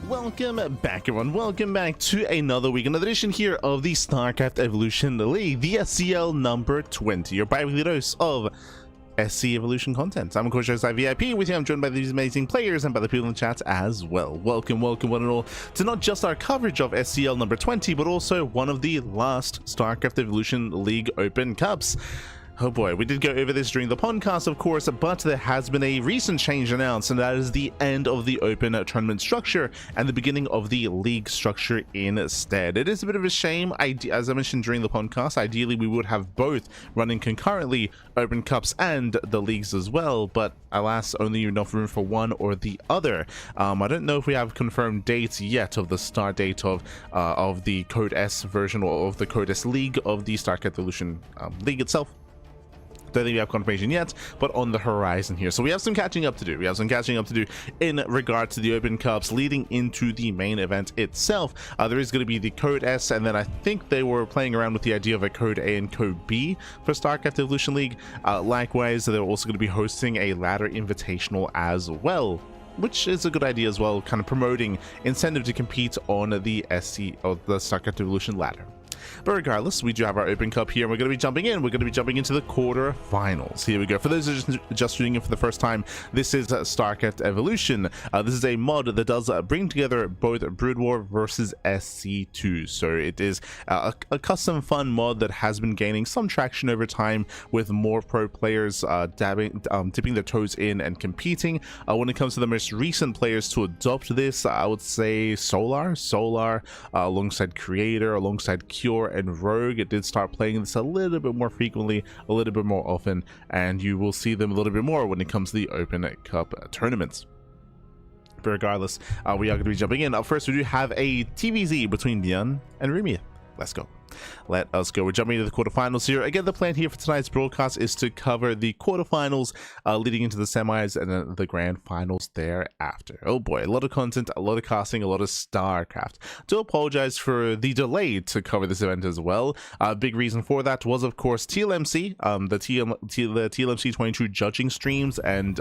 Welcome back, everyone. Welcome back to another week, another edition here of the StarCraft Evolution League, the SCL number 20, your bi-weekly dose of SC Evolution content. I'm of course your VIP. With you, I'm joined by these amazing players and by the people in the chat as well. Welcome one and all to not just our coverage of SCL number 20, but also one of the last StarCraft Evolution League Open Cups. Oh boy, we did go over this during the podcast, of course, but there has been a recent change announced, and that is the end of the open tournament structure and the beginning of the league structure instead. It is a bit of a shame. As I mentioned during the podcast, ideally we would have both running concurrently, open cups and the leagues as well, but alas, only enough room for one or the other. I don't know if we have confirmed dates yet of the start date of the Code S version or of the Code S League of the StarCraft Evolution League itself. Don't think we have confirmation yet, but on the horizon here. So we have some catching up to do. We have some catching up to do in regard to the Open Cups leading into the main event itself. There is going to be the Code S, and then I think they were playing around with the idea of a Code A and Code B for StarCraft Evolution League. Likewise, they're also going to be hosting a ladder invitational as well, which is a good idea as well, kind of promoting incentive to compete on the SC or the StarCraft Evolution ladder. But regardless, we do have our Open Cup here, and we're going to be jumping in. We're going to be jumping into the quarterfinals. Here we go. For those who are just tuning in for the first time, this is StarCraft Evolution. This is a mod that does bring together both Brood War versus SC2. So it is a custom fun mod that has been gaining some traction over time, with more pro players dipping their toes in and competing. When it comes to the most recent players to adopt this, I would say Solar, alongside Creator, alongside Cure and Rogue. It did start playing this a little bit more frequently, a little bit more often, and you will see them a little bit more when it comes to the Open Cup tournaments. But regardless, we are going to be jumping in. Up first, we do have a TVZ between ByuN and Rumia. Let's go. Let us go. We're jumping into the quarterfinals here. Again, the plan here for tonight's broadcast is to cover the quarterfinals leading into the semis and then the grand finals thereafter. Oh boy, a lot of content, a lot of casting, a lot of StarCraft. Do apologize for the delay to cover this event as well. Big reason for that was, of course, TLMC, the TLMC 22 judging streams and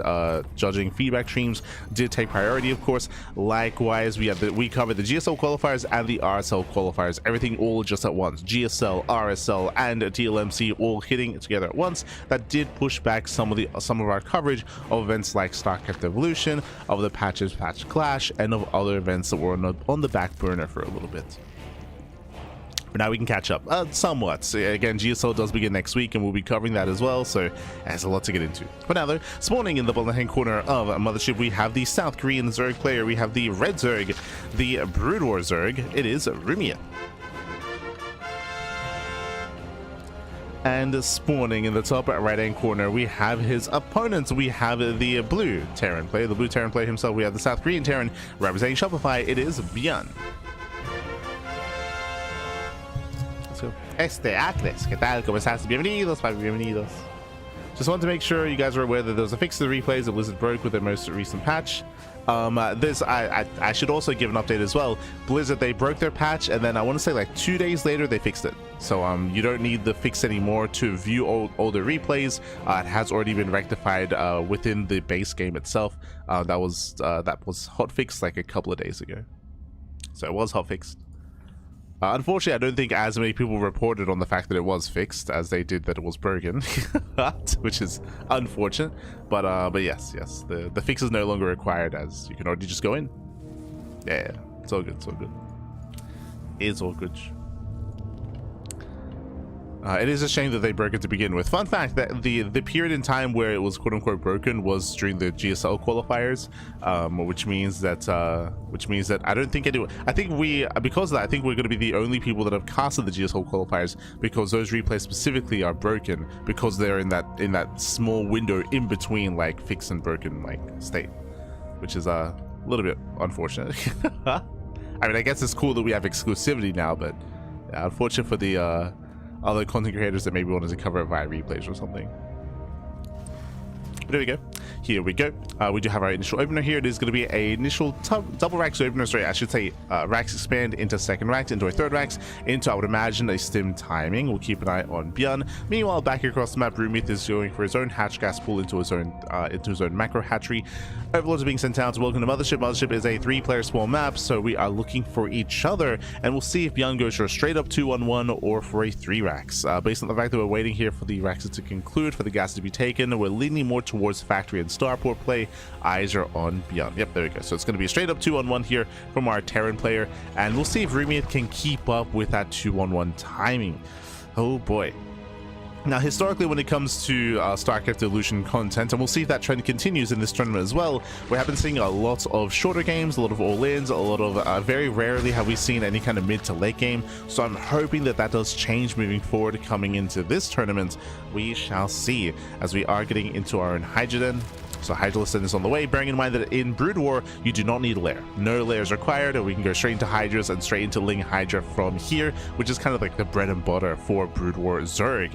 judging feedback streams did take priority, of course. Likewise, we covered the GSL qualifiers and the RSL qualifiers, everything all just at once. GSL, RSL, and TLMC all hitting together at once. That did push back some of our coverage of events like StarCraft Evolution, of the Patch Clash, and of other events that were on the back burner for a little bit. But now we can catch up somewhat. Again, GSL does begin next week, and we'll be covering that as well, so there's a lot to get into. But now though, spawning in the bottom hand corner of Mothership, we have the South Korean Zerg player, we have the Red Zerg, the Brood War Zerg. It is Rumia. And spawning in the top right hand corner, we have his opponents. We have the blue Terran player, himself. We have the South Korean Terran representing Shopify. It is ByuN. Let's go. Acres, ¿qué tal? ¿Cómo estás? Bienvenidos, bienvenidos. Just wanted to make sure you guys are aware that there was a fix to the replays that Blizzard broke with their most recent patch. I should also give an update as well. Blizzard, they broke their patch, and then I want to say like 2 days later they fixed it. So you don't need the fix anymore to view older replays. It has already been rectified within the base game itself. That was hotfixed like a couple of days ago. So it was hotfixed. Unfortunately, I don't think as many people reported on the fact that it was fixed as they did that it was broken, which is unfortunate. But yes, the fix is no longer required, as you can already just go in. Yeah, it's all good. It's all good. It's all good. It is a shame that they broke it to begin with. Fun fact, that the period in time where it was quote-unquote broken was during the GSL qualifiers, which means that I don't think anyone, because of that, I think we're going to be the only people that have casted the GSL qualifiers, because those replays specifically are broken because they're in that small window in between like fixed and broken like state, which is a little bit unfortunate. I mean, I guess it's cool that we have exclusivity now, but yeah, unfortunate for the other content creators that maybe wanted to cover it via replays or something. But there we go. Here we go. We do have our initial opener here. It is going to be a initial double racks opener. Sorry, I should say racks expand into second racks, into a third racks, into, I would imagine, a stim timing. We'll keep an eye on ByuN. Meanwhile, back across the map, Rumith is going for his own hatch gas pool into his own macro hatchery. Overlords are being sent out to welcome to Mothership. Mothership is a 3-player small map, so we are looking for each other, and we'll see if ByuN goes for a straight up 2-on-1 or for a 3 racks. Based on the fact that we're waiting here for the racks to conclude, for the gas to be taken, we're leaning more towards factory and starport play. Eyes are on ByuN. Yep, there we go. So it's going to be a straight up 2-on-1 here from our Terran player, and we'll see if Rumith can keep up with that 2-on-1 timing. Oh boy. Now, historically, when it comes to StarCraft Evolution content, and we'll see if that trend continues in this tournament as well, we have been seeing a lot of shorter games, a lot of all-ins, a lot of very rarely have we seen any kind of mid to late game. So I'm hoping that that does change moving forward coming into this tournament. We shall see, as we are getting into our own Hydrogen. So Hydraliston is on the way, bearing in mind that in Brood War, you do not need a lair. No layers required, and we can go straight into Hydras and straight into Ling Hydra from here, which is kind of like the bread and butter for Brood War Zerg.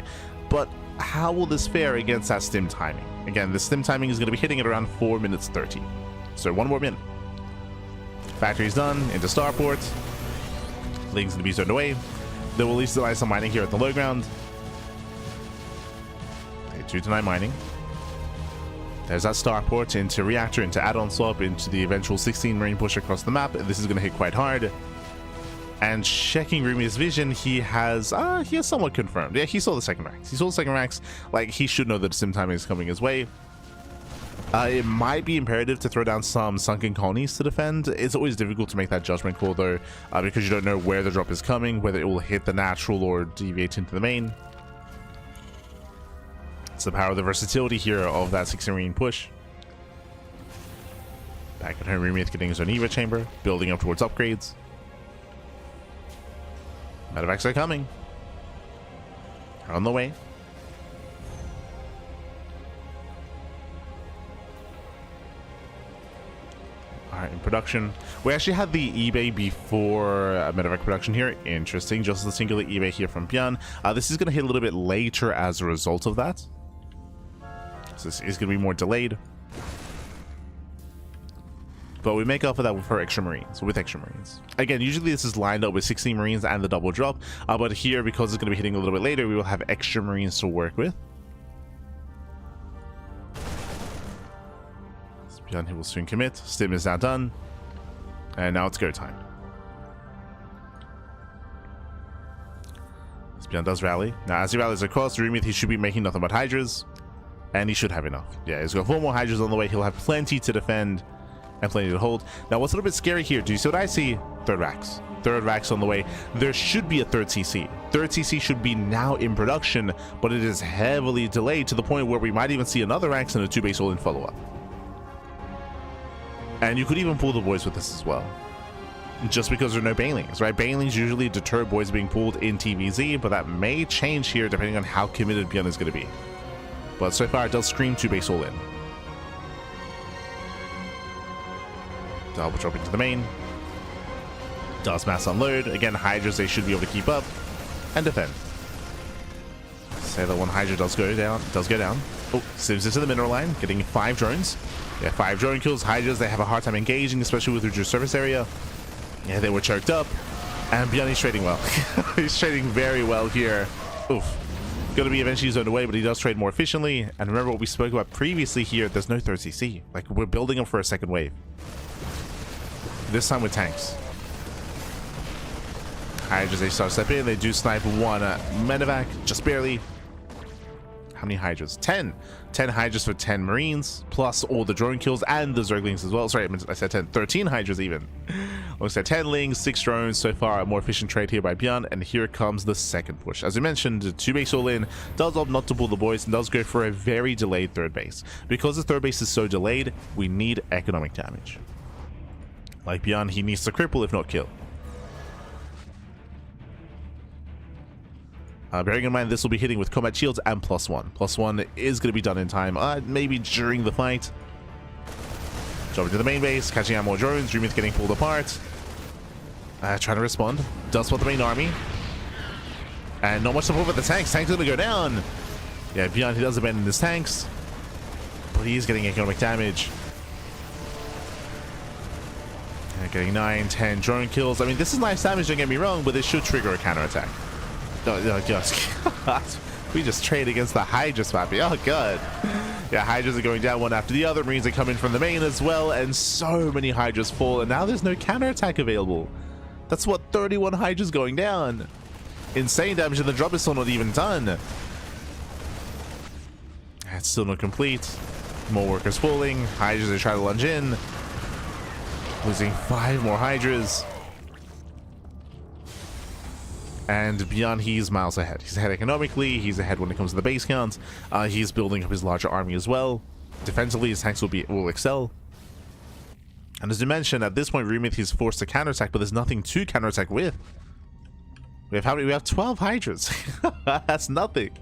But how will this fare against that stim timing? Again, the stim timing is going to be hitting at around 4 minutes 30. So 1 more minute. Factory's done, into starport. Ling's going to be zoned away. They will at least delay some mining here at the low ground. Okay, 2 to 9 mining. There's that starport into reactor, into add-on swap, into the eventual 16 marine push across the map. This is going to hit quite hard. And checking Rumith's vision, he has somewhat confirmed. Yeah, he saw the second racks. He saw the second racks. Like, he should know that sim timing is coming his way. It might be imperative to throw down some sunken colonies to defend. It's always difficult to make that judgment call, though, because you don't know where the drop is coming, whether it will hit the natural or deviate into the main. It's the power of the versatility here of that 16 marine push. Back at home, Rumith getting his own Eva chamber, building up towards upgrades. Medevacs are coming. They're on the way. Alright, in production. We actually had the eBay before medevac production here. Interesting. Just the singular eBay here from ByuN. This is going to hit a little bit later as a result of that. So this is going to be more delayed. But we make up for that for extra marines, with extra marines. Again, usually this is lined up with 16 marines and the double drop, but here, because it's going to be hitting a little bit later, we will have extra marines to work with. ByuN, he will soon commit. Stim is now done, and now it's go time. As ByuN does rally. Now, as he rallies across, Rumith, he should be making nothing but Hydras, and he should have enough. Yeah, he's got 4 more Hydras on the way. He'll have plenty to defend and plenty to hold. Now, what's a little bit scary here? Do you see what I see? Third racks. Third racks on the way. There should be a third CC. Third CC should be now in production, but it is heavily delayed to the point where we might even see another racks and a 2-base all-in follow-up. And you could even pull the boys with this as well. Just because there are no banelings, right? Banelings usually deter boys being pulled in TVZ, but that may change here depending on how committed ByuN is going to be. But so far, it does scream 2-base all-in. Double drop into the main. Does mass unload. Again, Hydras, they should be able to keep up and defend. Say that one Hydra does go down. Oh, sims into the mineral line, getting 5 drones. Yeah, 5 drone kills. Hydras, they have a hard time engaging, especially with reduced surface area. Yeah, they were choked up. And ByuN is trading well. He's trading very well here. Oof. Going to be eventually zoned away, but he does trade more efficiently. And remember what we spoke about previously here, there's no third CC. Like, we're building up for a second wave. This time with tanks. Hydras, they start step in. They do snipe 1 medevac, just barely. How many Hydras? 10. 10 Hydras for 10 Marines, plus all the drone kills and the Zerglings as well. Sorry, I said 10. 13 Hydras even. Looks like 10 Lings, 6 drones. So far, a more efficient trade here by ByuN. And here comes the second push. As I mentioned, 2-base all-in does opt not to pull the boys and does go for a very delayed third base. Because the third base is so delayed, we need economic damage. Like ByuN, he needs to cripple if not kill. Bearing in mind this will be hitting with combat shields and +1. +1 is going to be done in time, maybe during the fight. Jumping to the main base, catching out more drones. Rumith getting pulled apart. Trying to respond. Does spot the main army. And not much support with the tanks. Tanks are going to go down. Yeah, ByuN, he does abandon his tanks. but he's getting economic damage. Getting 9, 10 drone kills. I mean, this is nice damage, don't get me wrong, but this should trigger a counterattack. We just trade against the Hydras, Pappy. Oh, God. Yeah, Hydras are going down one after the other. Marines are coming from the main as well, and so many Hydras fall, and now there's no counterattack available. That's what, 31 Hydras going down. Insane damage, and the drop is still not even done. It's still not complete. More workers falling. Hydras are trying to lunge in. Losing 5 more Hydras. And ByuN, he's miles ahead. He's ahead economically. He's ahead when it comes to the base count. He's building up his larger army as well. Defensively, his tanks will excel. And as you mentioned, at this point, Rumith, he's forced to counterattack, but there's nothing to counterattack with. We have how many? We have 12 Hydras. That's nothing.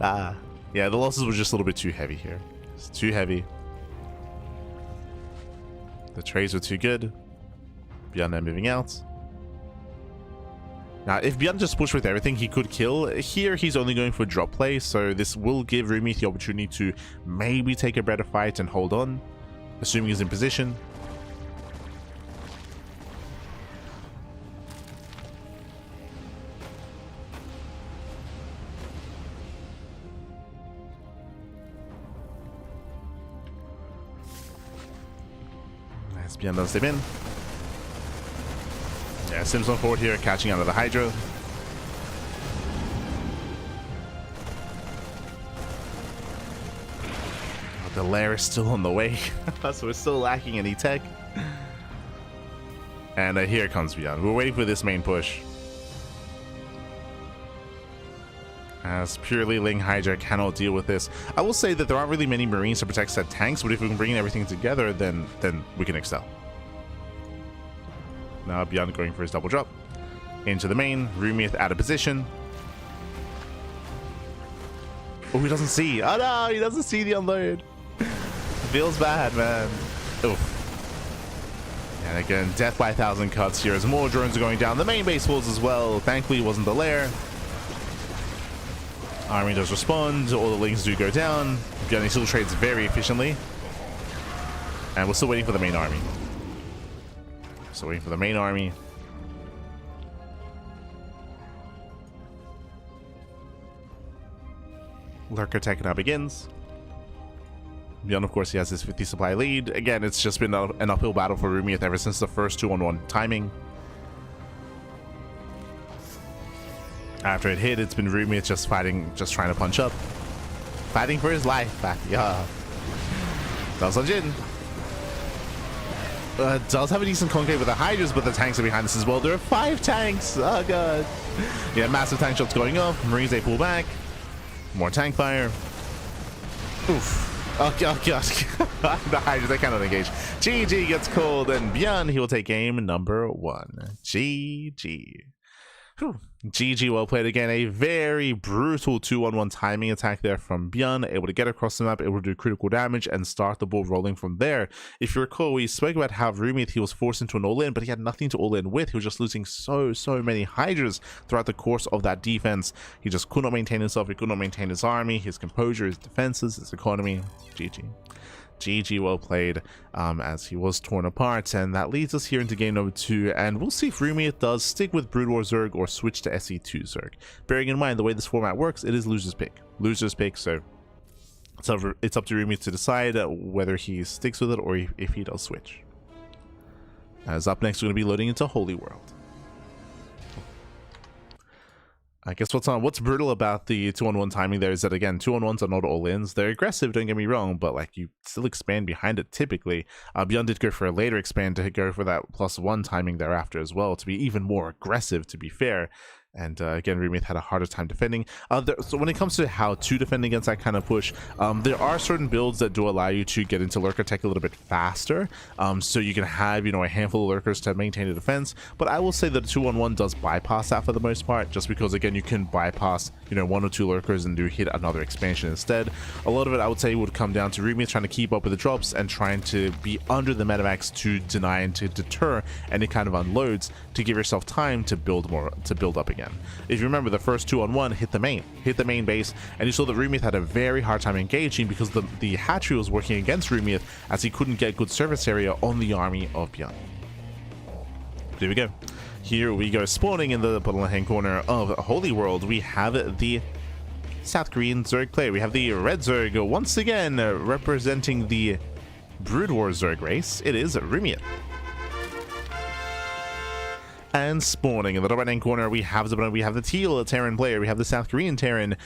Yeah, the losses were just a little bit too heavy here. It's too heavy. The trades were too good. ByuN then moving out. Now, if ByuN just pushed with everything, he could kill. Here, he's only going for drop play, so this will give Rumith the opportunity to maybe take a better fight and hold on, assuming he's in position. As ByuN does step in. Yeah, Sims on forward here, catching out of the Hydra. Oh, the lair is still on the way, so we're still lacking any tech. And here comes ByuN. We're waiting for this main push. As purely Ling Hydra cannot deal with this. I will say that there aren't really many Marines to protect said tanks, but if we can bring everything together, then we can excel. Now ByuN going for his double drop. Into the main. Rumith out of position. Oh, he doesn't see. Oh no, he doesn't see the unload. Feels bad, man. Oof. And again, death by 1,000 cuts here as more drones are going down. The main base falls as well. Thankfully, it wasn't the lair. Army does respond. All the Lings do go down. ByuN still trades very efficiently. And we're still waiting for the main army. So waiting for the main army. Lurker attack now begins. ByuN, of course, he has his 50 supply lead. Again, it's just been an uphill battle for Rumith ever since the first 2-on-1 timing. After it hit, it's been Rumith just fighting, just trying to punch up. Fighting for his life. Yeah. Does lunge in. Does have a decent concave with the Hydras, but the tanks are behind us as well. There are 5 tanks. Oh, God. Yeah, massive tank shots going off. Marines, they pull back. More tank fire. Oof. Oh, God. The Hydras, they cannot engage. GG gets called, and ByuN, he will take game number 1. GG. Whew. GG, well played again. A very brutal 2-on-1 timing attack there from ByuN, able to get across the map, able to do critical damage and start the ball rolling from there. If you recall, we spoke about how Rumith, he was forced into an all-in, but he had nothing to all-in with. He was just losing so many Hydras throughout the course of that defense. He just could not maintain himself, he could not maintain his army, his composure, his defenses, his economy. GG. GG, well played, as he was torn apart, and that leads us here into game number 2, and we'll see if Rumith does stick with Brood War Zerg or switch to SE2 Zerg. Bearing in mind the way this format works, it is loser's pick, so it's up to Rumith to decide whether he sticks with it or if he does switch. As up next, we're going to be loading into Holy World. I guess what's brutal about the 2-on-1 timing there is that, again, 2-on-1s are not all-ins. They're aggressive, don't get me wrong, but like you still expand behind it typically. ByuN did go for a later expand to go for that +1 timing thereafter as well, to be even more aggressive, to be fair. And again, Rumith had a harder time defending. So when it comes to how to defend against that kind of push, there are certain builds that do allow you to get into lurker tech a little bit faster. So you can have, a handful of lurkers to maintain a defense. But I will say that a 2-on-1 does bypass that for the most part, just because, again, you can bypass, 1 or 2 lurkers and do hit another expansion instead. A lot of it, I would say, would come down to Rumith trying to keep up with the drops and trying to be under the metamax to deny and to deter any kind of unloads to give yourself time to build up again. again. If you remember, the first 2-on-1 hit the main base, and you saw that Rumiath had a very hard time engaging because the hatchery was working against Rumiath as he couldn't get good surface area on the army of ByuN. There we go. Here we go, spawning in the bottom left-hand corner of Holy World. We have the South Korean Zerg player. We have the Red Zerg once again representing the Brood War Zerg race. It is Rumiath. And spawning in the top right-hand corner, we have the Teal Terran player. We have the South Korean Terran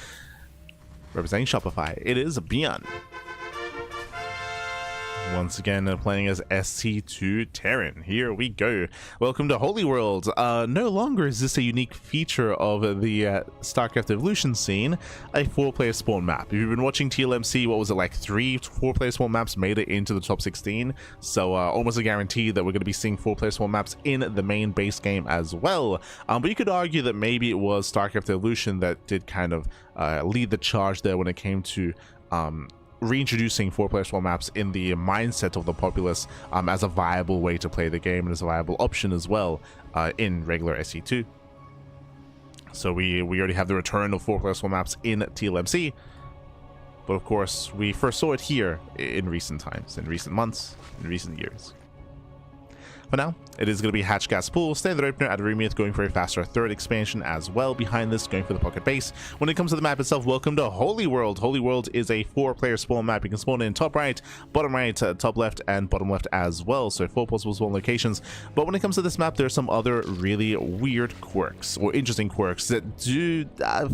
representing Shopify. It is ByuN. Once again, playing as SC2 Terran. Here we go. Welcome to Holy World. No longer is this a unique feature of the StarCraft Evolution scene, a 4-player spawn map. If you've been watching TLMC, what was it, like 3 4-player spawn maps made it into the top 16? So almost a guarantee that we're going to be seeing 4-player spawn maps in the main base game as well. But you could argue that maybe it was StarCraft Evolution that did kind of lead the charge there when it came to reintroducing 4-player spawn maps in the mindset of the populace as a viable way to play the game and as a viable option as well in regular SE2. So we already have the return of 4-player spawn maps in TLMC, but of course we first saw it here in recent times, in recent months, in recent years. For now, it is going to be Hatch Gas Pool, standard opener at Rumiath, going for a faster 3rd expansion as well. Behind this, going for the pocket base. When it comes to the map itself, welcome to Holy World. Holy World is a 4-player spawn map. You can spawn in top right, top left, and bottom left as well. So 4 possible spawn locations. But when it comes to this map, there are some other really weird quirks, or interesting quirks, that do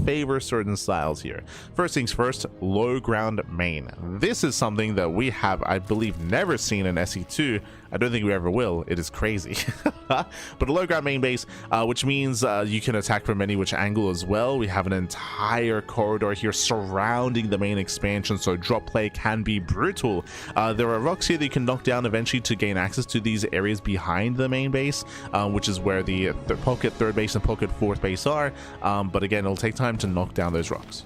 favor certain styles here. First things first, low ground main. This is something that we have, I believe, never seen in SE2. I don't think we ever will. It is crazy. But a low ground main base, which means you can attack from any which angle as well. We have an entire corridor here surrounding the main expansion, so drop play can be brutal. There are rocks here that you can knock down eventually to gain access to these areas behind the main base, which is where the pocket 3rd base and pocket 4th base are. But again, it'll take time to knock down those rocks.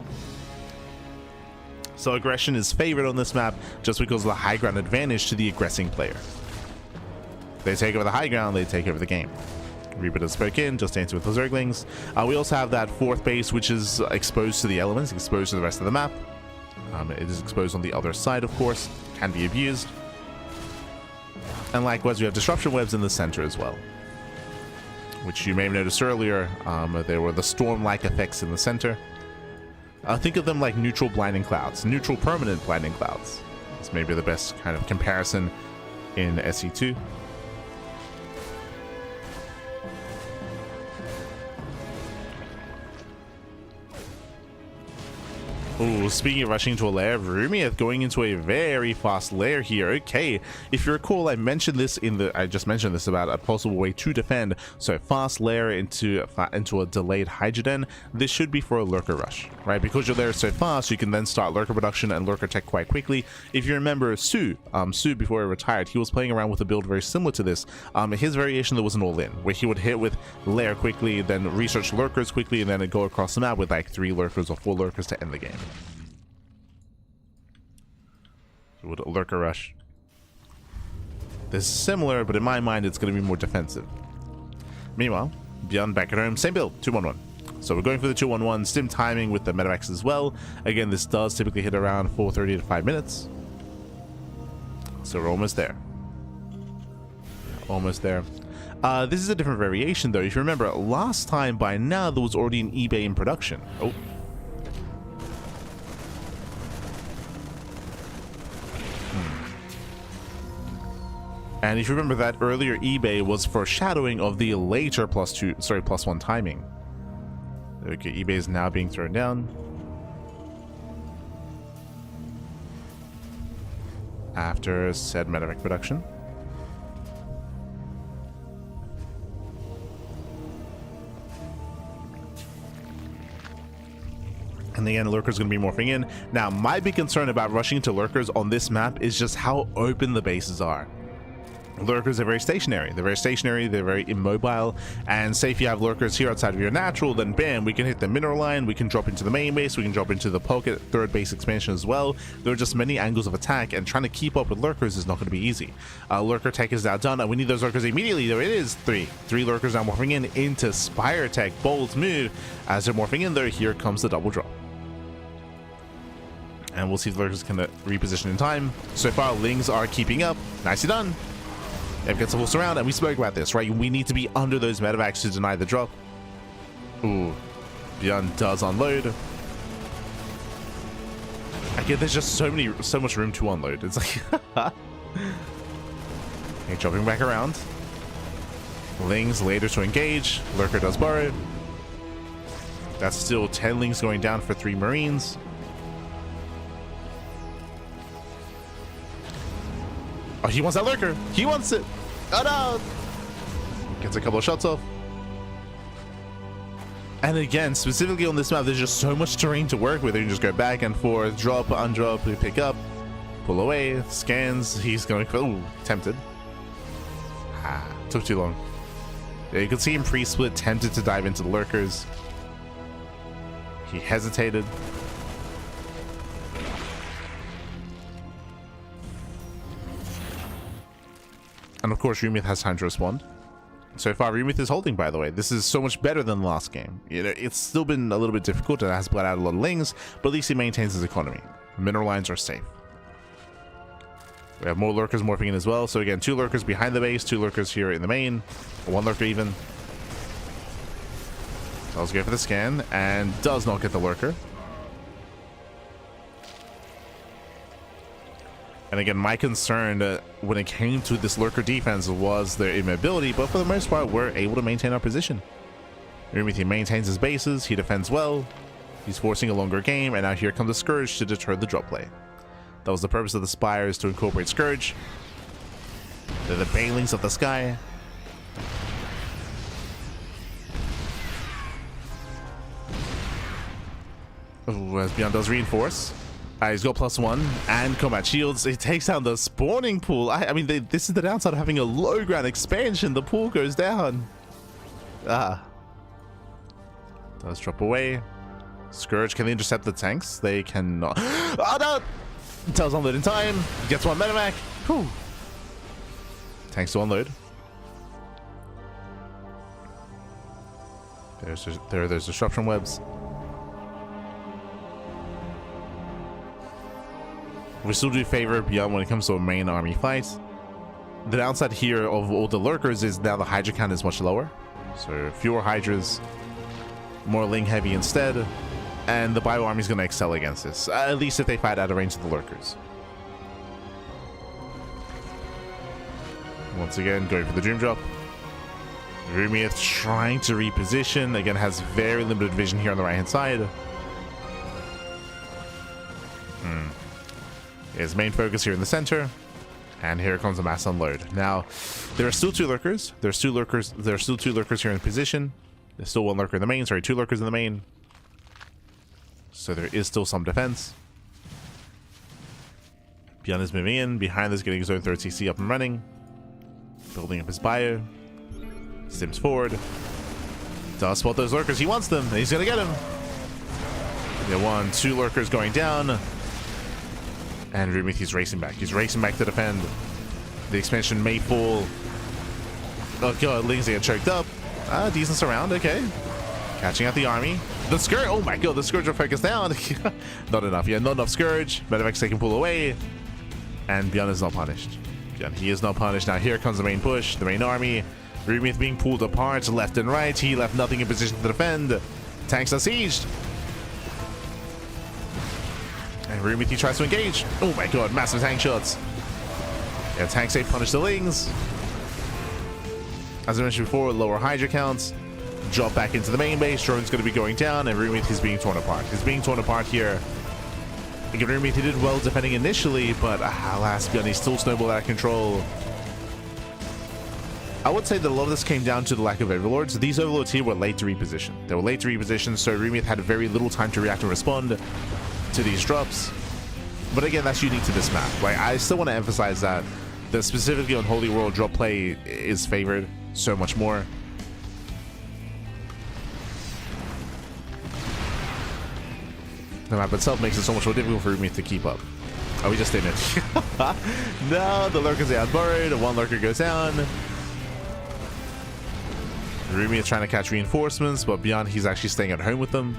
So aggression is favored on this map just because of the high ground advantage to the aggressing player. They take over the high ground, they take over the game. Reaper does spoke in, just dancing with the Zerglings. We also have that 4th base, which is exposed to the elements, exposed to the rest of the map. It is exposed on the other side, of course, can be abused. And likewise, we have disruption webs in the center as well, which you may have noticed earlier. There were the storm-like effects in the center. Think of them like neutral blinding clouds, neutral permanent blinding clouds. This may be the best kind of comparison in SE2. Ooh, speaking of rushing into a lair, Rumiath going into a very fast lair here. Okay, if you recall, I just mentioned this about a possible way to defend. So fast lair into a delayed Hydrogen. This should be for a lurker rush, right? Because your lair is so fast, you can then start lurker production and lurker tech quite quickly. If you remember Su before he retired, he was playing around with a build very similar to this. His variation that was an all-in, where he would hit with lair quickly, then research lurkers quickly, and then go across the map with like 3 lurkers or 4 lurkers to end the game. Would a lurker rush. This is similar, but in my mind, it's going to be more defensive. Meanwhile, ByuN back at home, same build, 2-1-1. So we're going for the 2-1-1, stim timing with the medevacs as well. Again, this does typically hit around 4:30 to 5 minutes. So we're almost there. Almost there. This is a different variation, though. If you remember, last time by now, there was already an eBay in production. Oh. And if you remember, that earlier eBay was foreshadowing of the later +1 timing. Okay, eBay is now being thrown down. After said medevac production. And again, lurkers going to be morphing in. Now, my big concern about rushing into lurkers on this map is just how open the bases are. Lurkers are very stationary. They're very stationary, they're very immobile, and say if you have lurkers here outside of your natural, then bam, we can hit the mineral line, we can drop into the main base, we can drop into the pocket third base expansion as well. There are just many angles of attack, and trying to keep up with lurkers is not going to be easy. Lurker tech is now done, and we need those lurkers immediately. There it is, three lurkers now morphing in into Spire Tech. Bold move. As they're morphing in there, here comes the double drop. And we'll see if the lurkers can reposition in time. So far, Lings are keeping up. Nicely done. Ev gets a full surround, and we spoke about this, right? We need to be under those medevacs to deny the drop. Ooh, ByuN does unload. Again, there's just so much room to unload. It's like, okay, dropping back around. Lings later to engage. Lurker does burrow. That's still 10 Lings going down for 3 Marines. Oh, he wants that lurker. He wants it. Oh no. Gets a couple of shots off. And again, specifically on this map, there's just so much terrain to work with. You can just go back and forth, drop, undrop, pick up, pull away, scans. He's going for, ooh, tempted. Took too long. Yeah, you can see him pre-split, tempted to dive into the lurkers. He hesitated. And of course, Rumith has time to respond. So far, Rumith is holding, by the way. This is so much better than the last game. You know, it's still been a little bit difficult. It has bled out a lot of Lings, but at least he maintains his economy. Mineral lines are safe. We have more lurkers morphing in as well. So again, 2 lurkers behind the base, 2 lurkers here in the main, 1 lurker even. Does go for the scan and does not get the lurker. And again, my concern when it came to this lurker defense was their immobility, but for the most part, we're able to maintain our position. He maintains his bases, he defends well, he's forcing a longer game, and now here comes the Scourge to deter the drop play. That was the purpose of the Spires, to incorporate Scourge. They're the Banelings of the sky. Ooh, as ByuN does reinforce. He's got +1 and combat shields. He takes down the spawning pool. I mean, this is the downside of having a low ground expansion. The pool goes down. Does drop away. Scourge, can they intercept the tanks? They cannot. Oh no! Does unload in time. Gets 1 medevac. Whew. Tanks to unload. There's disruption webs. We still do favor ByuN when it comes to a main army fight. The downside here of all the lurkers is now the Hydra count is much lower. So fewer Hydras, more Ling heavy instead, and the Bio army is going to excel against this, at least if they fight out of range of the lurkers. Once again, going for the Doom Drop. Rumith trying to reposition, again has very limited vision here on the right hand side. His main focus here in the center, and here comes a mass unload. Now, there are still 2 lurkers. There's 2 lurkers. There are still 2 lurkers here in position. There's still 1 lurker in the main. Sorry, 2 lurkers in the main. So there is still some defense. ByuN is moving in. Behind this, getting his own 3rd CC up and running. Building up his bio. Stims forward. Does spot those lurkers. He wants them. And he's going to get them. There 2 lurkers going down. And Rumith, he's racing back. He's racing back to defend. The expansion may fall. Oh god, Lings get choked up. Decent surround, okay. Catching out the army. The Scourge, oh my god, the Scourge will focus down. Not enough, yeah, not enough Scourge. Medevacs they can pull away. And ByuN is not punished. ByuN, he is not punished. Now here comes the main push, the main army. Rumith being pulled apart left and right. He left nothing in position to defend. Tanks are sieged. And Rumith, he tries to engage. Oh my god, massive tank shots. Yeah, tank safe punish the Lings. As I mentioned before, lower Hydra counts. Drop back into the main base. Drone's going to be going down, and Rumith is being torn apart. He's being torn apart here. Again, Rumith, he did well defending initially, but alas, ByuN, he's still snowballed out of control. I would say that a lot of this came down to the lack of overlords. These overlords here were late to reposition. They were late to reposition, so Rumith had very little time to react and respond to these drops. But again, that's unique to this map. Like, I still want to emphasize that The specifically on Holy World drop play is favored so much more. The map itself makes it so much more difficult for me to keep up. Oh, we just didn't. No, the lurkers are outburrowed. One lurker goes down. Rumi is trying to catch reinforcements, but ByuN, he's actually staying at home with them.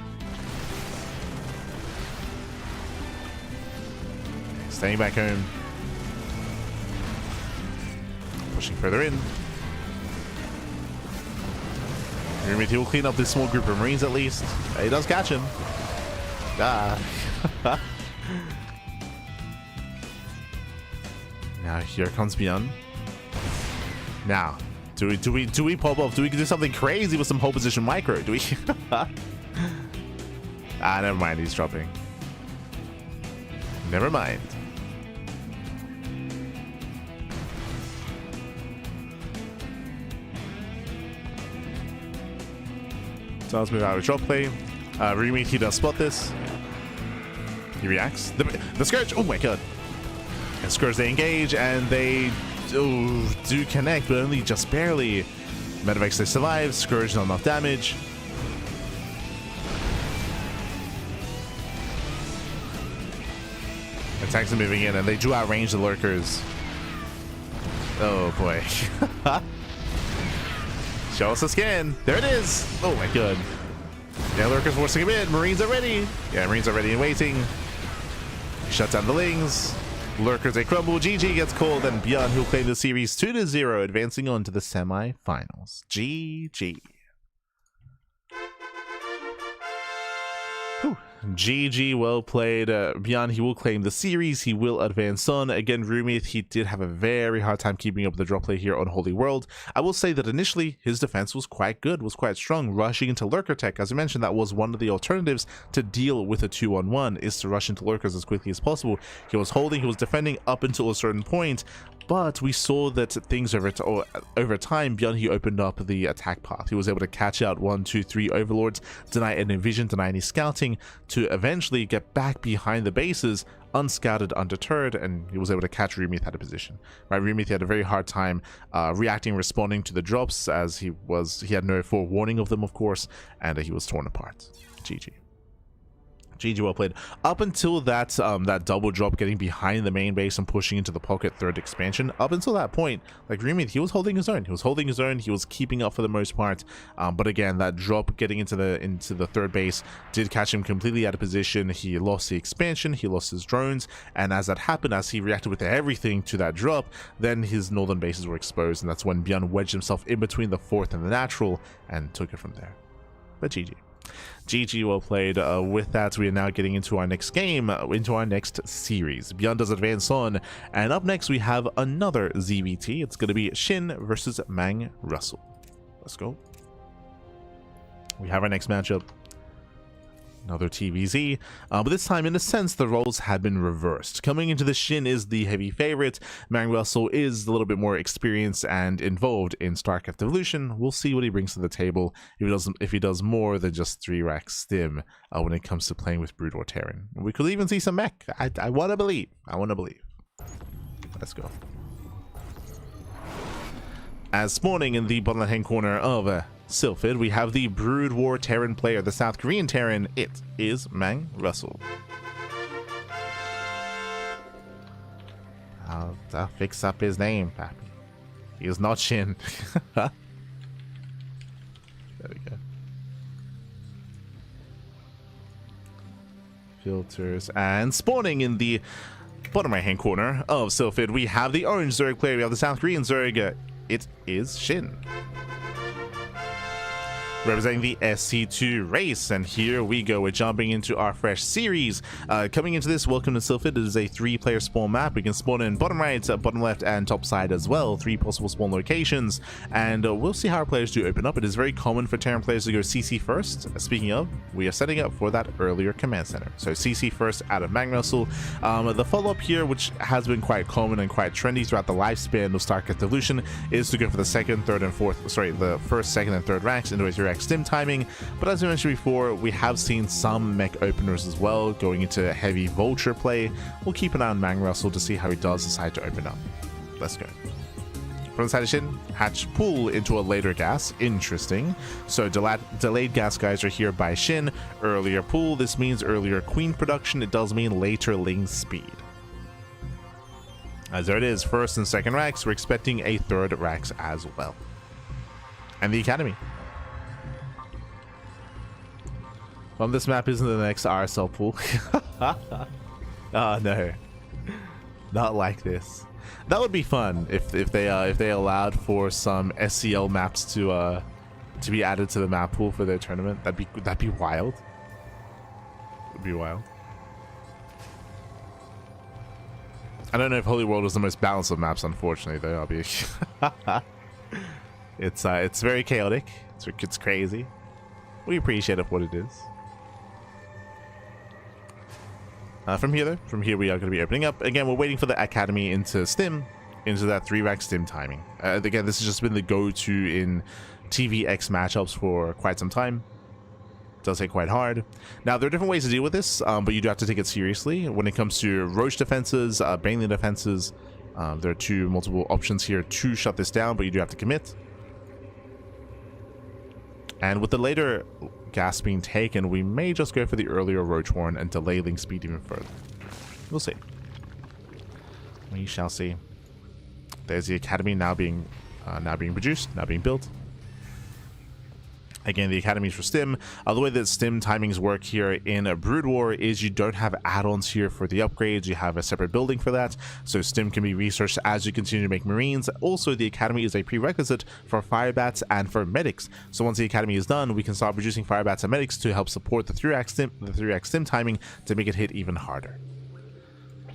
Staying back home. Pushing further in. Rumi, he will clean up this small group of Marines at least. He does catch him. Ah. Now here comes ByuN. Now, do we pop off? Do we do something crazy with some hold position micro? Do we? Never mind. He's dropping. Never mind. So let's move out of drop play. Rumi, he does spot this. He reacts. The Scourge. Oh my god. And Scourge, they engage and they do connect, but only just barely. Medivacs, they survive. Scourge, not enough damage. Attacks are moving in and they do outrange the lurkers. Oh boy. Show us the scan. There it is. Oh my god. Yeah, lurkers forcing him in. Marines are ready. Yeah, Marines are ready and waiting. Shut down the Lings. Lurkers, they crumble. GG gets called, and ByuN, who'll claim the series 2-0, advancing on to the semi-finals. GG. Whew. GG, well played. ByuN, he will claim the series. He will advance on. Again, Rumi, he did have a very hard time keeping up with the drop play here on Holy World. I will say that initially, his defense was quite good, was quite strong. Rushing into lurker tech, as I mentioned, that was one of the alternatives to deal with a 2-on-1, is to rush into lurkers as quickly as possible. He was holding, he was defending up until a certain point, but we saw that things over time, ByuN, he opened up the attack path. He was able to catch out 1, 2, 3 overlords, deny any vision, deny any scouting, to eventually get back behind the bases, unscouted, undeterred, and he was able to catch Rumi out of position. Right, Rumi had a very hard time reacting, responding to the drops, as he had no forewarning of them, of course, and he was torn apart. GG. GG, well played. Up until that that double drop, getting behind the main base and pushing into the pocket third expansion, up until that point, like Rumi, he was holding his own. He was holding his own. He was keeping up for the most part. But again, that drop getting into the third base did catch him completely out of position. He lost the expansion. He lost his drones. And as that happened, as he reacted with everything to that drop, then his northern bases were exposed, and that's when ByuN wedged himself in between the fourth and the natural and took it from there. But GG. GG, well played. With that, we are now getting into our next game, into our next series. ByuN does advance on, and up next we have another ZVT. It's going to be SHIN versus Mang Russell. Let's go. We have our next matchup. Another TVZ, but this time, in a sense, the roles have been reversed. Coming into the SHIN is the heavy favorite. Mang Russell is a little bit more experienced and involved in StarCraft Evolution. We'll see what he brings to the table if he does more than just 3-rack stim when it comes to playing with Brood or Terran. We could even see some mech. I want to believe. I want to believe. Let's go. As spawning in the bottom left-hand corner of Sylphid, we have the Brood War Terran player, the South Korean Terran. It is Mang Russell. I'll fix up his name, Pappy. He is not SHIN. There we go. Filters, and spawning in the bottom right hand corner of Sylphid, we have the orange Zerg player. We have the South Korean Zerg. It is SHIN, representing the SC2 race. And here we go, we're jumping into our fresh series. Coming into this, welcome to Sylphid. It is a 3-player spawn map. We can spawn in bottom right, bottom left, and top side as well. 3 possible spawn locations, and we'll see how our players do open up. It is very common for Terran players to go CC first. Speaking of, we are setting up for that earlier command center, so CC first out of Mang Russell. The follow-up here, which has been quite common and quite trendy throughout the lifespan of StarCraft Evolution, is to go for the second, third, and fourth, the first, second, and third racks into a 3-rack stim timing. But as I mentioned before, we have seen some mech openers as well going into heavy vulture play. We'll keep an eye on Mang Russell to see how he does decide to open up. Let's go. From the side of Shin, hatch pull into a later gas. Interesting. So delayed gas guys are here by Shin. Earlier pull. This means earlier queen production. It does mean later Ling speed. As there it is, first and second racks. We're expecting a third racks as well. And the academy. On this map isn't the next RSL pool. Oh no, not like this. That would be fun if they allowed for some SCL maps to be added to the map pool for their tournament. That'd be wild. It'd be wild. I don't know if Holy World is the most balanced of maps, unfortunately. Though I'll be. It's very chaotic. It's crazy. We appreciate it for what it is. From here we are going to be opening up. Again, we're waiting for the academy into stim, into that 3-rack stim timing. Again, this has just been the go-to in TVX matchups for quite some time. It does hit quite hard. Now, there are different ways to deal with this, but you do have to take it seriously. When it comes to Roach defenses, Baneley defenses, there are multiple options here to shut this down, but you do have to commit. And with the later gas being taken, we may just go for the earlier Roach Horn and delay Ling speed even further. We'll see. We shall see. There's the academy now being produced, now being built. Again, the academies for stim. The way that stim timings work here in a Brood War is you don't have add-ons here for the upgrades. You have a separate building for that. So stim can be researched as you continue to make Marines. Also, the academy is a prerequisite for Firebats and for medics. So once the academy is done, we can start producing Firebats and medics to help support the 3x stim timing to make it hit even harder.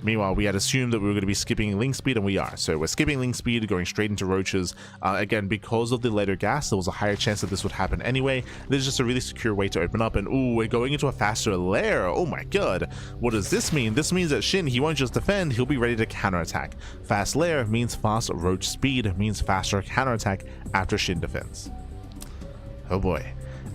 Meanwhile, we had assumed that we were going to be skipping Ling speed, and we are. So we're skipping Ling speed, going straight into Roaches. Again, because of the later gas, there was a higher chance that this would happen anyway. This is just a really secure way to open up. And ooh, we're going into a faster lair. Oh my god. What does this mean? This means that Shin, he won't just defend, he'll be ready to counterattack. Fast lair means fast Roach speed, means faster counterattack after Shin defends. Oh boy.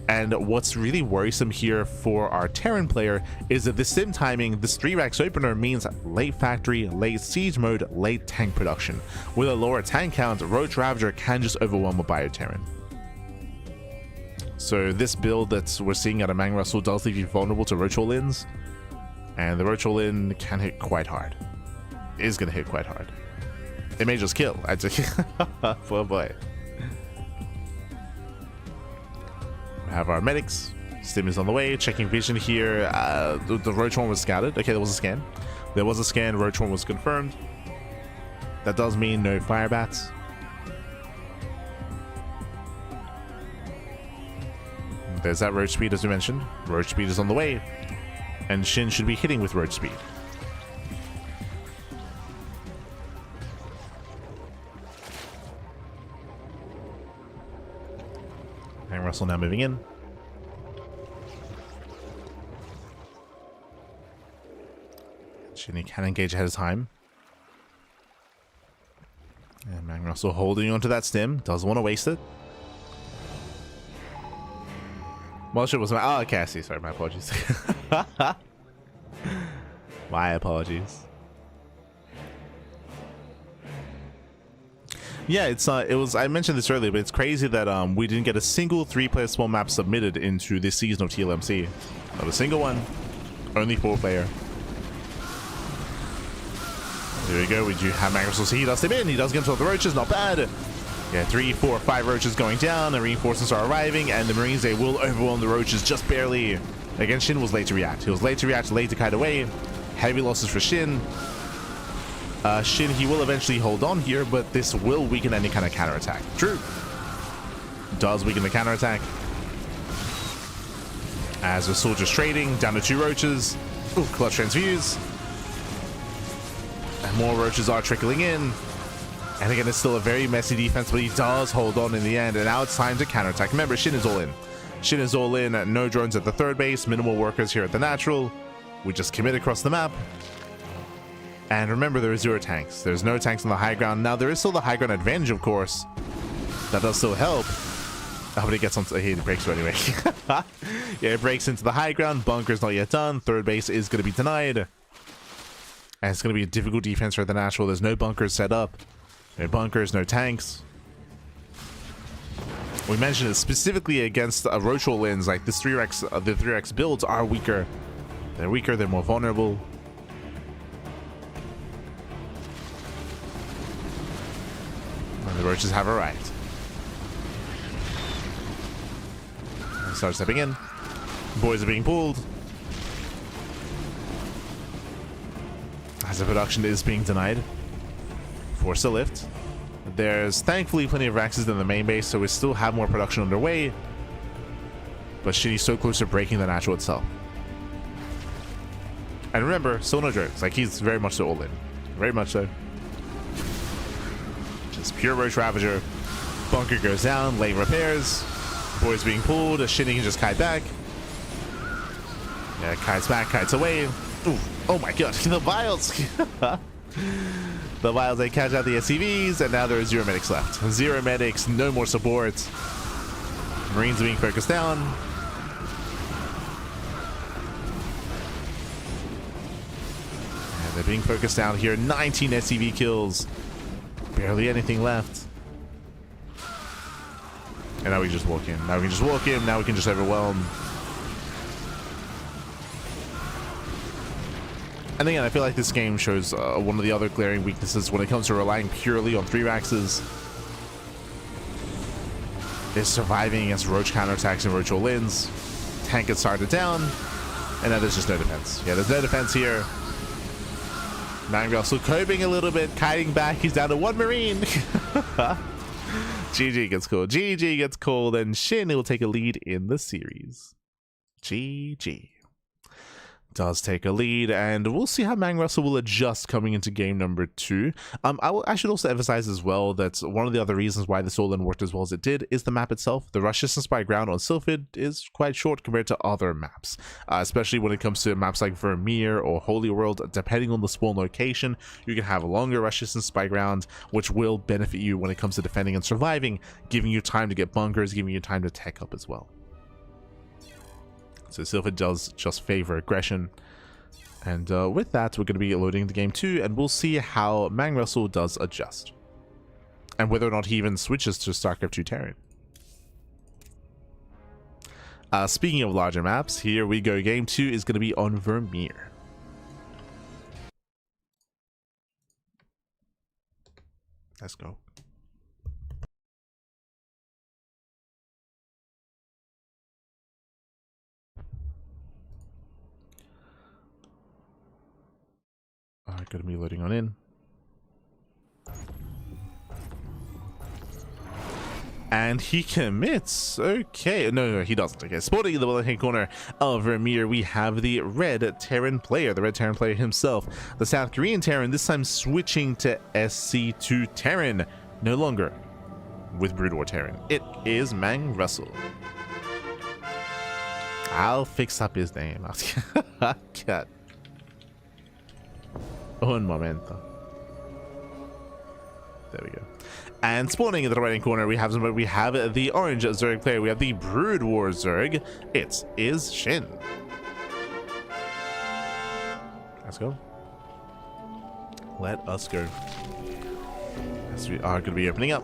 And what's really worrisome here for our Terran player is that the sim timing, this 3-racks opener means late factory, late siege mode, late tank production. With a lower tank count, Roach Ravager can just overwhelm a Bio-Terran. So this build that we're seeing out of Mang Russell does leave you vulnerable to Roach All-Ins. And the Roach All-In can hit quite hard. It is going to hit quite hard. It may just kill. Oh boy. Have our medics. Stim is on the way. Checking vision here. The Roach one was scouted. Okay, there was a scan. There was a scan. Roach one was confirmed. That does mean no Firebats. There's that Roach speed as we mentioned. Roach speed is on the way. And Shin should be hitting with Roach speed. And Russell now moving in. Shin can engage ahead of time. And Mang Russell holding onto that stim. Doesn't want to waste it. Well, shit was my... Oh, okay, I see. Sorry, my apologies. My apologies. Yeah, it was. I mentioned this earlier, but it's crazy that we didn't get a single 3-player small map submitted into this season of TLMC. Not a single one. Only 4-player. There we go. We do have Mang Russell. He does step in. He does get into the Roaches. Not bad. Yeah, 3, 4, 5 Roaches going down. The reinforcements are arriving, and the Marines, they will overwhelm the Roaches just barely. Again, Shin was late to react. He was late to react, late to kite away. Heavy losses for Shin. Shin, he will eventually hold on here, but this will weaken any kind of counterattack. True. Does weaken the counterattack. As the soldiers trading, down to 2 Roaches. Ooh, clutch transfuse. And more Roaches are trickling in. And again, it's still a very messy defense, but he does hold on in the end. And now it's time to counterattack. Remember, Shin is all in. Shin is all in. No drones at the 3rd base. Minimal workers here at the natural. We just commit across the map. And remember, there are 0 tanks. There's no tanks on the high ground. Now, there is still the high ground advantage, of course. That does still help. Oh, but it gets on... He breaks through anyway. Yeah, it breaks into the high ground. Bunker's not yet done. 3rd base is going to be denied. And it's going to be a difficult defense for the natural. There's no bunkers set up. No bunkers, no tanks. We mentioned it specifically against Roach Lens, like this 3x, the 3x builds are weaker. They're weaker, they're more vulnerable. And the Roaches have arrived. They start stepping in. Boys are being pulled. As the production is being denied. Force to lift. There's thankfully plenty of Raxes in the main base, so we still have more production underway. But SHIN is so close to breaking the natural itself. And remember, still no drones. Like, he's very much so all in. Very much so. Just pure Roach Ravager. Bunker goes down, lane repairs. Boys being pulled, a SHIN can just kite back. Yeah, kites back, kites away. Ooh, oh my god, the vials! The vials, they catch out the SCVs, and now there are 0 medics left. 0 medics, no more support. Marines are being focused down. And they're being focused down here. 19 SCV kills. Barely anything left. And now we can just walk in. Now we can just walk in. Now we can just overwhelm. And again, I feel like this game shows one of the other glaring weaknesses when it comes to relying purely on 3-Raxes. Is surviving against Roach counterattacks and Roach all-ins. Tank gets started down. And now there's just no defense. Yeah, there's no defense here. Mangrel still coping a little bit, kiting back. He's down to 1 Marine. GG gets called. GG gets called, and SHIN will take a lead in the series. GG. Does take a lead, and we'll see how Mang Russell will adjust coming into game number 2. I should also emphasize as well that one of the other reasons why this all-in worked as well as it did is the map itself. The rush distance by ground on Sylphid is quite short compared to other maps, especially when it comes to maps like Vermeer or Holy World. Depending on the spawn location, you can have a longer rush distance by ground, which will benefit you when it comes to defending and surviving, giving you time to get bunkers, giving you time to tech up as well. So Sylphid does just favor aggression. And with that, we're going to be loading the game 2, and we'll see how Mang Russell does adjust. And whether or not he even switches to StarCraft 2 Terran. Speaking of larger maps, here we go. Game 2 is going to be on Vermeer. Let's go. Gonna be loading on in. And he commits. Okay. No, he doesn't. Okay. Spawning in the bottom hand corner of Vermeer, we have the red Terran player, the red Terran player himself, the South Korean Terran, this time switching to SC2 Terran, no longer with Brood War Terran. It is Mang Russell. I'll fix up his name. Cut. Un momento. There we go. And spawning in the right hand corner, we have the orange Zerg player. We have the Brood War Zerg. It is SHIN. Let's go. Let us go. As we are going to be opening up.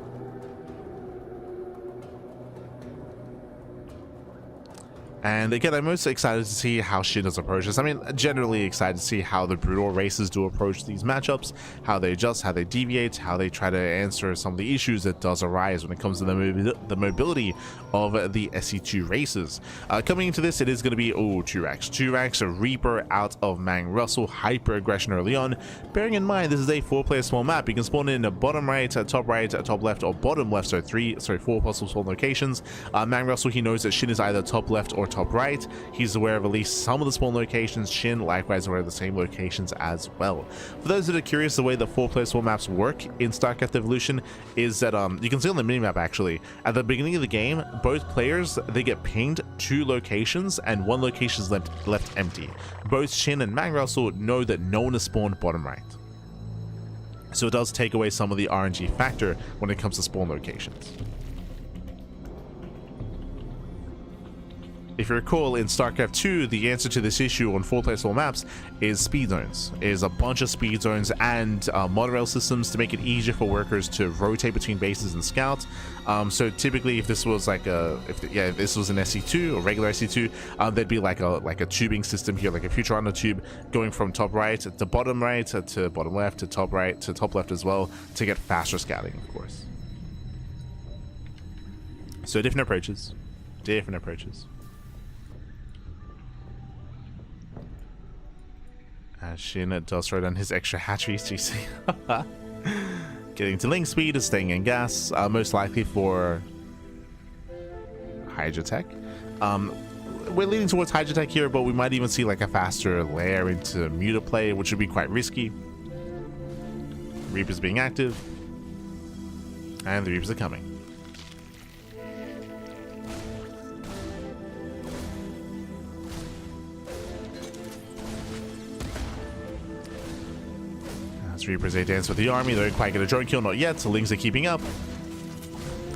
And again, I'm most excited to see how SHIN does approach this. I mean, generally excited to see how the brutal races do approach these matchups, how they adjust, how they deviate, how they try to answer some of the issues that does arise when it comes to the mobility of the SC2 races. Coming into this, it is going to be 2-Rax. 2-Rax, a Reaper out of Mang Russell, hyper aggression early on. Bearing in mind, this is a 4-player small map. You can spawn in a bottom right, top left, or bottom left. So 4 possible spawn locations. Mang Russell, he knows that SHIN is either top left or top right. He's aware of at least some of the spawn locations. SHIN likewise aware of the same locations as well. For those that are curious, the way the 4-player spawn maps work in StarCraft Evolution is that you can see on the minimap actually, at the beginning of the game, both players, they get pinged 2 locations and 1 location is left empty. Both SHIN and Mang Russell know that no one is spawned bottom right. So it does take away some of the RNG factor when it comes to spawn locations. if you recall, in StarCraft 2, the answer to this issue on full playstyle maps is speed zones. Is a bunch of speed zones and monorail systems to make it easier for workers to rotate between bases and scouts. So typically, if this was like if this was an SC2 or regular SC2, there'd be like a tubing system here, like a Futurano tube going from top right to bottom right to bottom left to top right to top left as well to get faster scouting, of course. So different approaches. SHIN does throw down his extra hatcheries, you see. Getting to link speed is staying in gas, most likely for Hydrotech. We're leaning towards Hydrotech here, but we might even see like a faster layer into Mutaplay, which would be quite risky. Reapers being active, and the Reapers are coming. Reapers, they dance with the army. They don't quite get a drone kill, not yet, so Lings are keeping up.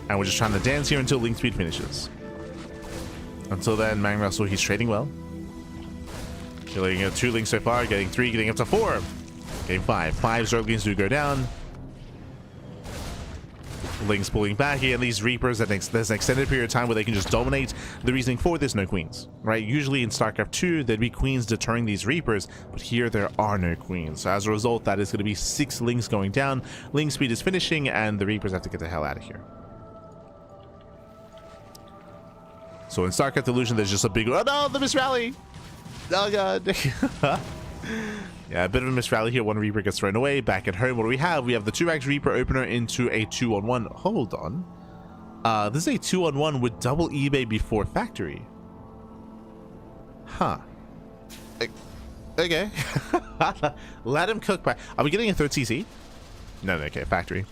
And we're just trying to dance here until link speed finishes. Until then, Mang Russell, he's trading well. Killing 2 Lings so far, getting 3, getting up to 4. Getting 5. 5 Zerglings do go down. Lings pulling back here, and these Reapers, there's an extended period of time where they can just dominate. The reasoning for this, no queens, right? Usually in StarCraft 2, there'd be queens deterring these Reapers, but here there are no queens. So as a result, that is going to be 6 Lings going down. Link speed is finishing, and the Reapers have to get the hell out of here. So in StarCraft Illusion, there's just a big, oh no, the miss rally! Oh god. Yeah, a bit of a miss rally here. 1 Reaper gets thrown away. Back at home, what do we have? We have the 2x Reaper opener into a 2-on-1. Hold on. This is a 2-on-1 with double eBay before factory. Huh. Okay. Let him cook back. Are we getting a 3rd CC? No, okay, factory.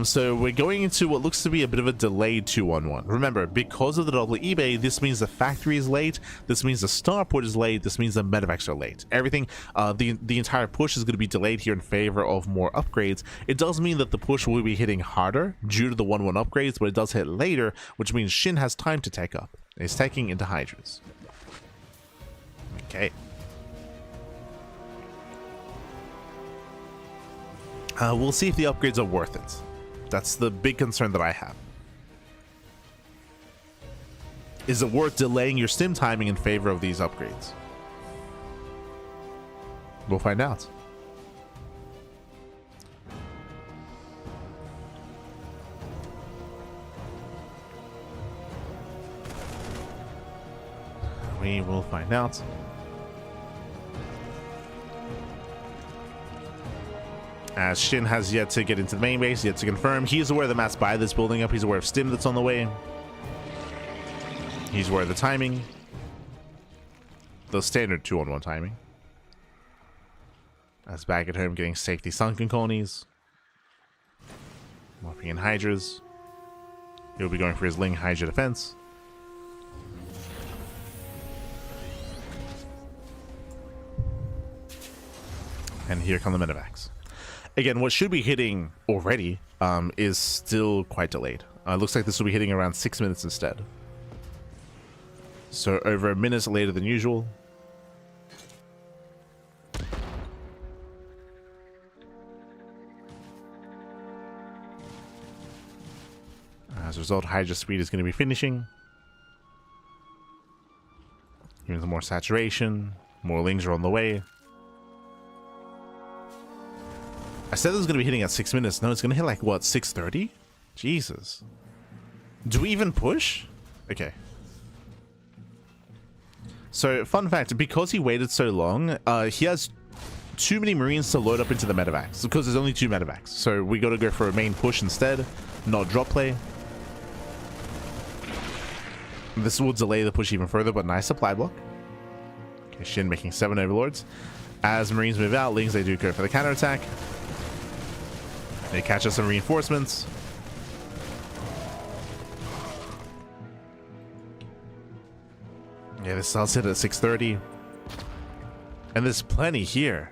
So we're going into what looks to be a bit of a delayed 2-on-1. Remember, because of the double eBay, this means the factory is late, this means the starport is late, this means the medevacs are late. Everything, the entire push is going to be delayed here in favor of more upgrades. It does mean that the push will be hitting harder due to the 1-1 upgrades, but it does hit later, which means SHIN has time to take up. He's taking into Hydras. Okay. We'll see if the upgrades are worth it. That's the big concern that I have. Is it worth delaying your stim timing in favor of these upgrades? We'll find out. We will find out. As SHIN has yet to get into the main base, yet to confirm. He's aware the map's by this building up. He's aware of stim that's on the way. He's aware of the timing. The standard 2-on-1 timing. As back at home getting safety sunken colonies. Morphing in Hydras. He'll be going for his Ling Hydra defense. And here come the medevacs. Again, what should be hitting already is still quite delayed. Looks like this will be hitting around 6 minutes instead. So over a minute later than usual. As a result, Hydra speed is going to be finishing. Giving some more saturation. More Lings are on the way. I said it was going to be hitting at 6 minutes. No, it's going to hit like, what, 6:30? Jesus. Do we even push? Okay. So, fun fact, because he waited so long, he has too many Marines to load up into the medevacs. Because there's only 2 medevacs. So, we got to go for a main push instead, not drop play. This will delay the push even further, but nice supply block. Okay, SHIN making 7 Overlords. As Marines move out, Lings, they do go for the counterattack. They catch us some reinforcements. Yeah, this starts hit at 6:30. And there's plenty here.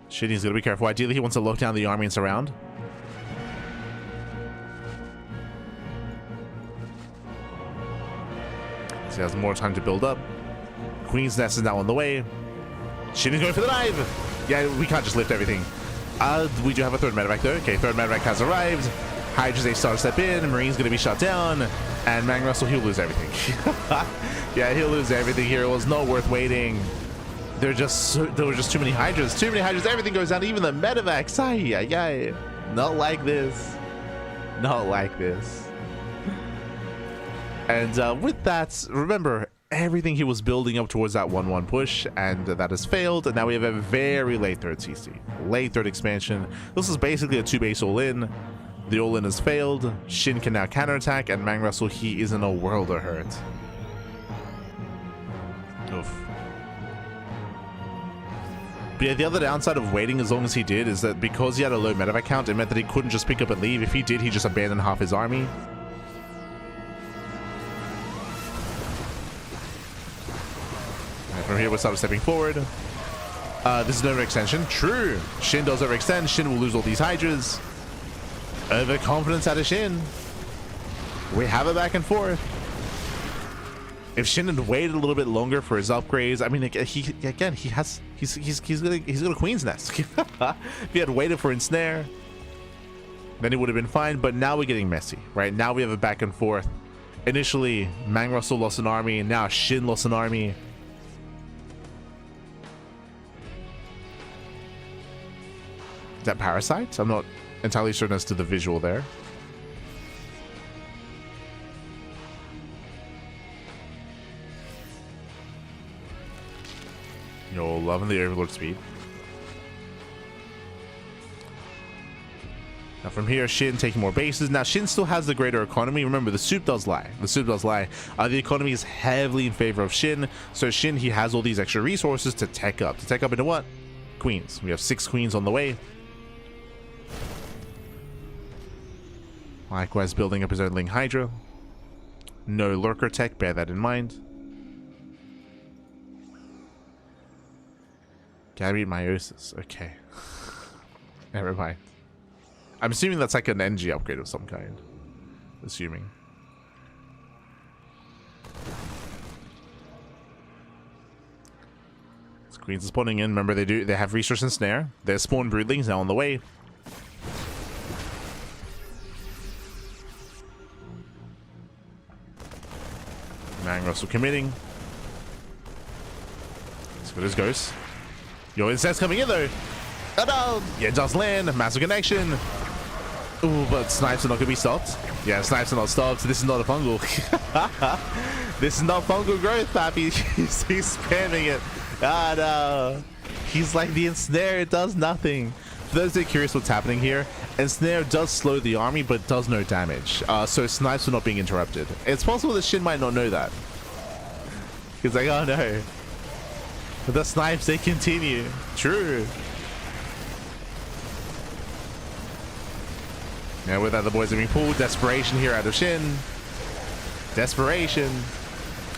SHIN, he's gonna be careful. Ideally, he wants to lock down the army and surround. So he has more time to build up. Queen's Nest is now on the way. Shin is going for the dive. Yeah, we can't just lift everything. We do have a third medevac though. Okay, third medevac has arrived. Hydra's a star step in. Marine's going to be shut down. And Mang Russell, he'll lose everything. Yeah, he'll lose everything here. It was not worth waiting. There were just too many Hydras. Too many Hydras. Everything goes down. Even the medevacs. Ay. Not like this. Not like this. And with that, remember, everything he was building up towards that 1-1 push, and that has failed. And now we have a very late third CC. Late third expansion. This is basically a 2-base all-in. The all-in has failed. Shin can now counterattack, and Mang Russell, he is in a world of hurt. Oof. But yeah, the other downside of waiting as long as he did is that because he had a low medevac count, it meant that he couldn't just pick up and leave. If he did, he just abandoned half his army. And from here, we'll start stepping forward. This is an overextension. True. Shin does overextend. Shin will lose all these Hydras. Overconfidence out of Shin. We have it back and forth. If Shin had waited a little bit longer for his upgrades, I mean, he's got a Queen's Nest. If he had waited for Ensnare, then it would have been fine. But now we're getting messy, right? Now we have a back and forth. Initially, Mang Russell lost an army, and now Shin lost an army. Is that Parasite? I'm not entirely certain as to the visual there. Yo, loving the Overlord speed. Now from here, Shin taking more bases. Now Shin still has the greater economy. Remember, the soup does lie. The soup does lie. The economy is heavily in favor of Shin. So Shin, he has all these extra resources to tech up. To tech up into what? Queens. We have 6 queens on the way. Likewise, building up his own Ling Hydra. No lurker tech, bear that in mind. Gary Meiosis, okay. Never mind. I'm assuming that's like an energy upgrade of some kind. Assuming. So Queens is spawning in. Remember, they have resource and snare. Their spawn broodlings now on the way. Mang Russell committing. As good as goes. Yo, Incest coming in though. Oh no! Yeah, it does land. Massive connection. Ooh, but snipes are not going to be stopped. Yeah, snipes are not stopped. This is not a fungal. This is not fungal growth, Pappy. He's spamming it. Ah, no. He's like the Ensnare. It does nothing. For those that are curious what's happening here, Ensnare does slow the army, but does no damage. So snipes are not being interrupted. It's possible that Shin might not know that. He's like, oh no. But the snipes, they continue. True. Yeah, with that, the boys are being pulled. Desperation here out of Shin. Desperation.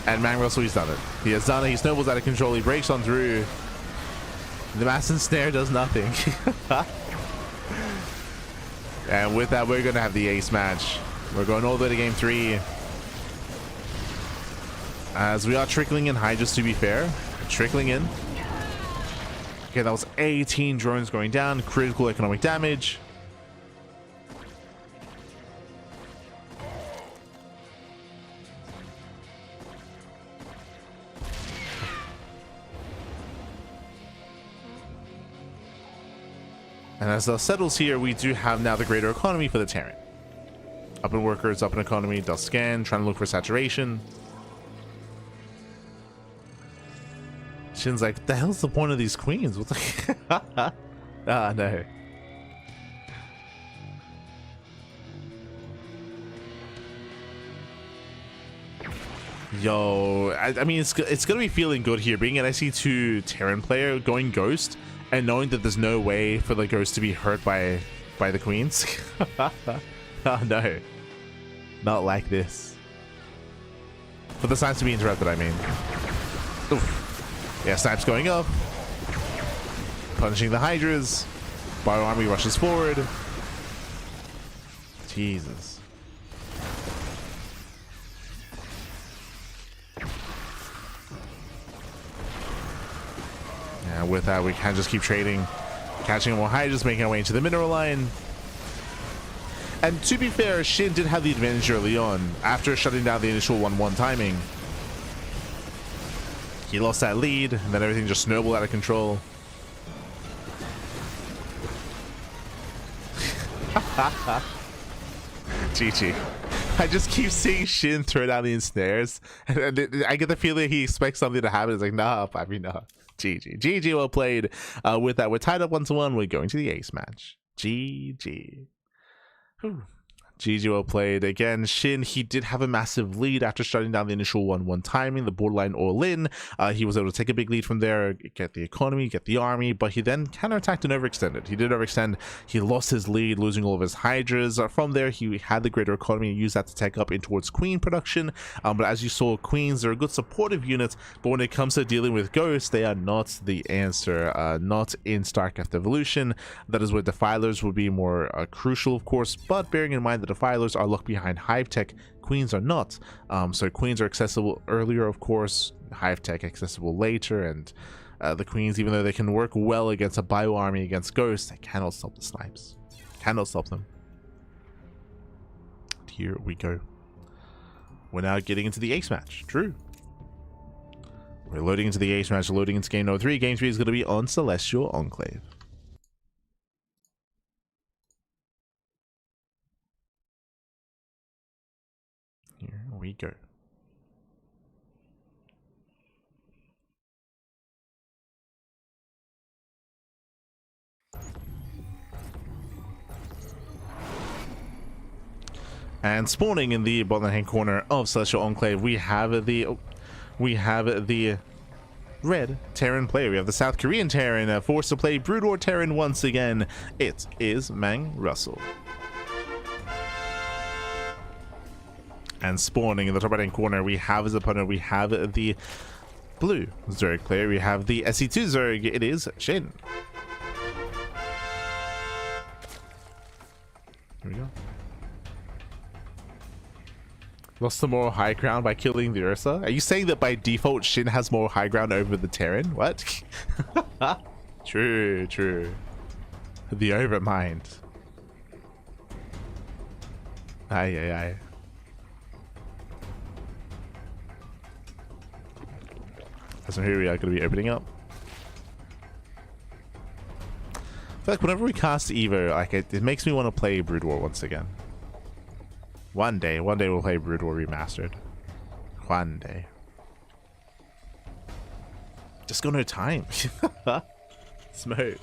And Mang Russell, he's done it. He has done it. He snowballs out of control. He breaks on through. The Mass Ensnare does nothing. And with that, we're going to have the ace match. We're going all the way to game 3. As we are trickling in Hydras, to be fair. Trickling in. Okay, that was 18 drones going down. Critical economic damage. And as that settles here, we do have now the greater economy for the Terran. Up in workers, up in economy, does scan, trying to look for saturation. Shin's like, what the hell's the point of these queens? What the ah, no. Yo, I mean, it's gonna be feeling good here, being an SC2 Terran player, going Ghost, and knowing that there's no way for the Ghost to be hurt by the queens. Oh no, not like this. For the snipes to be interrupted, I mean. Oof. Yeah, snipes going up, punishing the Hydras. Bio army rushes forward. Jesus. And with that, we can just keep trading, catching more hydras, making our way into the mineral line. And to be fair, SHIN did have the advantage early on after shutting down the initial 1-1 timing. He lost that lead, and then everything just snowballed out of control. GG. I just keep seeing SHIN throw down the ensnares, and I get the feeling he expects something to happen. It's like, nah, Papi, nah. GG. GG, well played. With that, we're tied up 1-1. We're going to the ace match. GG. Whew. GG, well played. Again, SHIN, he did have a massive lead after shutting down the initial 1-1 timing, the borderline all-in. He was able to take a big lead from there, get the economy, get the army, but he then counterattacked and overextended. He did overextend. He lost his lead, losing all of his hydras. From there, he had the greater economy and used that to tech up in towards queen production. But as you saw, queens are a good supportive unit, but when it comes to dealing with ghosts, they are not the answer. Not in StarCraft Evolution. That is where defilers will be more crucial, of course, but bearing in mind the defilers are locked behind hive tech, queens are not. So queens are accessible earlier, of course, hive tech accessible later, and the queens, even though they can work well against a bio army against ghosts, they cannot stop the snipes. Cannot stop them. Here we go. We're now getting into the ace match. True. We're loading into the ace match, loading into game number 3. Game 3 is going to be on Celestial Enclave. Here we go. And spawning in the bottom hand corner of Celestial Enclave, we have the red Terran player. We have the South Korean Terran, forced to play Brood War Terran once again. It is Mang Russell. And spawning in the top right hand corner, we have his opponent. We have the blue Zerg player. We have the SE2 Zerg. It is SHIN. Here we go. Lost some more high ground by killing the Ursa. Are you saying that by default SHIN has more high ground over the Terran? What? True, true. The overmind. Aye, aye, aye. So here we are going to be opening up. I feel like whenever we cast Evo, like it makes me want to play Brood War once again. One day we'll play Brood War Remastered. One day. Just got no time. Smooch.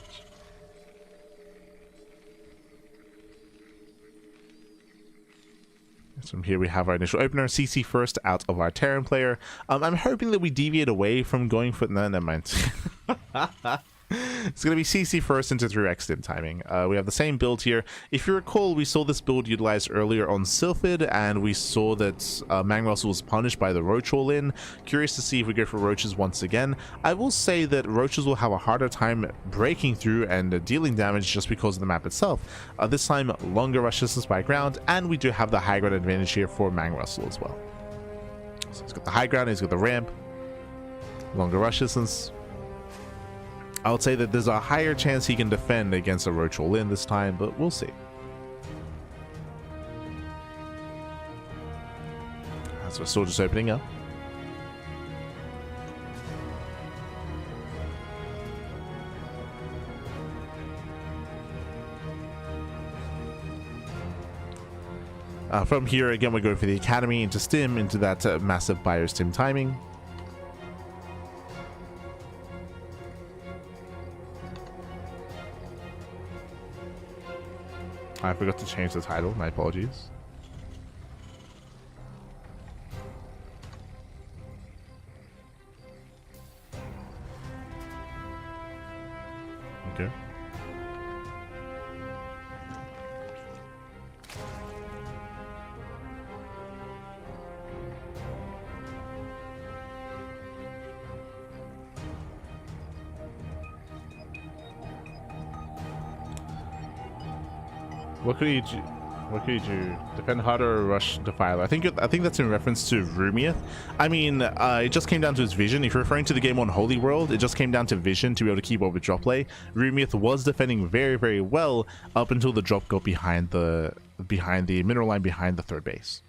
So from here we have our initial opener, CC first out of our Terran player. I'm hoping that we deviate away from going for... No, never mind. It's going to be CC first into 3x stim timing. We have the same build here. If you recall, we saw this build utilized earlier on Sylphid, and we saw that Mang Russell was punished by the Roach all-in. Curious to see if we go for Roaches once again. I will say that Roaches will have a harder time breaking through and dealing damage just because of the map itself. This time, longer rush distance by ground, and we do have the high ground advantage here for Mang Russell as well. So he's got the high ground, he's got the ramp, longer rush distance. I would say that there's a higher chance he can defend against a Roach all-in this time, but we'll see. As we're still just opening up. From here, again, we go for the Academy into Stim, into that massive Bio Stim timing. I forgot to change the title, my apologies. Okay. What could he do? What could you do? Defend harder or rush Defiler? I think that's in reference to Rumieth. I mean, it just came down to his vision. If you're referring to the game on Holy World, it just came down to vision to be able to keep up with drop play. Rumieth was defending very, very well up until the drop got behind the mineral line behind the third base.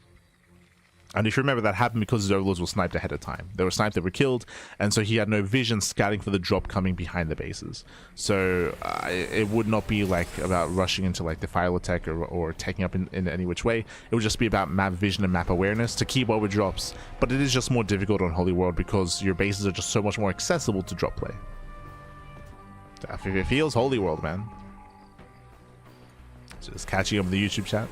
And if you remember, that happened because his overlords were sniped ahead of time. They were sniped, they were killed, and so he had no vision scouting for the drop coming behind the bases. So it would not be like about rushing into like the file attack or taking up in any which way. It would just be about map vision and map awareness to keep over drops. But it is just more difficult on Holy World because your bases are just so much more accessible to drop play. It feels Holy World, man. Just catching up in the YouTube chat.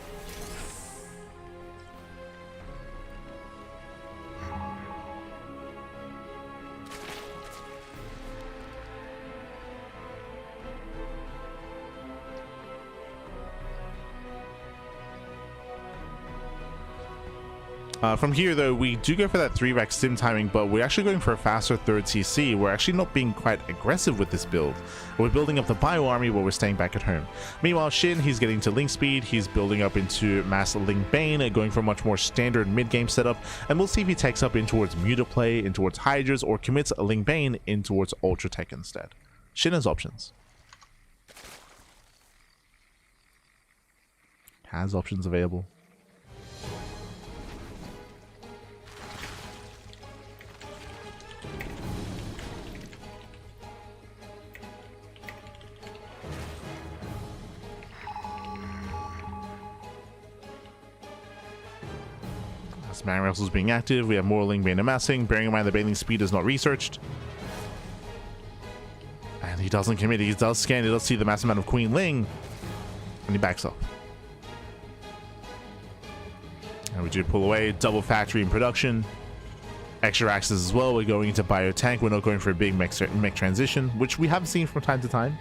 From here, though, we do go for that 3-rack sim timing, but we're actually going for a faster third CC. We're actually not being quite aggressive with this build. We're building up the Bio army while we're staying back at home. Meanwhile, Shin, he's getting to Link speed. He's building up into Mass Link Bane, going for a much more standard mid-game setup. And we'll see if he takes up in towards Muta play, in towards Hydras, or commits a Link Bane in towards Ultra Tech instead. Shin has options. Has options available. Man Wrestle's being active. We have more Link Bane amassing. Bearing in mind the Baneling speed is not researched. And he doesn't commit. He does scan. He does see the massive amount of Queen Ling. And he backs up. And we do pull away. Double factory in production. Extra axes as well. We're going into Bio Tank. We're not going for a big mech transition, which we have seen from time to time.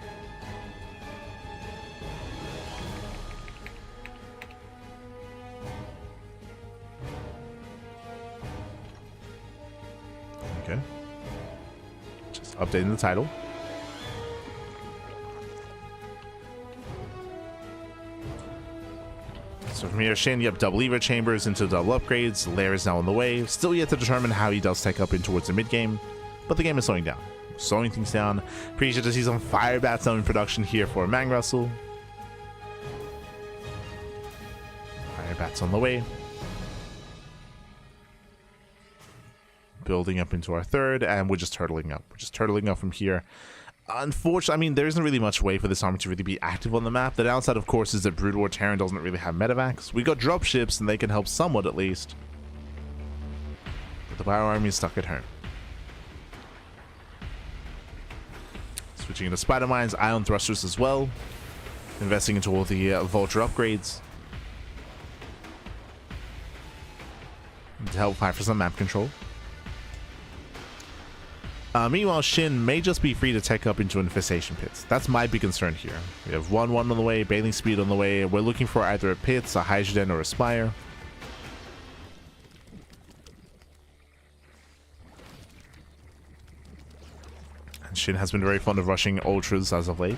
Updating the title. So from here, Shin, yep, double lever chambers into double upgrades. Lair is now on the way. Still yet to determine how he does take up in towards the mid game, but the game is slowing down. Slowing things down. Pretty sure to see some fire bats now in production here for Mang Russell. Fire bats on the way. Building up into our third, and we're just turtling up. We're just turtling up from here. Unfortunately, I mean, there isn't really much way for this army to really be active on the map. The downside, of course, is that Brood War Terran doesn't really have medevacs. We got dropships, and they can help somewhat at least. But the Bio army is stuck at home. Switching into Spider Mines, Ion Thrusters as well. Investing into all the Vulture upgrades. To help fight for some map control. Meanwhile, Shin may just be free to take up into Infestation Pits. That's my big concern here. We have 1-1 on the way, Baneling Speed on the way. We're looking for either a Pits, a Hydrogen, or a Spire. And Shin has been very fond of rushing Ultras as of late.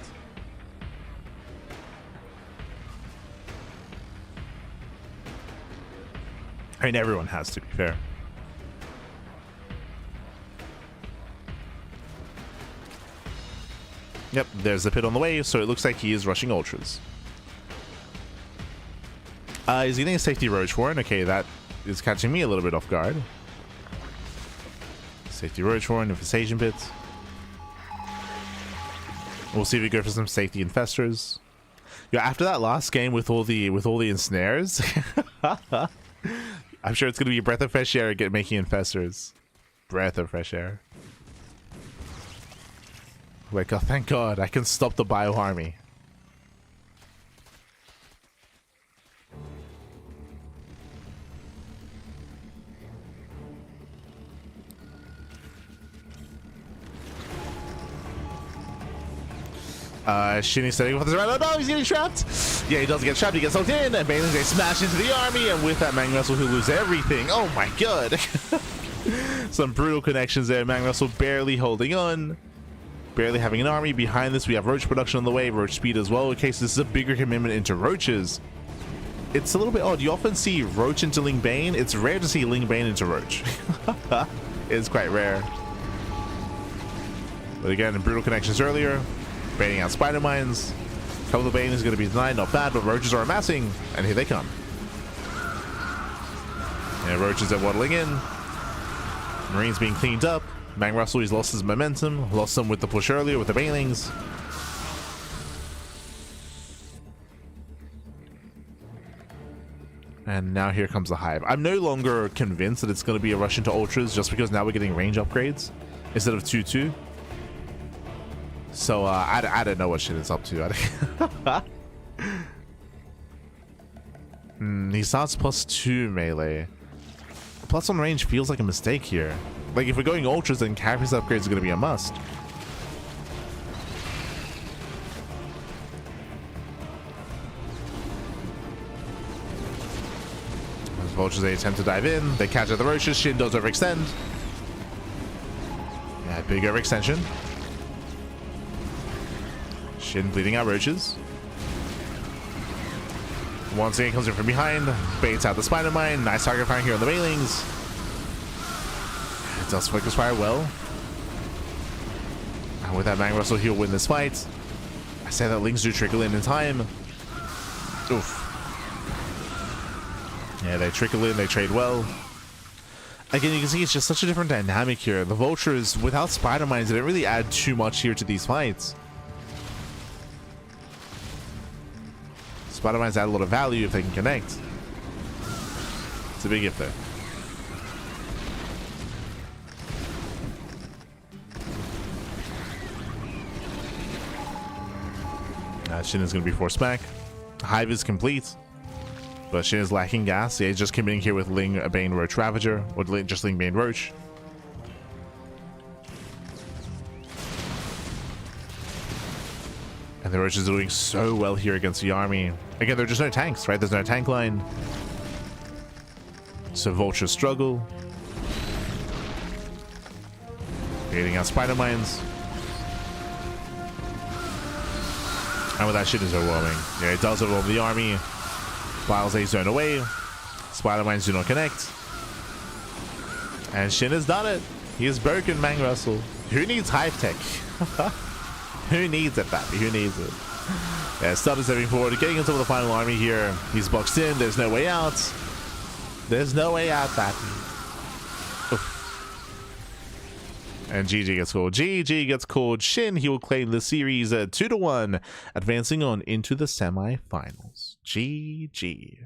I mean, everyone has, to be fair. Yep, there's the pit on the way, so it looks like he is rushing Ultras. He's getting a safety Roach Warren. Okay, that is catching me a little bit off guard. Safety Roach Warren, Infestation Pits. We'll see if we go for some safety Infestors. Yeah, after that last game with all the ensnares, I'm sure it's gonna be a breath of fresh air making Infestors. Breath of fresh air. Like, oh, thank God, I can stop the Bio army. Shinny setting up with his right. Oh no, he's getting trapped. Yeah, he does get trapped. He gets hooked in, and Baneling they smash into the army, and with that, Mang Russell, who lose everything. Oh my God. Some brutal connections there. Mang Russell barely holding on. Barely having an army. Behind this, we have Roach production on the way, Roach speed as well, in case this is a bigger commitment into Roaches. it's a little bit odd. You often see Roach into Ling Bane. It's rare to see Ling Bane into Roach. It's quite rare. But again, brutal connections earlier. Baiting out Spider Mines. Couple of Bane is going to be denied, not bad, but Roaches are amassing, and here they come. And Roaches are waddling in. Marines being cleaned up. Mang Russell, he's lost his momentum. Lost some with the push earlier with the Banelings. And now here comes the Hive. I'm no longer convinced that it's going to be a rush into Ultras just because now we're getting range upgrades instead of 2-2. So I don't know what shit is up to. He starts +2 melee. Plus on range feels like a mistake here. Like if we're going Ultras, then Carapace upgrades are going to be a must. As Vultures, they attempt to dive in. They catch at the Roaches. Shin does overextend. Yeah, big overextension. Shin bleeding out Roaches. Once again comes in from behind, baits out the Spider Mine. Nice target fire here on the Banelings. It does focus fire well. And with that Mang Russell, he'll win this fight. I say that Lings do trickle in time. Oof. Yeah, they trickle in, they trade well. Again, you can see it's just such a different dynamic here. The Vultures, without Spider Mines, they didn't really add too much here to these fights. Spider Mines add a lot of value if they can connect. It's a big if though. Shin is going to be forced back. Hive is complete. But Shin is lacking gas. Yeah, he's just committing here with Ling Bane Roach Ravager. Or just Ling Bane Roach. And the Roaches are doing so well here against the army. Again, there are just no tanks, right? There's no tank line. So Vultures struggle. Creating out Spider Mines. And with that shit is overwhelming. Yeah, it does overwhelm the army. Files a zone away. Spider Mines do not connect. And Shin has done it. He has broken Mang Russell. Who needs Hive Tech? Who needs it, Pappy? Who needs it? Yeah, Stutter stepping forward, getting into the final army here. He's boxed in. There's no way out. There's no way out, Pappy. And GG gets called. GG gets called. Shin, he will claim the series 2-1, advancing on into the semi-finals. GG.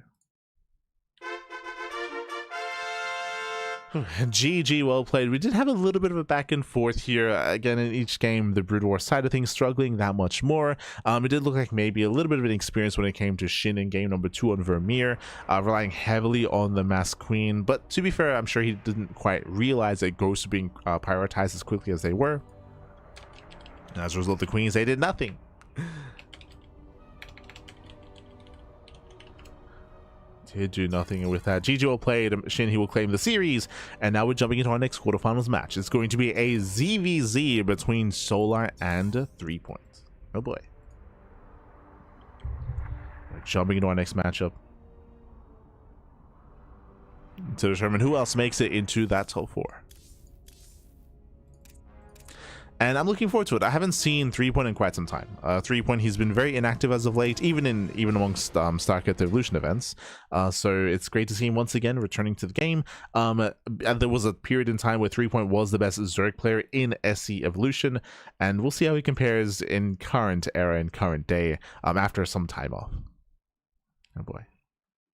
GG, well played. We did have a little bit of a back and forth here. Again, in each game, the Brood War side of things struggling that much more. It did look like maybe a little bit of an experience when it came to Shin in game number 2 on Vermeer, relying heavily on the Masked Queen. But to be fair, I'm sure he didn't quite realize that ghosts were being prioritized as quickly as they were. As a result, the Queens, they did nothing. Did do nothing with that. GG well played. Shin, he will claim the series. And now we're jumping into our next quarterfinals match. It's going to be a ZVZ between Solar and 3 Point. Oh boy. We're jumping into our next matchup to determine who else makes it into that top 4. And I'm looking forward to it. I haven't seen 3 Point in quite some time. 3 Point, he's been very inactive as of late, even amongst StarCraft Evolution events. So it's great to see him once again returning to the game. And there was a period in time where 3 Point was the best Zerg player in SC Evolution, and we'll see how he compares in current era and current day after some time off. Oh boy,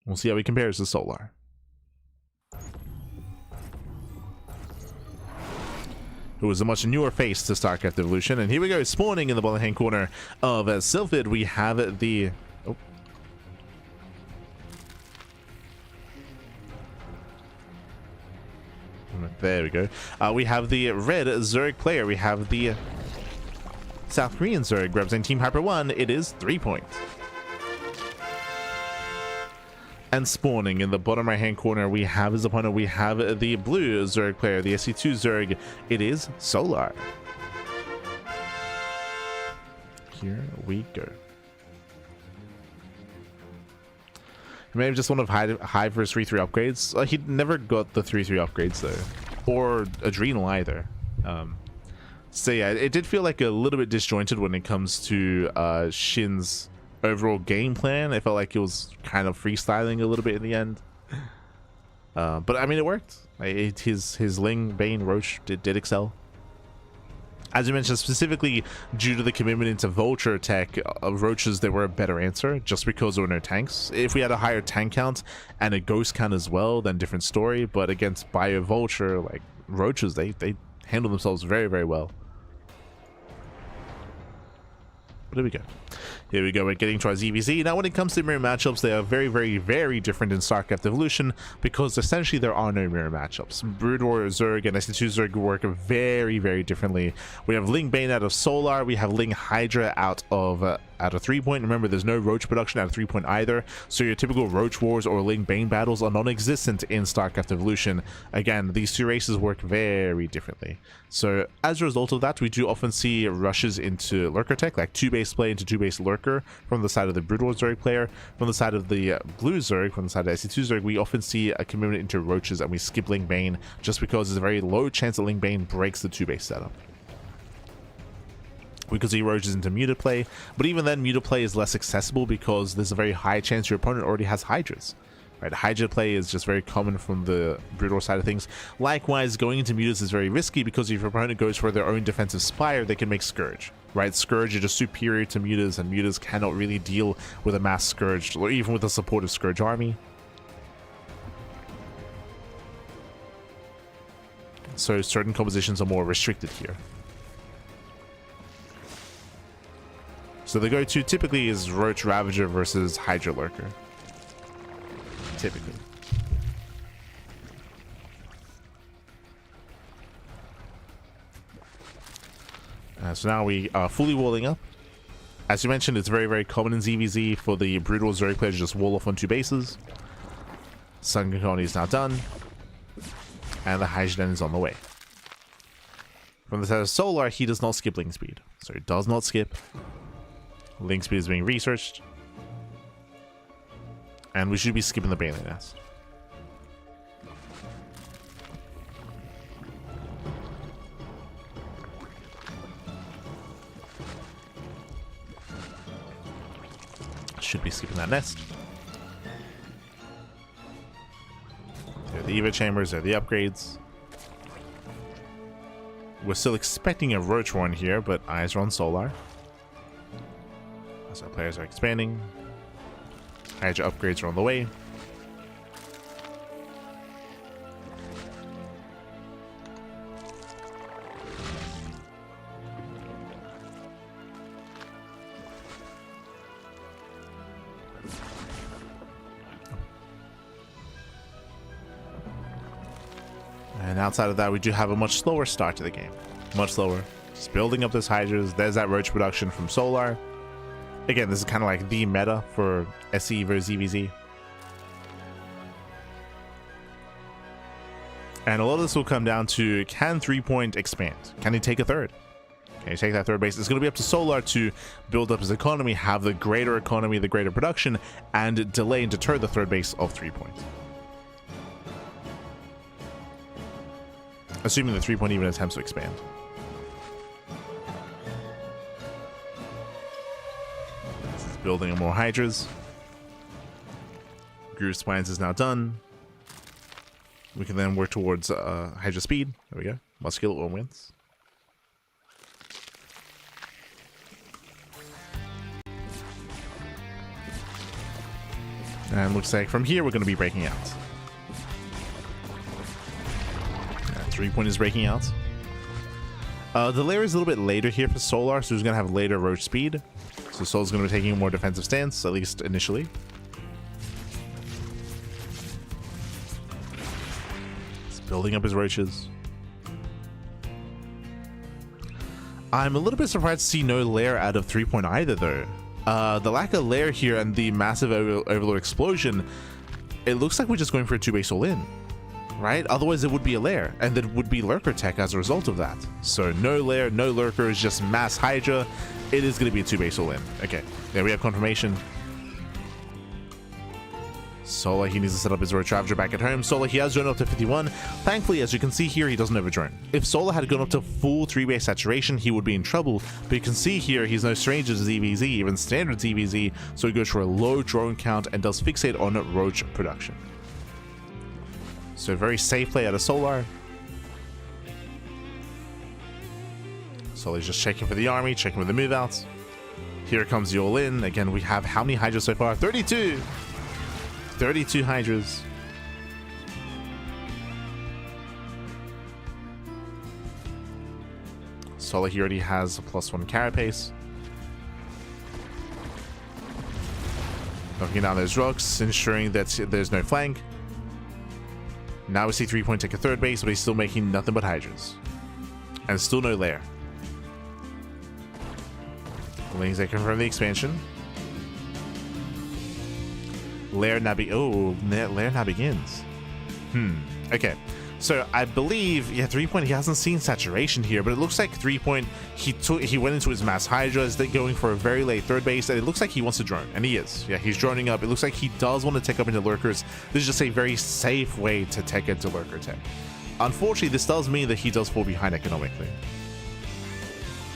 we'll see how he compares to Solar. Who is a much newer face to StarCraft Evolution. And here we go, spawning in the bottom hand corner of Sylphid. We have the... Oh. There we go. We have the red Zerg player. We have the South Korean Zerg representing Team Hyper 1. It is 3 Point. And spawning in the bottom right hand corner, we have his opponent. We have the blue Zerg player, the SC2 Zerg. It is Solar. Here we go. He may have just one of high for his 3-3 upgrades. He never got the 3-3 upgrades though, or Adrenal either. So yeah, it did feel like a little bit disjointed when it comes to SHIN's overall game plan. It felt like it was kind of freestyling a little bit in the end. But I mean, it worked. His Ling, Bane, Roach did excel. As you mentioned, specifically due to the commitment into Vulture tech, Roaches, they were a better answer just because there were no tanks. If we had a higher tank count and a ghost count as well, then different story. But against Bio Vulture, like Roaches, they handle themselves very, very well. But here we go. Here we go, we're getting to our ZVZ. Now when it comes to mirror matchups, they are very, very, very different in StarCraft Evolution because essentially there are no mirror matchups. Brood Warrior Zerg and SC2 Zerg work very, very differently. We have Ling Bane out of Solar, we have Ling Hydra out of 3-point. Remember, there's no Roach production out of 3-point either, so your typical Roach Wars or Ling Bane battles are non-existent in StarCraft Evolution. Again, these two races work very differently. So as a result of that, we do often see rushes into Lurker tech, like 2-base play into 2-base Lurker from the side of the Brood War Zerg player. From the side of the Blue Zerg, from the side of SC2 Zerg, we often see a commitment into Roaches and we skip Ling Bane just because there's a very low chance that Ling Bane breaks the 2-base setup. We could see Roaches into muted play, but even then muted play is less accessible because there's a very high chance your opponent already has Hydras. Right, Hydra play is just very common from the Brood War side of things. Likewise, going into mutas is very risky because if your opponent goes for their own defensive Spire, they can make Scourge. Right, Scourge is just superior to mutas, and mutas cannot really deal with a mass Scourge, or even with a supportive Scourge army. So certain compositions are more restricted here. So the go-to typically is Roach Ravager versus Hydra Lurker. Typically. So now we are fully walling up. As you mentioned, it's very, very common in ZVZ for the Brood War Zerg player to just wall off on 2 bases. Sunken Colony is now done. And the Hydra is on the way. From the side of Solar, he does not skip Link Speed. So he does not skip. Link Speed is being researched. And we should be skipping the Bailey Nest. Should be skipping that nest. There are the Eva chambers, there are the upgrades. We're still expecting a Roach one here, but eyes are on Solar. As our players are expanding. Hydra upgrades are on the way. And outside of that, we do have a much slower start to the game. Much slower. Just building up those Hydras. There's that Roach production from Solar. Again, this is kind of like the meta for SE versus ZVZ. And a lot of this will come down to, can 3-point expand? Can he take a third? Can he take that third base? It's going to be up to Solar to build up his economy, have the greater economy, the greater production, and delay and deter the third base of 3-point. Assuming the 3-point even attempts to expand. Building more Hydras. Groove Spines is now done. We can then work towards Hydra speed. There we go. Muscular one wins. And looks like from here we're going to be breaking out. 3-point is breaking out. The layer is a little bit later here for Solar, so he's going to have later Roach speed. So Solar's going to be taking a more defensive stance, at least initially. He's building up his Roaches. I'm a little bit surprised to see no lair out of 3-point either, though. The lack of lair here and the massive Overlord explosion, it looks like we're just going for a 2-base all-in. Right? Otherwise, it would be a lair, and there would be Lurker tech as a result of that. So no lair, no Lurker, is just mass Hydra. It is going to be a 2-base all-in. Okay, there we have confirmation. Solar, he needs to set up his Road Ravager back at home. Solar, he has droned up to 51. Thankfully, as you can see here, he doesn't overdrone. If Solar had gone up to full 3-base saturation, he would be in trouble. But you can see here, he's no stranger to ZVZ, even standard ZVZ, so he goes for a low drone count and does fixate on Roach production. So very safe play out of Solar. Solar's just checking for the army, checking for the move outs. Here comes the all-in. Again, we have how many Hydras so far? 32! 32 Hydras. Solar, he already has a +1 carapace. Knocking down those rocks, ensuring that there's no flank. Now we see 3 Point take a third base, but he's still making nothing but Hydras. And still no lair. Wings that confirm the expansion. Lair now begins. Okay. So I believe, yeah, 3 Point, he hasn't seen saturation here, but it looks like 3 Point, he went into his mass Hydras, going for a very late third base, and it looks like he wants to drone, and he is. Yeah, he's droning up. It looks like he does want to tech up into lurkers. This is just a very safe way to tech into lurker tech. Unfortunately, this does mean that he does fall behind economically.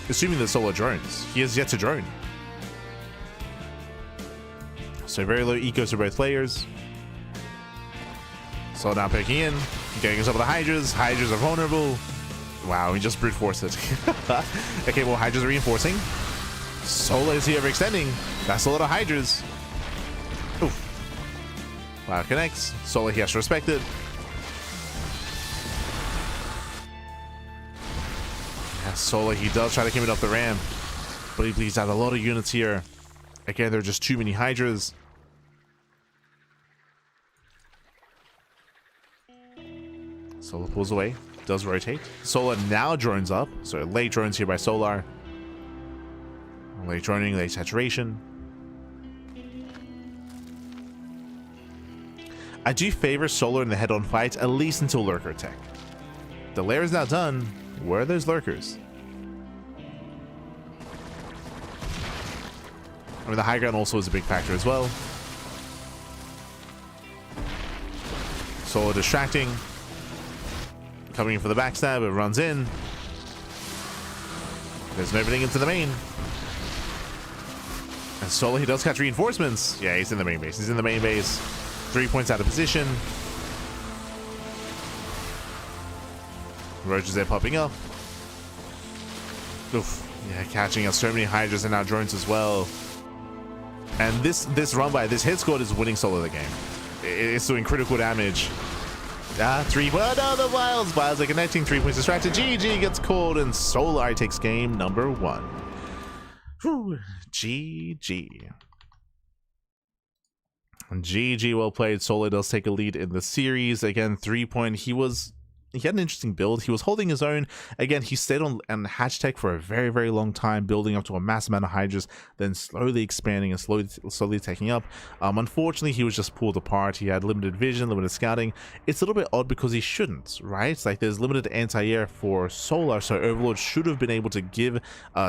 Assuming that Solar drones. He has yet to drone. So very low ecos for both players. Solar now poking in. Getting us up with the Hydras. Hydras are vulnerable. Wow, he just brute forced it. Okay, well, Hydras are reinforcing. Solar is here overextending. That's a lot of Hydras. Oof. Wow, connects. Solar, he has to respect it. Solar, he does try to keep it up the ramp, but he bleeds out a lot of units here. Again, there are just too many Hydras. Solar pulls away, does rotate. Solar now drones up, so late drones here by Solar. Late droning, late saturation. I do favor Solar in the head-on fight, at least until lurker attack. The lair is now done. Where are those lurkers? I mean, the high ground also is a big factor as well. Solar distracting. Coming in for the backstab, it runs in. There's an opening into the main. And Solar, he does catch reinforcements. Yeah, he's in the main base. He's in the main base. 3 points out of position. Roach is there popping up. Oof. Yeah, catching out so many Hydras and now drones as well. And this run by this hit squad is winning Solar the game. It's doing critical damage. Well, no, the Wilds are connecting. 3 points distracted. GG gets called and Solar takes game number 1. Whew. GG. GG, well played. Solar does take a lead in the series. Again, 3 Point. He had an interesting build. He was holding his own. Again, he stayed on hatch tech for a very, very long time, building up to a mass amount of Hydras, then slowly expanding and slowly taking up. Unfortunately, he was just pulled apart. He had limited vision, limited scouting. It's a little bit odd because he shouldn't, right? Like, there's limited anti-air for Solar, so Overlord should have been able to give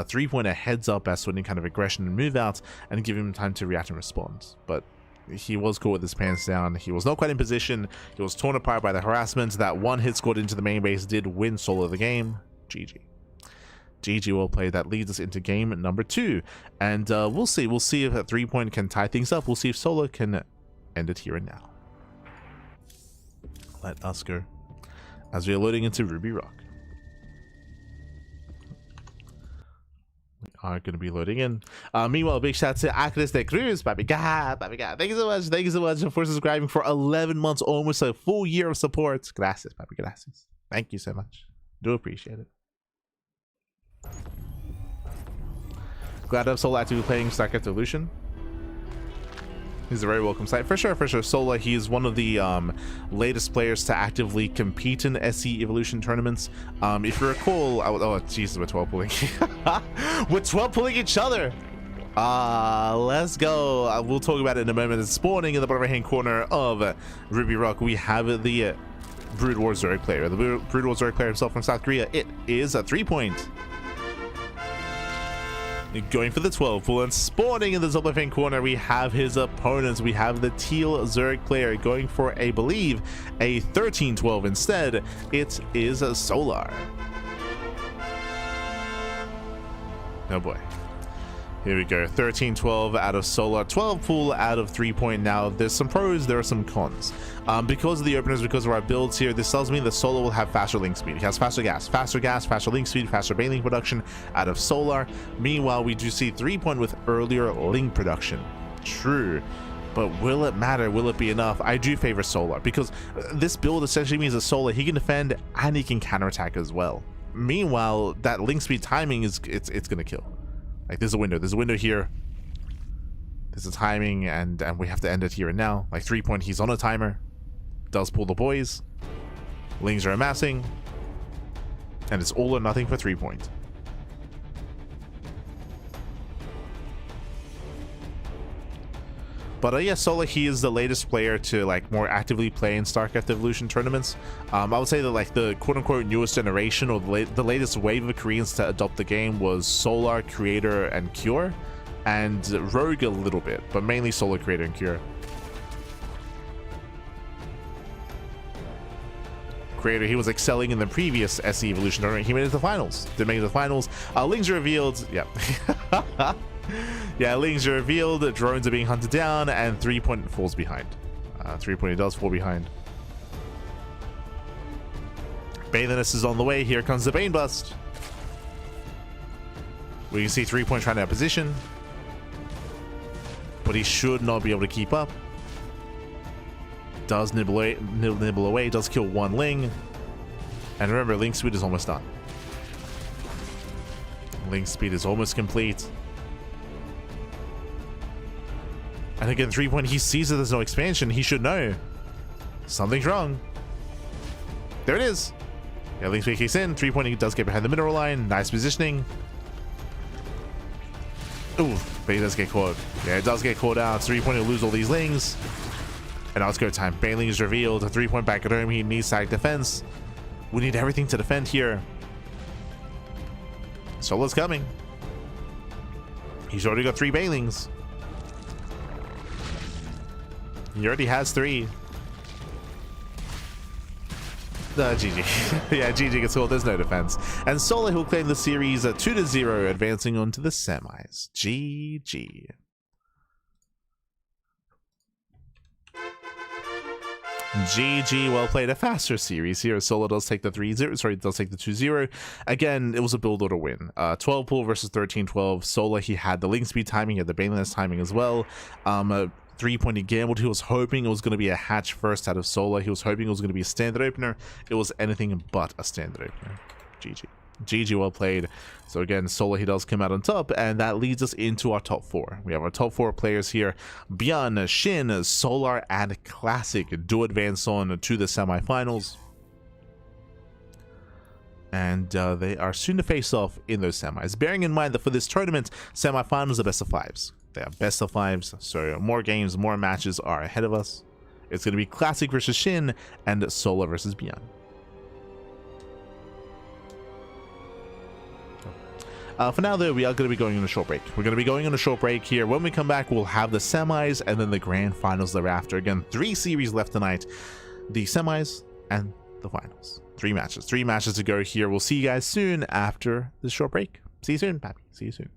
3 Point a heads up as to any kind of aggression and move out and give him time to react and respond. But he was caught with his pants down. He was not quite in position. He was torn apart by the harassment. That one hit scored into the main base did win Solar the game. GG. GG, well played. That leads us into game number 2. And we'll see. We'll see if a 3 Point can tie things up. We'll see if Solar can end it here and now. Let us go as we are loading into Ruby Rock. Are going to be loading in. Meanwhile, big shout out to Acres de Cruz, Papi God. Thank you so much. Thank you so much for subscribing for 11 months, almost a full year of support. Gracias, Papi, gracias. Thank you so much. Do appreciate it. Glad to have Solar actively playing StarCraft Evolution. He's a very welcome sight. For sure, for sure. Solar, he is one of the latest players to actively compete in SE Evolution tournaments. If you recall, oh, Jesus, we're 12 pulling. We're 12 pulling each other. Let's go. We'll talk about it in a moment. It's spawning in the bottom right-hand corner of Ruby Rock. We have the Brood War Zerg player. The Brood War Zerg player himself from South Korea. It is a 3 Point. Going for the 12 pool and spawning in the top left hand corner, we have his opponents. We have the teal Zerg player going for, I believe, a 13-12 instead. It is a Solar. Oh boy. Here we go. 13-12 out of Solar, 12 pool out of 3 point. Now, there's some pros, there are some cons. Because of the openers, because of our builds here, this tells me the Solar will have faster link speed. He has faster gas, faster link speed, faster bailing production out of Solar. Meanwhile, we do see 3 point with earlier link production. True. But will it matter? Will it be enough? I do favor Solar because this build essentially means that Solar, he can defend and he can counterattack as well. Meanwhile, that link speed timing is it's gonna kill. Like there's a window here. There's a timing and we have to end it here and now. Like 3 point, he's on a timer. Does pull the boys. Lings are amassing. And it's all or nothing for 3 point. But yeah, Solar, he is the latest player to like more actively play in StarCraft Evolution tournaments. I would say that like the quote-unquote newest generation or the latest wave of Koreans to adopt the game was Solar, Creator, and Cure, and Rogue a little bit, but mainly Solar, Creator, and Cure. Creator, he was excelling in the previous SE Evolution tournament. He made it to the finals. Did make it to the finals. Lings are revealed. Yep. Yeah, Lings are revealed, drones are being hunted down, and 3 point falls behind. 3 point, it does fall behind. Baneless is on the way. Here comes the Bane Bust. We can see 3 point trying to have position, but he should not be able to keep up. Does nibble away, does kill one Ling. And remember, link speed is almost done. Link speed is almost complete. And again, 3 point, he sees that there's no expansion. He should know. Something's wrong. There it is. Yeah, link speed kicks in. 3 point, he does get behind the mineral line. Nice positioning. Ooh, but he does get caught. Yeah, it does get caught out. 3 point, he'll lose all these lings. And now it's go time. Bailing is revealed. A 3 point back at home. He needs side defense. We need everything to defend here. Solo's coming. He's already got 3 bailings. He already has 3. GG. Yeah, GG gets called. There's no defense. And Solar, who'll claim the series 2-0, advancing on to the semis. GG. GG, well played. A faster series here. Solar does take the 3-0. Sorry, does take the 2-0. Again, it was a build order win. 12 pool versus 13-12. Solar, he had the link speed timing, he had the Baneless timing as well. 3 point, he gambled. He was hoping it was going to be a hatch first out of Solar. He was hoping it was going to be a standard opener. It was anything but a standard opener. GG. GG, well played. So again, Solar, he does come out on top, and that leads us into our top 4. We have our top 4 players here. ByuN, SHIN, Solar, and Classic do advance on to the semifinals. And they are soon to face off in those semis. Bearing in mind that for this tournament, semifinals are best of 5s. They are best of 5s, so more games, more matches are ahead of us. It's going to be Classic versus SHIN and Solar versus ByuN. For now, though, we are going to be going on a short break. We're going to be going on a short break here. When we come back, we'll have the semis and then the grand finals thereafter. Again, 3 series left tonight. The semis and the finals. 3 matches. 3 matches to go here. We'll see you guys soon after this short break. See you soon, Pappy. See you soon.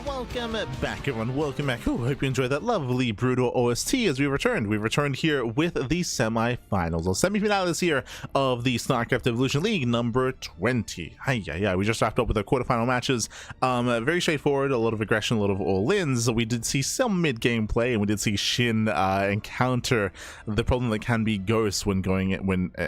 Welcome back, everyone. Welcome back. Ooh, hope you enjoyed that lovely brutal OST as we returned. We returned here with the semi-finals, or semi-finals here of the StarCraft Evolution League number 20. Yeah. We just wrapped up with our quarterfinal matches. Very straightforward, a lot of aggression, a lot of all-ins. We did see some mid-game play, and we did see SHIN encounter the problem that can be ghosts when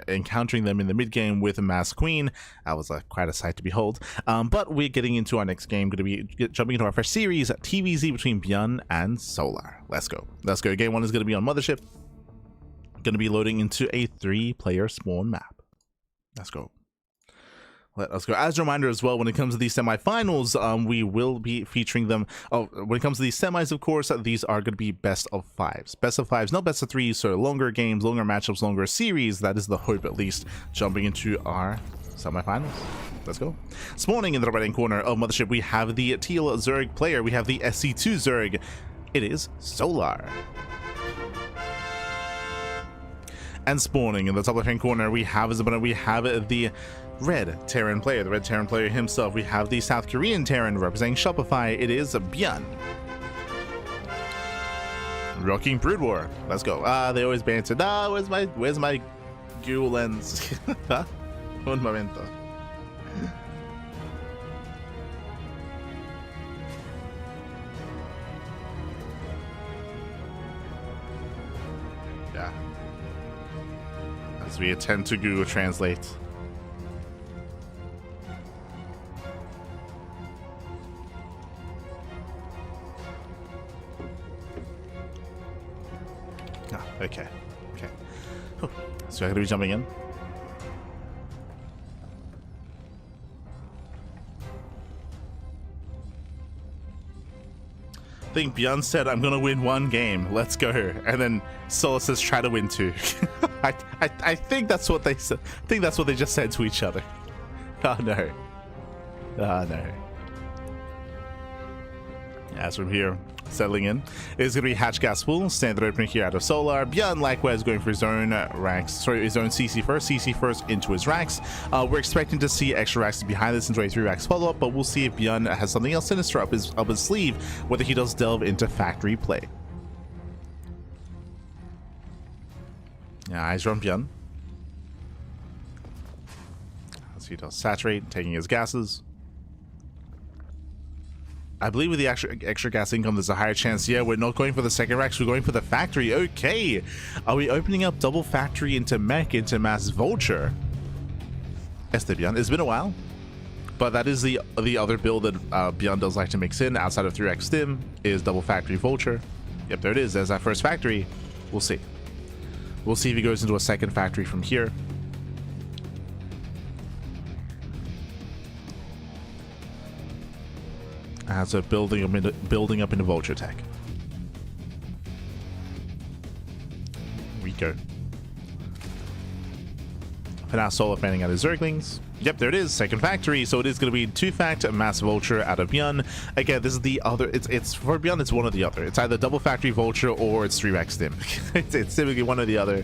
encountering them in the mid-game with a Mass Queen. That was quite a sight to behold. But we're getting into our next game. Going to be jumping into our first series, TVZ between ByuN and Solar. Let's go. Game 1 is going to be on Mothership. Going to be loading into a 3-player spawn map. Let's go. As a reminder as well, when it comes to these semifinals, we will be featuring them. When it comes to these semis, of course, these are going to be best of fives. Best of fives, not best of threes, so longer games, longer matchups, longer series. That is the hope, at least, jumping into our semifinals. Let's go. Spawning in the right-hand corner of Mothership, we have the Teal Zerg player. We have the SC2 Zerg. It is Solar. And spawning in the top left-hand corner, we have the Red Terran player, the Red Terran player himself. We have the South Korean Terran representing Shopify. It is ByuN. Rocking Brood War. Let's go. They always banter. Where's my ghoul lens? Un momento. Yeah. As we attempt to Google Translate. Okay. Whew. So I'm going to be jumping in. I think ByuN said, I'm going to win 1 game. Let's go. And then Solar says, try to win 2. I think that's what they said. I think that's what they just said to each other. Oh, no. Oh, no. As from here, settling in, is going to be Hatch Gas Pool, standard opening here out of Solar. ByuN likewise going for his own his own CC first into his racks. We're expecting to see extra racks behind this into a 3-racks follow-up, but we'll see if ByuN has something else sinister up his sleeve, whether he does delve into factory play. Yeah, eyes are on ByuN. As he does saturate, taking his gases. I believe with the extra gas income, there's a higher chance. Yeah, we're not going for the second racks, we're going for the factory. Okay. Are we opening up double factory into mech, into mass vulture? Yes, ByuN. It's been a while, but that is the other build that ByuN does like to mix in outside of 3x stim is double factory vulture. Yep, there it is. There's our first factory. We'll see. We'll see if he goes into a second factory from here. as we're building up into vulture tech. We go. For now, Solar fanning out his Zerglings. Yep, there it is, second factory. So it is going to be 2-fact mass vulture out of ByuN. Again, this is the other. It's for ByuN. It's one or the other. It's either double factory vulture or it's 3-max stim. it's typically one or the other.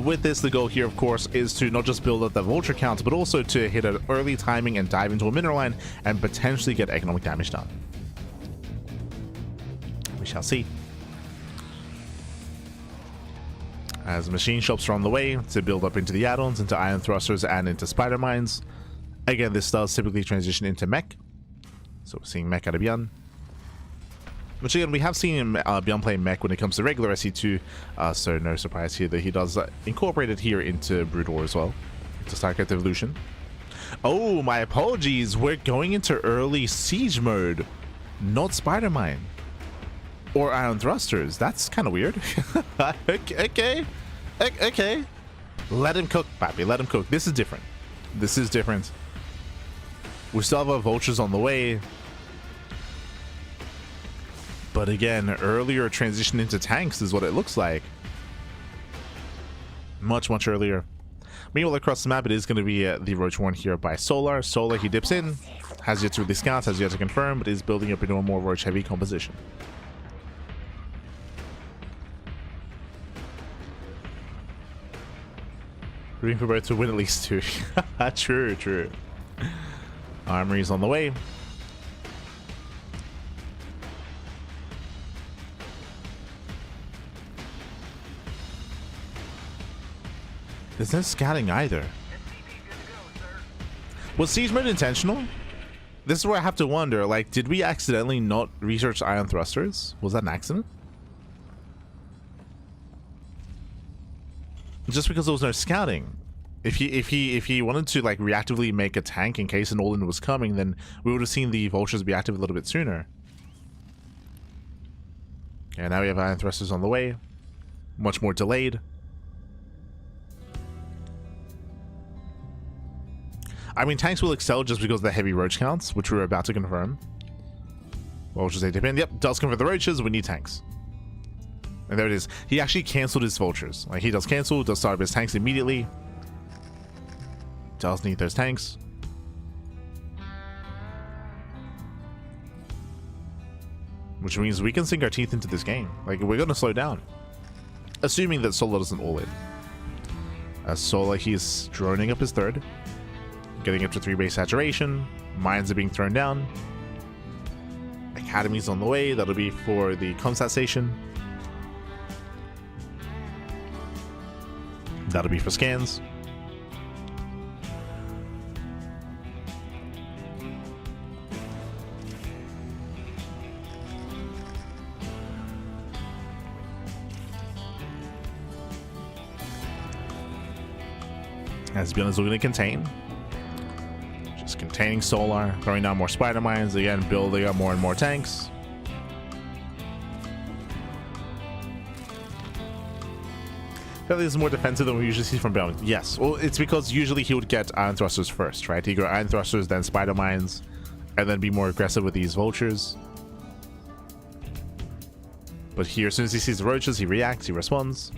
With this, the goal here, of course, is to not just build up the vulture count, but also to hit an early timing and dive into a mineral line and potentially get economic damage done. We shall see. As machine shops are on the way to build up into the add-ons, into iron thrusters, and into spider mines. Again, this does typically transition into mech. So we're seeing mech out of ByuN. Which again, we have seen ByuN play mech when it comes to regular SE2. So no surprise here that he does incorporate it here into Brood War as well. Into StarCraft Evolution. Oh, my apologies. We're going into early siege mode. Not spider mine. Or iron thrusters. That's kind of weird. Okay. Okay. Let him cook, Pappy. Let him cook. This is different. This is different. We still have our vultures on the way. But again, earlier transition into tanks is what it looks like. Much, much earlier. Meanwhile, across the map, it is going to be the Roach one here by Solar. Solar, he dips in. Has yet to really scout, has yet to confirm, but is building up into a more Roach heavy composition. Rooting for both to win at least 2. True, true. Armory's on the way. There's no scouting either. Was siege mode intentional? This is where I have to wonder, like, did we accidentally not research iron thrusters? Was that an accident? Just because there was no scouting. If he wanted to like reactively make a tank in case an all-in was coming, then we would have seen the vultures be active a little bit sooner. Okay, now we have iron thrusters on the way. Much more delayed. I mean, tanks will excel just because of the heavy roach counts, which we're about to confirm. Vultures, they depend. Yep, does convert the roaches. We need tanks. And there it is. He actually cancelled his vultures. Like, he does cancel, does start up his tanks immediately. Does need those tanks. Which means we can sink our teeth into this game. Like, we're going to slow down. Assuming that Solar doesn't all in. As Solar, he's droning up his third. Getting up to 3 base saturation. Mines are being thrown down. Academy's on the way. That'll be for the Comsat station. That'll be for scans. As ByuN is looking to contain. Just containing Solar, throwing down more spider mines, again building up more and more tanks. This is more defensive than we usually see from ByuN. Yes, well, it's because usually he would get iron thrusters first, right? He'd go iron thrusters, then spider mines, and then be more aggressive with these vultures. But here, as soon as he sees the roaches, he reacts, he responds.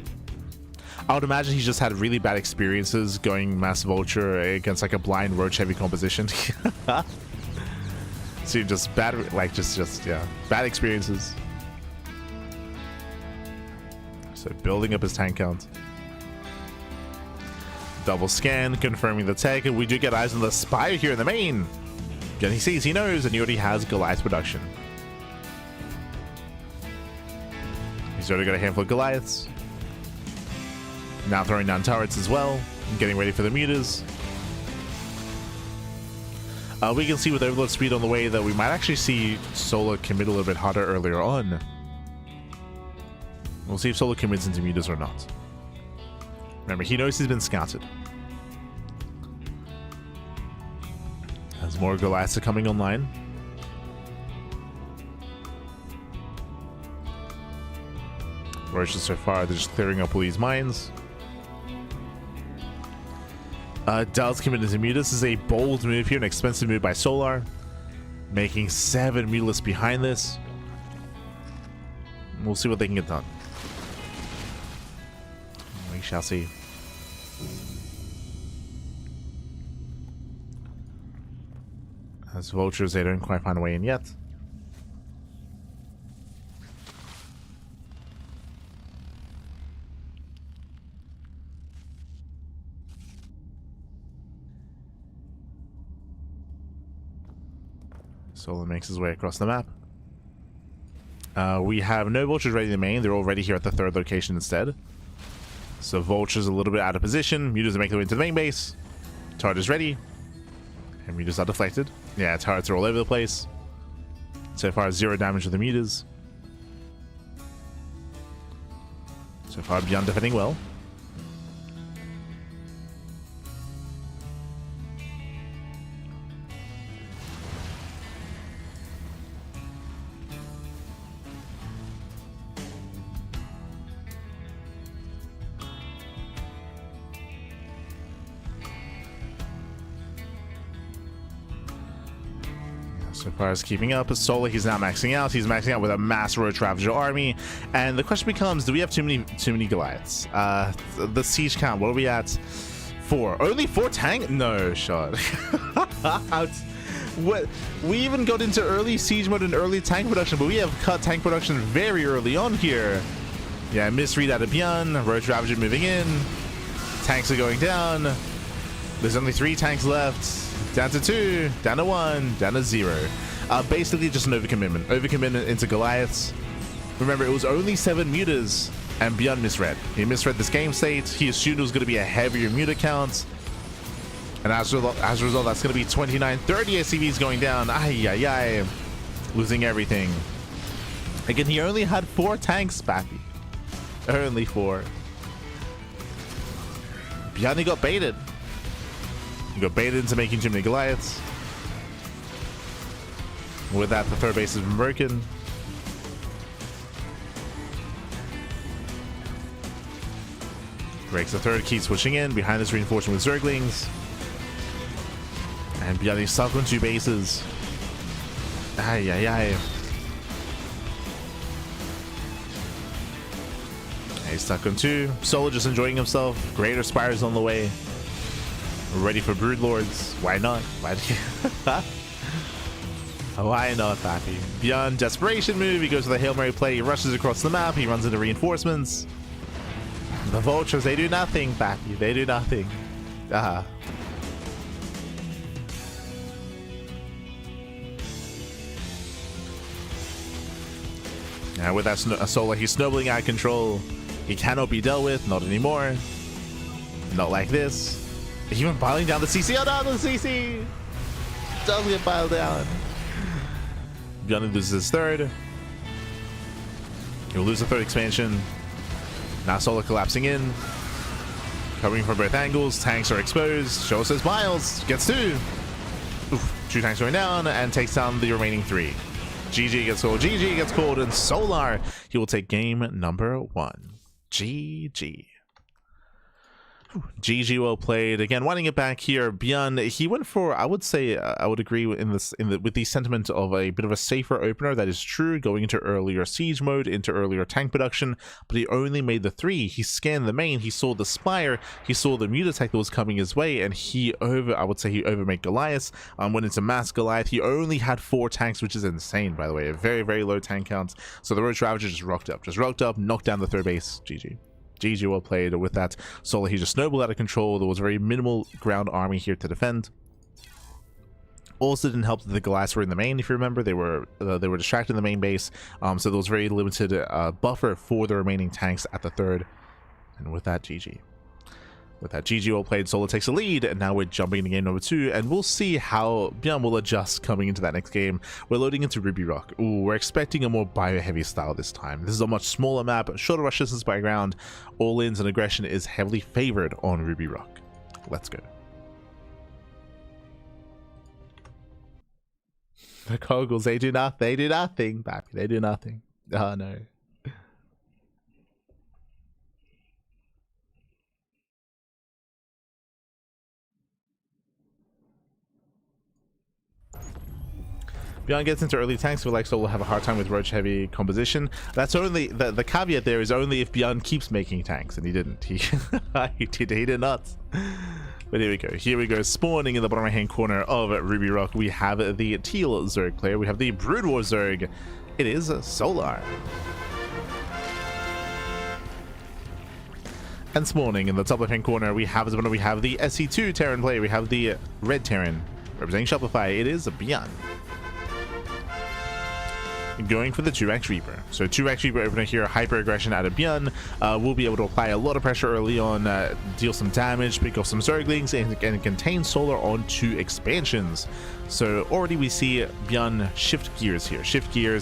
I would imagine he's just had really bad experiences going mass vulture against like a blind roach heavy composition. So just bad, like yeah, bad experiences. So building up his tank count. Double scan, confirming the tech, and we do get eyes on the Spire here in the main. Again, he sees, he knows, and he already has Goliath production. He's already got a handful of Goliaths. Now throwing down turrets as well, and getting ready for the mutas. We can see with overload speed on the way that we might actually see Solar commit a little bit harder earlier on. We'll see if Solar commits into mutas or not. Remember, he knows he's been scouted. As more Goliaths are coming online. Roaches so far, they're just clearing up all these mines. Does commit into mutas. This is a bold move here, an expensive move by Solar. Making 7 mutalisks behind this. We'll see what they can get done. We shall see. As vultures, they don't quite find a way in yet. Solar makes his way across the map. We have no vultures ready in the main. They're already here at the 3rd location instead. So vultures a little bit out of position. Mutas are making their way into the main base. Turret is ready. And mutas are deflected. Yeah, turrets are all over the place. So far, 0 damage to the mutas. So far, ByuN defending well. So far as keeping up, Solar, he's now maxing out. He's maxing out with a mass Road Ravager army. And the question becomes, do we have too many Goliaths? The siege count, what are we at? 4. Only 4 tank? No shot. What? We even got into early siege mode and early tank production, but we have cut tank production very early on here. Yeah, misread out of ByuN. Road Ravager moving in. Tanks are going down. There's only 3 tanks left. Down to 2, down to 1, down to 0. Basically just an overcommitment. Overcommitment into Goliaths. Remember, it was only 7 mutas, and ByuN misread. He misread this game state. He assumed it was going to be a heavier muta count. And as a result, that's going to be 29, 30 SCVs going down. Ay, ay, ay. Losing everything. Again, he only had 4 tanks, Bappy. Only 4. ByuN got baited. He got baited into making too many Goliaths. With that, the 3rd base has been broken. Breaks the 3rd, keeps pushing in. Behind this reinforcement with Zerglings. And ByuN is stuck on 2 bases. Ay, ay, ay. He's stuck on 2. Solo just enjoying himself. Greater Spires on the way. Ready for Broodlords. Why not? Why not, Pappy? ByuN, desperation move. He goes to the Hail Mary play. He rushes across the map. He runs into reinforcements. The vultures, they do nothing, Pappy. They do nothing. Now with that Solar, he's snowballing out of control. He cannot be dealt with. Not anymore. Not like this. Even piling down the CC. Oh no, the CC does get piled down. ByuN loses his 3rd. He'll lose the 3rd expansion. Now Solar collapsing in. Covering from both angles. Tanks are exposed. Show says Miles gets 2. Oof, 2 tanks going down and takes down the remaining 3. GG gets called. GG gets called. And Solar, he will take game number 1. GG. GG, well played. Again, winding it back here, ByuN, he went for, I would say, I would agree with the sentiment of a bit of a safer opener. That is true, going into earlier siege mode, into earlier tank production, but he only made the 3. He scanned the main, he saw the Spire, he saw the mute attack that was coming his way, and he overmade Goliath. Went into mass Goliath. He only had 4 tanks, which is insane, by the way. A very, very low tank count. So the Road Ravager just rocked up, knocked down the 3rd base. GG. GG, well played. With that, Solar, he just snowballed out of control. There was very minimal ground army here to defend. Also didn't help that the Goliaths were in the main, if you remember. They were distracted in the main base, so there was very limited buffer for the remaining tanks at the 3rd. And with that, GG. With that, GG, well played. Solar takes a lead, and now we're jumping into game number 2, and we'll see how ByuN will adjust coming into that next game. We're loading into Ruby Rock. Ooh, we're expecting a more bio-heavy style this time. This is a much smaller map, shorter rush distance by ground. All-ins and aggression is heavily favored on Ruby Rock. Let's go. The Kogels, they do nothing. They do nothing, Bappy. They do nothing. Oh, no. ByuN gets into early tanks, but like Solar have a hard time with Roach heavy composition. That's only the caveat there is only if ByuN keeps making tanks, and he didn't. He he did not. But here we go. Here we go. Spawning in the bottom right hand corner of Ruby Rock, we have the teal Zerg player. We have the Brood War Zerg. It is Solar. And spawning in the top left hand corner, we have the SE2 Terran player. We have the red Terran representing Shopify. It is ByuN. Going for the 2x Reaper. So 2x Reaper opener here, hyper aggression out of ByuN. We'll be able to apply a lot of pressure early on, deal some damage, pick off some Zerglings, and contain Solar on 2 expansions. So already we see ByuN shift gears here,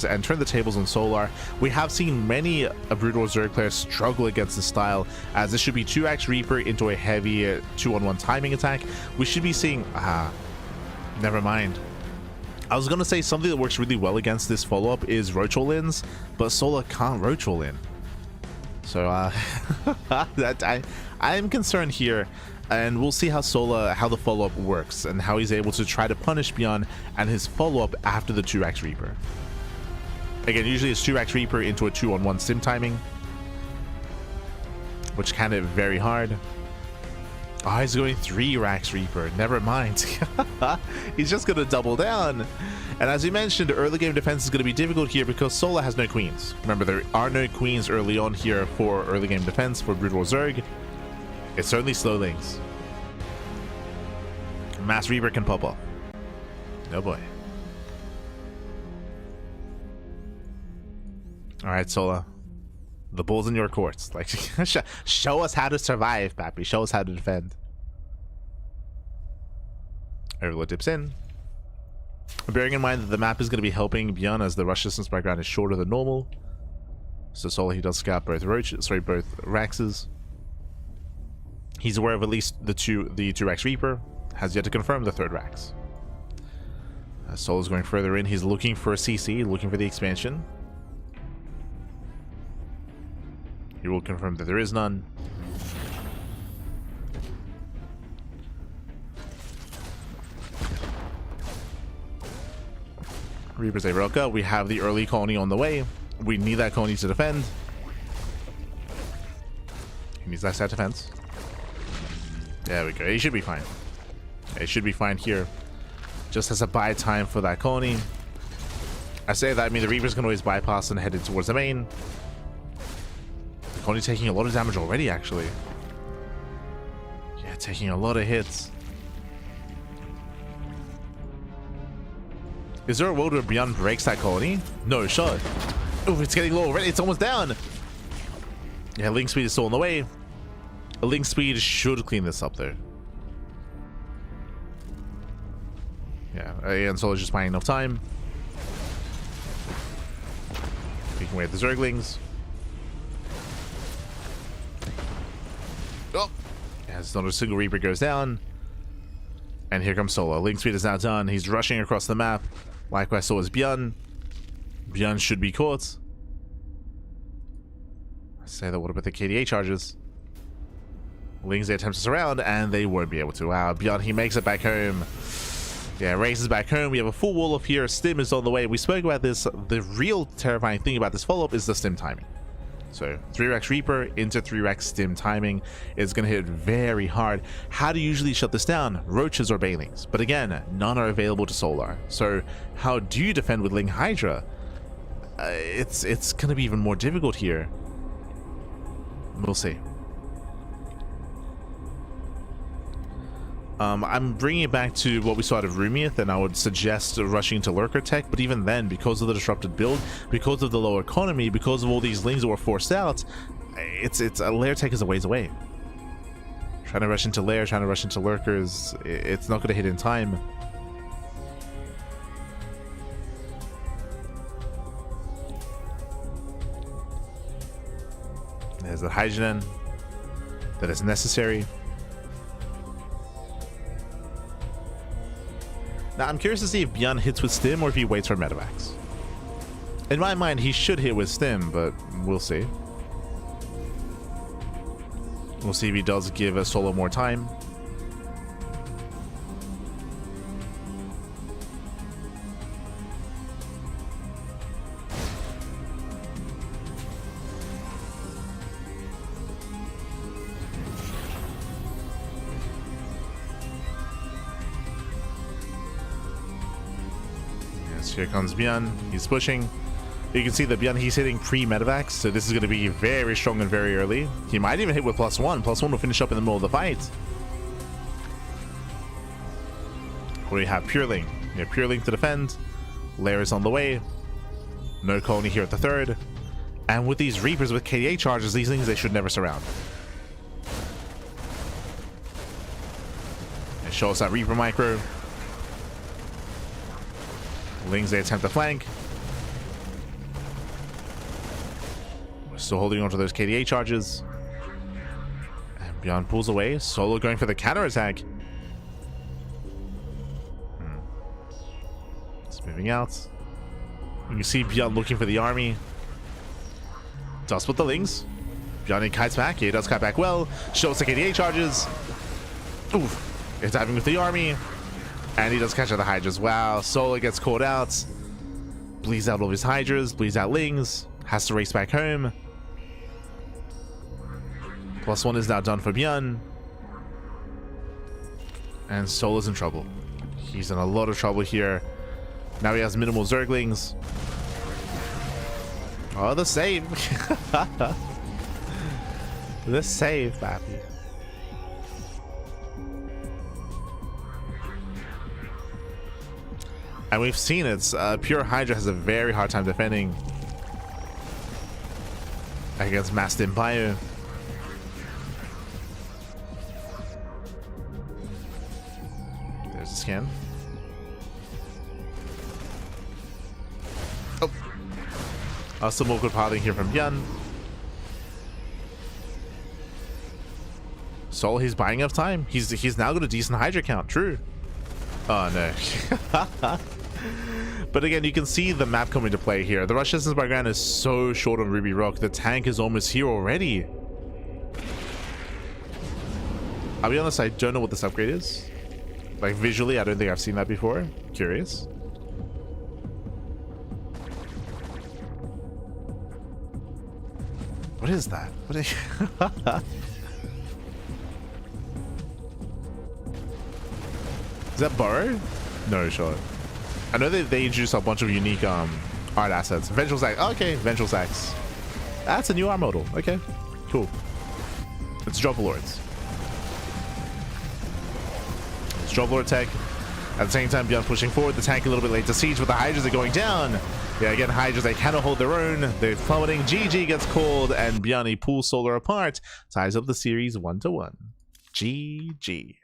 and turn the tables on Solar. We have seen many Brood War Zerg players struggle against this style, as this should be 2x Reaper into a heavy 2-on-1 timing attack. We should be seeing... never mind. I was gonna say something that works really well against this follow-up is Roach all-ins, but Solar can't Roach all-in. So I am concerned here, and we'll see how the follow-up works and how he's able to try to punish ByuN and his follow-up after the 2x Reaper. Again, usually it's 2x Reaper into a 2-on-1 sim timing, which can hit very hard. Oh, he's going 3x Reaper. Never mind. He's just going to double down. And as we mentioned, early game defense is going to be difficult here because Solar has no queens. Remember, there are no queens early on here for early game defense for Brood War Zerg. It's certainly slow links. Mass Reaper can pop off. Oh boy. All right, Solar. The ball's in your courts. Like, show us how to survive, Pappy. Show us how to defend. Overlord dips in. Bearing in mind that the map is going to be helping ByuN as the rush distance background is shorter than normal. So Solar, he does scout both both Raxes. He's aware of at least the 2x Reaper. Has yet to confirm the 3rd Rax. Solar's going further in. He's looking for a CC, looking for the expansion. He will confirm that there is none. Reaper's a Roka. We have the early colony on the way. We need that colony to defend. He needs that set defense. There we go. He should be fine. It should be fine here. Just has a buy time for that colony. I say that, I mean the Reaper's can always bypass and head towards the main. Colony taking a lot of damage already, actually. Yeah, taking a lot of hits. Is there a world where ByuN breaks that colony? No shot. Oh, it's getting low already. It's almost down. Yeah, link speed is still on the way. A link speed should clean this up, though. Yeah, and Solar's just buying enough time. Taking away the Zerglings. Oh! As not a single Reaper goes down. And here comes Solar. Link speed is now done. He's rushing across the map. Likewise, so is ByuN. ByuN should be caught. I say that, what about the KDA charges? Lings, they attempt to surround, and they won't be able to. Wow, ByuN, he makes it back home. Yeah, races back home. We have a full wall up here. Stim is on the way. We spoke about this. The real terrifying thing about this follow-up is the Stim timing. So 3x Reaper into 3x Stim timing is going to hit very hard. How do you usually shut this down? Roaches or Banelings. But again, none are available to Solar. So how do you defend with Ling Hydra? It's going to be even more difficult here. We'll see. I'm bringing it back to what we saw out of Rumiath, and I would suggest rushing into Lurker Tech, but even then, because of the disrupted build, because of the low economy, because of all these Lings that were forced out, it's a Lair Tech is a ways away. Trying to rush into Lair, trying to rush into Lurkers, it's not going to hit in time. There's the Hydrogen that is necessary. Now, I'm curious to see if ByuN hits with Stim or if he waits for Medivacs. In my mind, he should hit with Stim, but we'll see. We'll see if he does give a Solo more time. So here comes ByuN. He's pushing. You can see that ByuN, he's hitting pre-medevacs, so this is going to be very strong and very early. He might even hit with +1. +1 will finish up in the middle of the fight. What do we have? Pureling. Yeah, Pureling to defend. Lair is on the way. No colony here at the third. And with these Reapers with KDA charges, these things they should never surround. It shows that Reaper micro. Lings, they attempt to flank. We're still holding on to those KDA charges. And ByuN pulls away. Solo going for the counterattack. It's moving out. You can see ByuN looking for the army. Does with the Lings. ByuN kites back. He does kite back well. Shows the KDA charges. Oof. It's diving with the army. And he does catch out the Hydras. Wow. Solo gets caught out. Bleeds out all of his Hydras. Bleeds out Lings. Has to race back home. +1 is now done for ByuN. And Solo's in trouble. He's in a lot of trouble here. Now he has minimal Zerglings. Oh, the save. The save, papi. And we've seen it. Pure Hydra has a very hard time defending against Mastin ByuN. There's a scan. Some more good piloting here from ByuN. Sol, he's buying up time. He's now got a decent Hydra count. True. Oh no. But again, you can see the map coming to play here. The rush distance by ground is so short on Ruby Rock. The tank is almost here already. I'll be honest, I don't know what this upgrade is. Like visually, I don't think I've seen that before. Curious. What is that? What is Is that Burrow? No shot. I know they introduced a bunch of unique art assets. Vengeful Sax. Okay, Vengeful Sax. That's a new art model. Okay, cool. It's Drop Lords. It's Drop Lord tech. At the same time, ByuN pushing forward. The tank a little bit late to siege, but the Hydras are going down. Yeah, again, Hydras, they cannot hold their own. They're plummeting. GG gets called, and ByuN pulls Solar apart. Ties up the series 1-1. GG.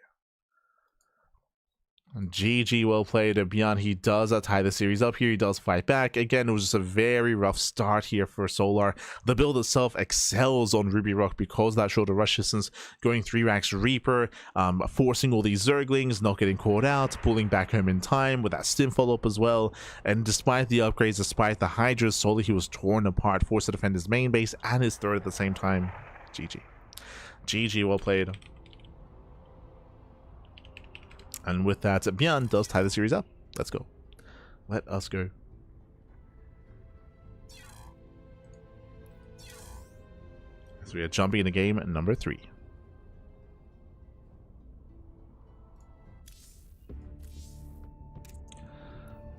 GG, well played. ByuN, he does tie the series up here. He does fight back. Again, it was just a very rough start here for Solar. The build itself excels on Ruby Rock because that shorter rush distance, going 3 racks Reaper, forcing all these Zerglings, not getting caught out, pulling back home in time with that stim follow-up as well. And despite the upgrades, despite the Hydras, Solar, he was torn apart, forced to defend his main base and his third at the same time. GG. GG, well played. And with that, ByuN does tie the series up. Let's go. Let us go. So we are jumping into game number 3.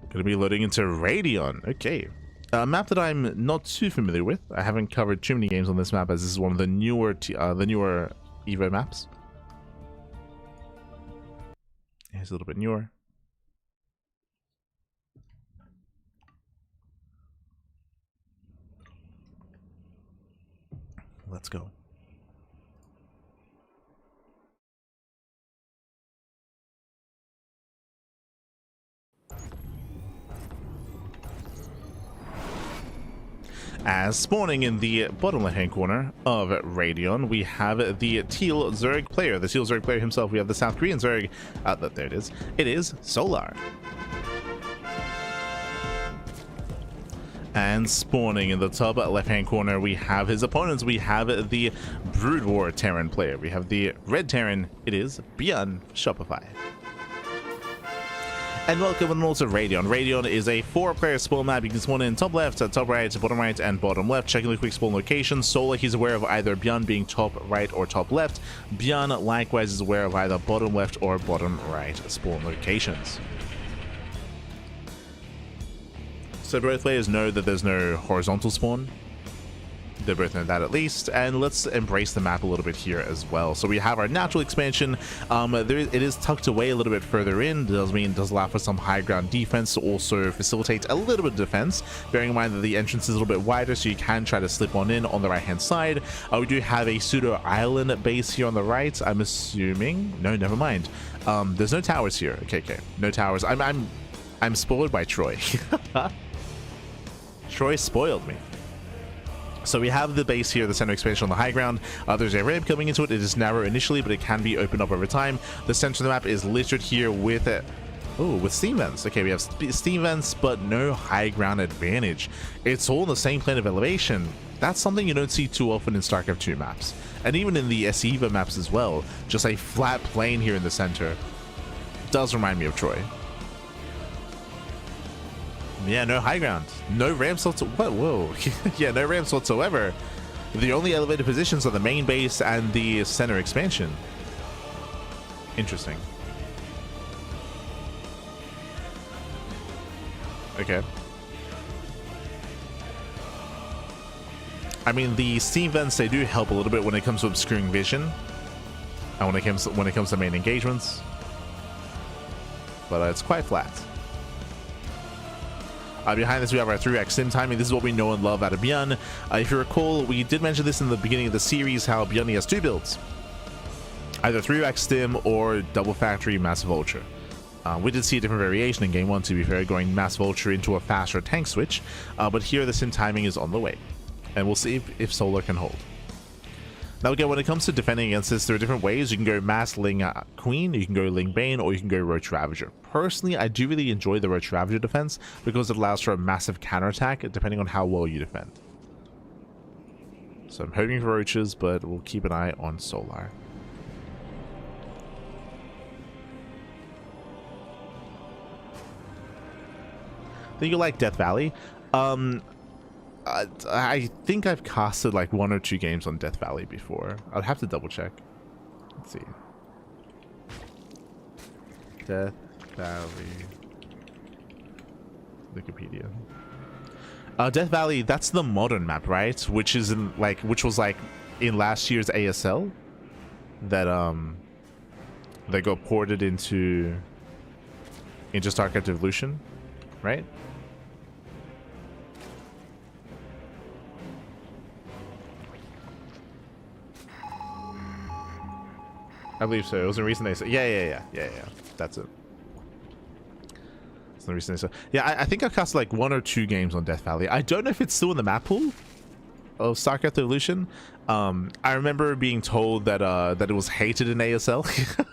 Gonna be loading into Radion. Okay. A map that I'm not too familiar with. I haven't covered too many games on this map, as this is one of the newer Evo maps. It's a little bit newer. Let's go. As spawning in the bottom left-hand corner of Radion, we have the Teal Zerg player. The Teal Zerg player himself. We have the South Korean Zerg. There it is. It is Solar. And spawning in the top left-hand corner, we have his opponents. We have the Brood War Terran player. We have the Red Terran. It is ByuN Shopify. And welcome and also Radion. Radion is a 4-player spawn map. You can spawn in top left, top right, bottom right, and bottom left. Checking the quick spawn location. Solar, he's aware of either ByuN being top right or top left. ByuN likewise is aware of either bottom left or bottom right spawn locations. So both players know that there's no horizontal spawn. They both know that at least, and let's embrace the map a little bit here as well. So we have our natural expansion. It is tucked away a little bit further in. It does allow for some high ground defense to also facilitate a little bit of defense, bearing in mind that the entrance is a little bit wider, so you can try to slip on in on the right hand side. We do have a pseudo island base here on the right, I'm assuming. No, never mind. There's no towers here. Okay, no towers. I'm spoiled by Troy. Troy spoiled me. So we have the base here, the center expansion on the high ground. There's a ramp coming into it. It is narrow initially, but it can be opened up over time. The center of the map is littered here with with steam vents. Okay, we have steam vents, but no high ground advantage. It's all in the same plane of elevation. That's something you don't see too often in StarCraft 2 maps, and even in the SEVA maps as well. Just a flat plane here in the center. Does remind me of Troy. Yeah, no high ground, no ramps whatsoever. Whoa. Yeah, no ramps whatsoever. The only elevated positions are the main base and the center expansion. Interesting. Okay. I mean, the steam vents, they do help a little bit when it comes to obscuring vision, and when it comes to main engagements. But it's quite flat. Behind this, we have our 3x sim timing. This is what we know and love out of ByuN. If you recall, we did mention this in the beginning of the series, how ByuN has two builds. Either 3x stim or double factory massive ultra. We did see a different variation in game 1, to be fair, going massive ultra into a faster tank switch. But here, the sim timing is on the way. And we'll see if Solar can hold. Now again, when it comes to defending against this, there are different ways. You can go Mass Ling Queen, you can go Ling Bane, or you can go Roach Ravager. Personally, I do really enjoy the Roach Ravager defense because it allows for a massive counterattack depending on how well you defend. So I'm hoping for Roaches, but we'll keep an eye on Solar. I think you like Death Valley. I think I've casted like 1 or 2 games on Death Valley before. I'd have to double check. Let's see. Death Valley. Wikipedia. Death Valley, that's the modern map, right? Which was like in last year's ASL that that got ported into StarCraft Evolution, right? I believe so. It was a recent ASL. Yeah. That's it. It's the recent ASL. Yeah, I think I've cast like 1 or 2 games on Death Valley. I don't know if it's still in the map pool of StarCraft Evolution. I remember being told that that it was hated in ASL.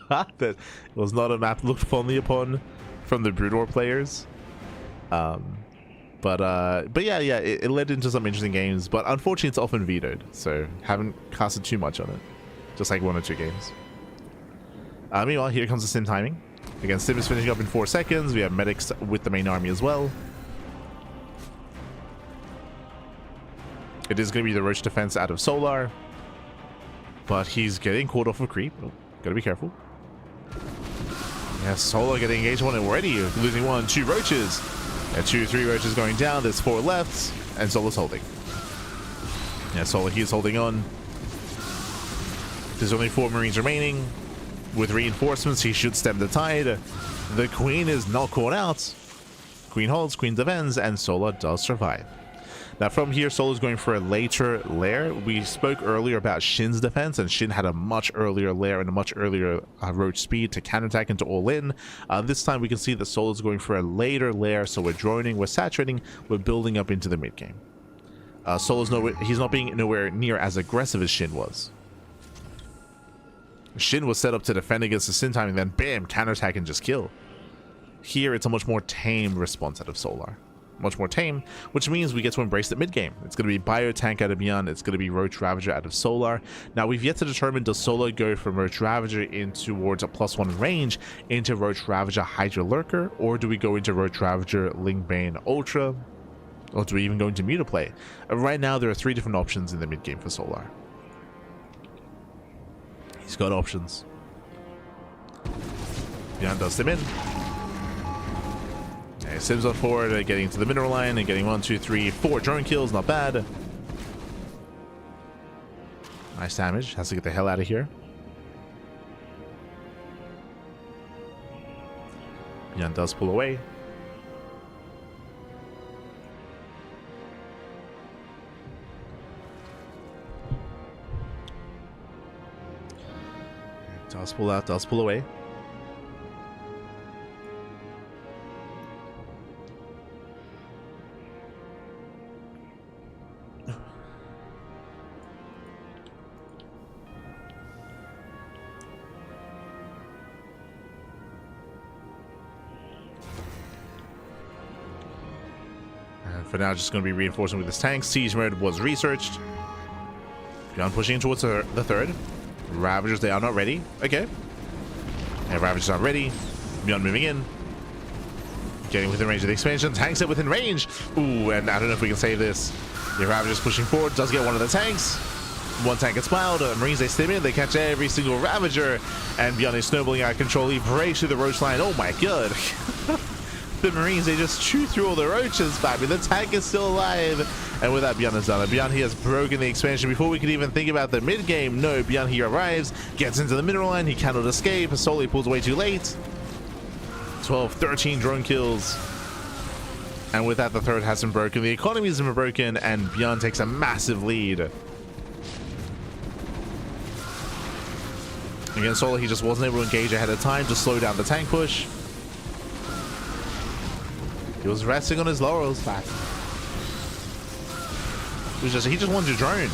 That it was not a map looked fondly upon from the Brood War players. But yeah, it led into some interesting games. But unfortunately, it's often vetoed, so haven't casted too much on it. Just like 1 or 2 games. Meanwhile, here comes the sim timing. Again, sim is finishing up in 4 seconds. We have medics with the main army as well. It is going to be the Roach defense out of Solar. But he's getting caught off of creep. Oh, gotta be careful. Yeah, Solar getting engaged on it already. Losing 1, 2 Roaches. Yeah, 2, 3 Roaches going down. There's 4 left. And Solar's holding. Yeah, Solar, he's holding on. There's only 4 Marines remaining. With reinforcements, he should stem the tide. The Queen is not caught out. Queen holds, Queen defends, and Solar does survive. Now from here, Solar's going for a later lair. We spoke earlier about SHIN's defense, and SHIN had a much earlier lair and a much earlier Roach speed to counterattack into all in. This time we can see that Solar's going for a later lair, so we're droning, we're saturating, we're building up into the mid game. Solar's he's not being nowhere near as aggressive as SHIN was. SHIN was set up to defend against the sim timing, then bam, counterattack and just kill. Here, it's a much more tame response out of Solar. Much more tame, which means we get to embrace the mid game. It's going to be Bio Tank out of ByuN, it's going to be Roach Ravager out of Solar. Now, we've yet to determine, does Solar go from Roach Ravager in towards a +1 range into Roach Ravager Hydra Lurker, or do we go into Roach Ravager Ling Bane Ultra, or do we even go into Mutaplay? Right now, there are 3 different options in the mid game for Solar. He's got options. ByuN does them in. Okay, Sims on forward, getting to the mineral line and getting 1, 2, 3, 4 drone kills. Not bad. Nice damage. Has to get the hell out of here. ByuN does pull away. Does pull out, does pull away. For now, just going to be reinforcing with this tank. Siege mode was researched. ByuN pushing towards the third. Ravagers, they are not ready. Okay. And Ravagers are ready. ByuN moving in. Getting within range of the expansion. Tanks are within range. Ooh, and I don't know if we can save this. The Ravagers pushing forward. Does get one of the tanks. One tank gets piled. Marines, they stim in. They catch every single Ravager. And ByuN is snowballing out of control. He breaks through the roach line. Oh my god. The Marines, they just chew through all the roaches, baby. The tank is still alive. And with that, ByuN has done it. ByuN, he has broken the expansion before we could even think about the mid-game. No, ByuN, he arrives, gets into the mineral line. He cannot escape. Solely pulls away too late. 12, 13 drone kills. And with that, the third has been broken. The economy has been broken, and ByuN takes a massive lead. Again, Solar, he just wasn't able to engage ahead of time to slow down the tank push. He was resting on his laurels, back. He just wanted to drone.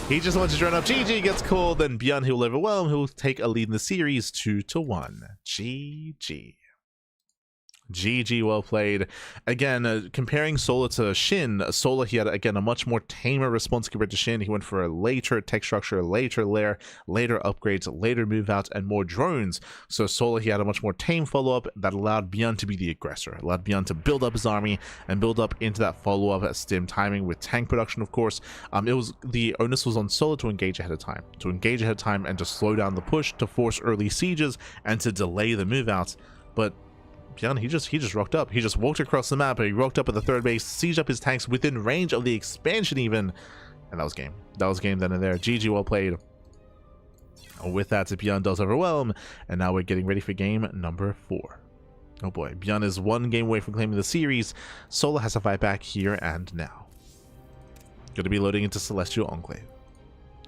He just wanted to drone up. GG gets called, then ByuN, he'll overwhelm. He'll take a lead in the series 2-1. GG. GG, well played. Again, comparing Solar to Shin, Solar, he had, again, a much more tamer response compared to Shin. He went for a later tech structure, later lair, later upgrades, later move outs, and more drones. So Solar, he had a much more tame follow-up that allowed ByuN to be the aggressor, allowed ByuN to build up his army and build up into that follow-up stim timing with tank production, of course. The onus was on Solar to engage ahead of time, and to slow down the push, to force early sieges, and to delay the move outs. But ByuN, he just rocked up. He just walked across the map. He rocked up at the third base, sieged up his tanks within range of the expansion even. And that was game. That was game then and there. GG, well played. With that, ByuN does overwhelm. And now we're getting ready for game number 4. Oh boy. ByuN is 1 game away from claiming the series. Solar has to fight back here and now. Going to be loading into Celestial Enclave.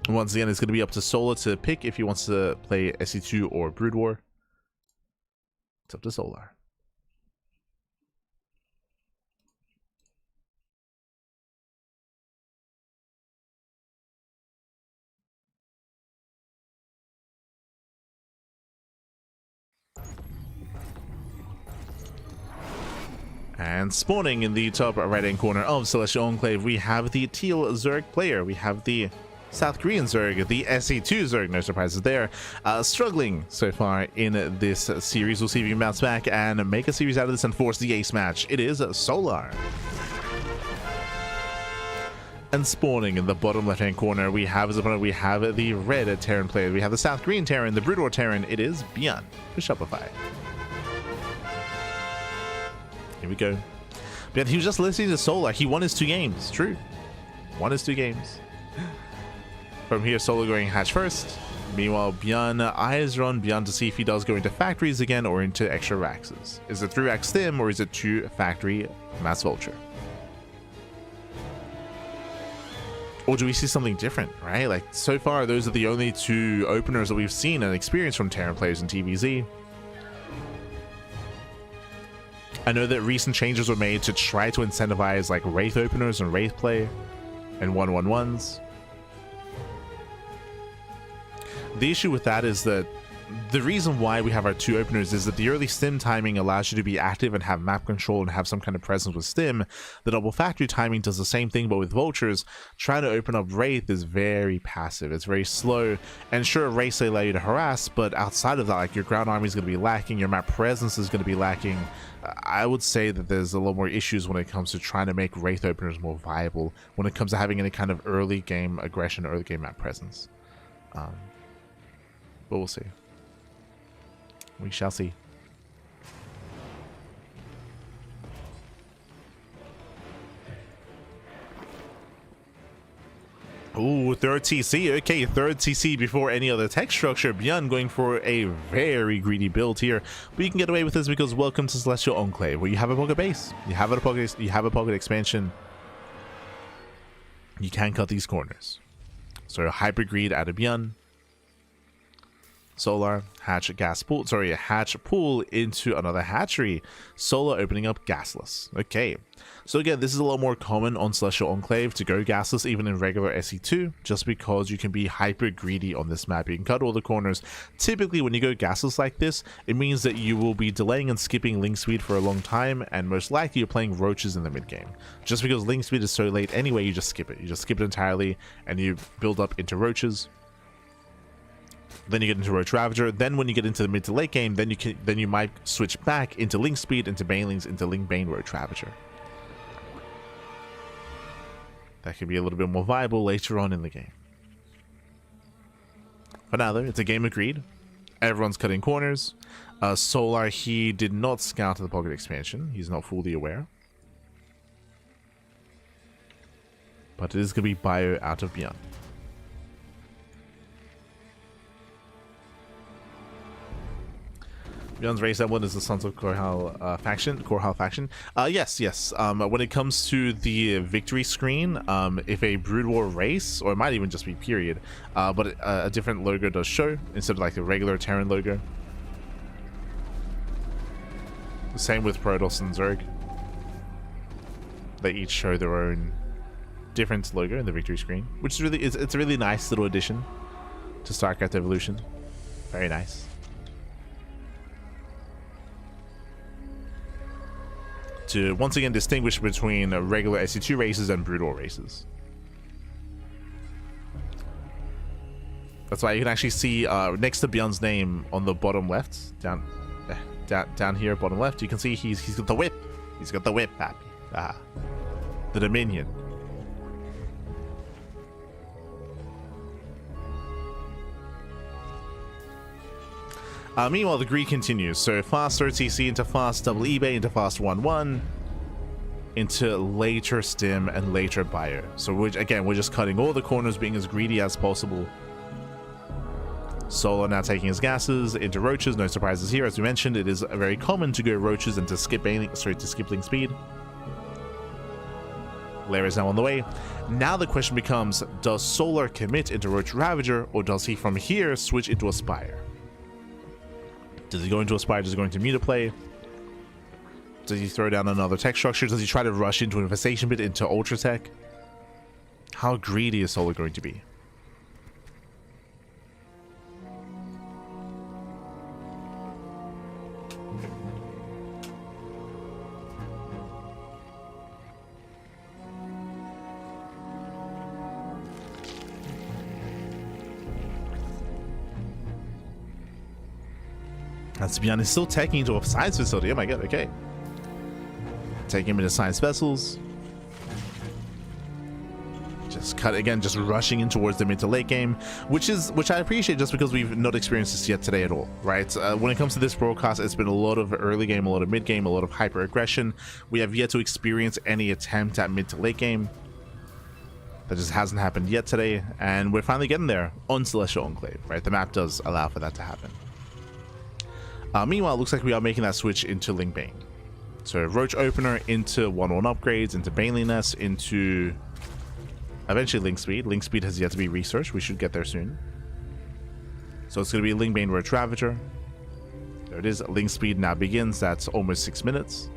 Once again, it's going to be up to Solar to pick if he wants to play SE2 or Brood War. It's up to Solar. And spawning in the top right-hand corner of Celestial Enclave, we have the Teal Zerg player. We have the South Korean Zerg, the SE2 Zerg, no surprises there. Struggling so far in this series. We'll see if he can bounce back and make a series out of this and force the ace match. It is Solar. And spawning in the bottom left-hand corner, we have as opponent, we have the red Terran player. We have the South Korean Terran, the Brood War Terran. It is ByuN for Shopify. Here we go. But he was just listening to Solar. He won his 2 games. True. Won his 2 games. From here, Solar going hatch first. Meanwhile, ByuN eyes are on ByuN to see if he does go into factories again or into extra raxes. Is it 3 rack stim or is it 2 factory mass vulture? Or do we see something different, right? Like, so far, those are the only 2 openers that we've seen and experienced from Terran players in TVZ. I know that recent changes were made to try to incentivize like Wraith openers and Wraith play and 1-1-1s. The issue with that is that the reason why we have our 2 openers is that the early stim timing allows you to be active and have map control and have some kind of presence with stim. The double factory timing does the same thing, but with vultures. Trying to open up Wraith is very passive, it's very slow, and sure, Wraiths allow you to harass, but outside of that, like, your ground army is going to be lacking, your map presence is going to be lacking. I would say that there's a lot more issues when it comes to trying to make Wraith openers more viable when it comes to having any kind of early game aggression, early game map presence. But we'll see. We shall see. Ooh, third TC. Okay, third TC before any other tech structure. ByuN going for a very greedy build here, but you can get away with this because welcome to Celestial Enclave, where you have a pocket base, you have a pocket expansion. You can cut these corners. So hyper greed out of ByuN. Solar hatch gas pool. Sorry, a hatch pool into another hatchery. Solar opening up gasless. Okay, so again, this is a lot more common on Celestial Enclave to go gasless even in regular SE2, just because you can be hyper greedy on this map. You can cut all the corners. Typically, when you go gasless like this, it means that you will be delaying and skipping link speed for a long time, and most likely you're playing roaches in the mid game. Just because link speed is so late anyway, you just skip it. You just skip it entirely, and you build up into roaches. Then you get into Roach Ravager. Then when you get into the mid to late game, then you might switch back into Link Speed, into Banelings, into Link Bane Roach Ravager. That could be a little bit more viable later on in the game. For now though, it's a game of greed. Everyone's cutting corners. Solar, he did not scout the pocket expansion. He's not fully aware. But it is going to be Bio out of ByuN. ByuN's race that one is the Sons of Korhal faction. Yes. When it comes to the victory screen, if a Brood War race, or it might even just be period, but a different logo does show instead of like the regular Terran logo. Same with Protoss and Zerg. They each show their own different logo in the victory screen, which is really it's a really nice little addition to StarCraft Evolution. Very nice. To once again distinguish between regular SE2 races and Brood War races. That's why you can actually see next to ByuN's name on the bottom left, down here, bottom left, you can see he's got the whip. He's got the whip, happy. The Dominion. Meanwhile, the greed continues. So fast OTC into fast double eBay into fast 1-1 into later stim and later bio. So we're just cutting all the corners, being as greedy as possible. Solar now taking his gases into roaches. No surprises here, as we mentioned. It is very common to go roaches and to skip link speed. Lair is now on the way. Now the question becomes: does Solar commit into Roach Ravager, or does he from here switch into Aspire? Does he go into Aspire? Does he go into Mutaplay? Does he throw down another tech structure? Does he try to rush into Infestation Bit, into Ultra Tech? How greedy is Solar going to be? That's ByuN is still taking into a science facility. Oh my god, okay. Taking him into science vessels. Just cut again, just rushing in towards the mid to late game, which I appreciate, just because we've not experienced this yet today at all, right? When it comes to this broadcast, it's been a lot of early game, a lot of mid game, a lot of hyper aggression. We have yet to experience any attempt at mid to late game. That just hasn't happened yet today, and we're finally getting there on Celestial Enclave, right? The map does allow for that to happen. Meanwhile, it looks like we are making that switch into Link Bane. So Roach Opener into 1-1 upgrades, into Baneliness, into eventually Link Speed. Link Speed has yet to be researched. We should get there soon. So it's going to be Link Bane Roach Ravager. There it is. Link Speed now begins. That's almost 6 minutes.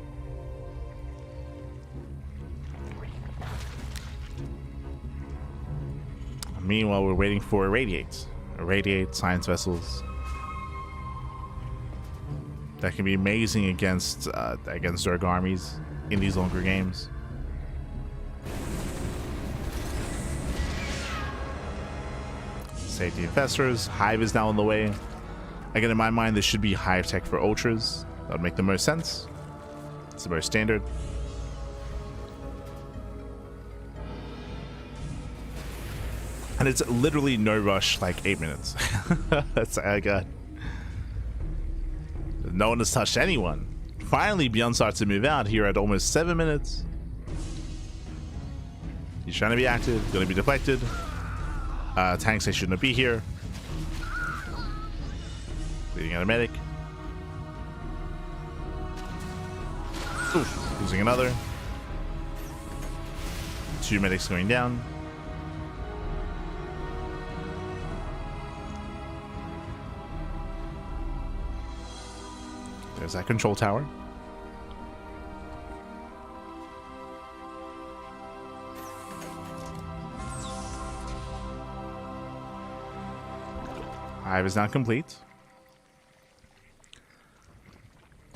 Meanwhile, we're waiting for Irradiate. Irradiate, Science Vessels. That can be amazing against Zerg armies in these longer games. Safety Infestors. Hive is now on the way. Again, in my mind, this should be Hive Tech for Ultras. That would make the most sense. It's the most standard. And it's literally no rush, like 8 minutes. That's oh god. No one has touched anyone. Finally, ByuN starts to move out here at almost 7 minutes. He's trying to be active, going to be deflected. Tanks, they shouldn't be here. Leading out a medic. Oof, losing another. 2 medics going down. There's that control tower. Hive is not complete.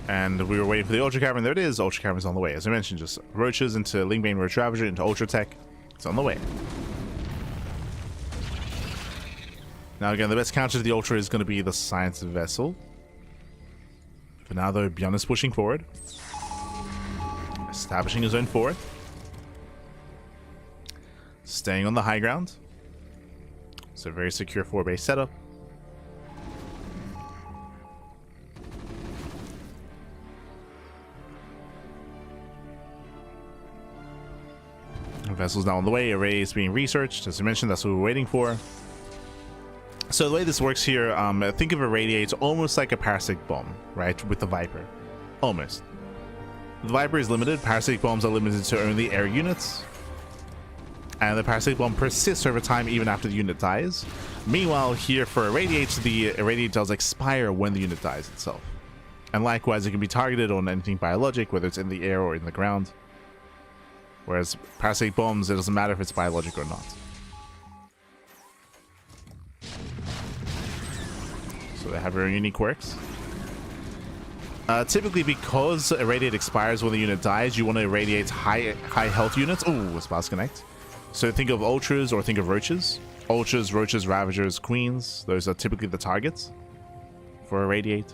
And we were waiting for the Ultra Cavern. There it is. Ultra Cavern's on the way. As I mentioned, just roaches into Lingbane Roach Ravager into Ultra Tech. It's on the way. Now again, the best counter to the Ultra is going to be the Science Vessel. For now though, ByuN is pushing forward. Establishing his own fort. Staying on the high ground. It's a very secure 4-base setup. Vessel's now on the way. Array is being researched. As I mentioned, that's what we're waiting for. So the way this works here, think of Irradiate almost like a parasitic bomb, right? With the Viper. Almost. The Viper is limited. Parasitic bombs are limited to only air units. And the parasitic bomb persists over time even after the unit dies. Meanwhile, here for Irradiate, the Irradiate does expire when the unit dies itself. And likewise, it can be targeted on anything biologic, whether it's in the air or in the ground. Whereas parasitic bombs, it doesn't matter if it's biologic or not. So they have very unique quirks. Typically, because Irradiate expires when the unit dies, you want to irradiate high health units. Oh, Spouse Connect. So think of Ultras or think of Roaches. Ultras, Roaches, Ravagers, Queens. Those are typically the targets for Irradiate.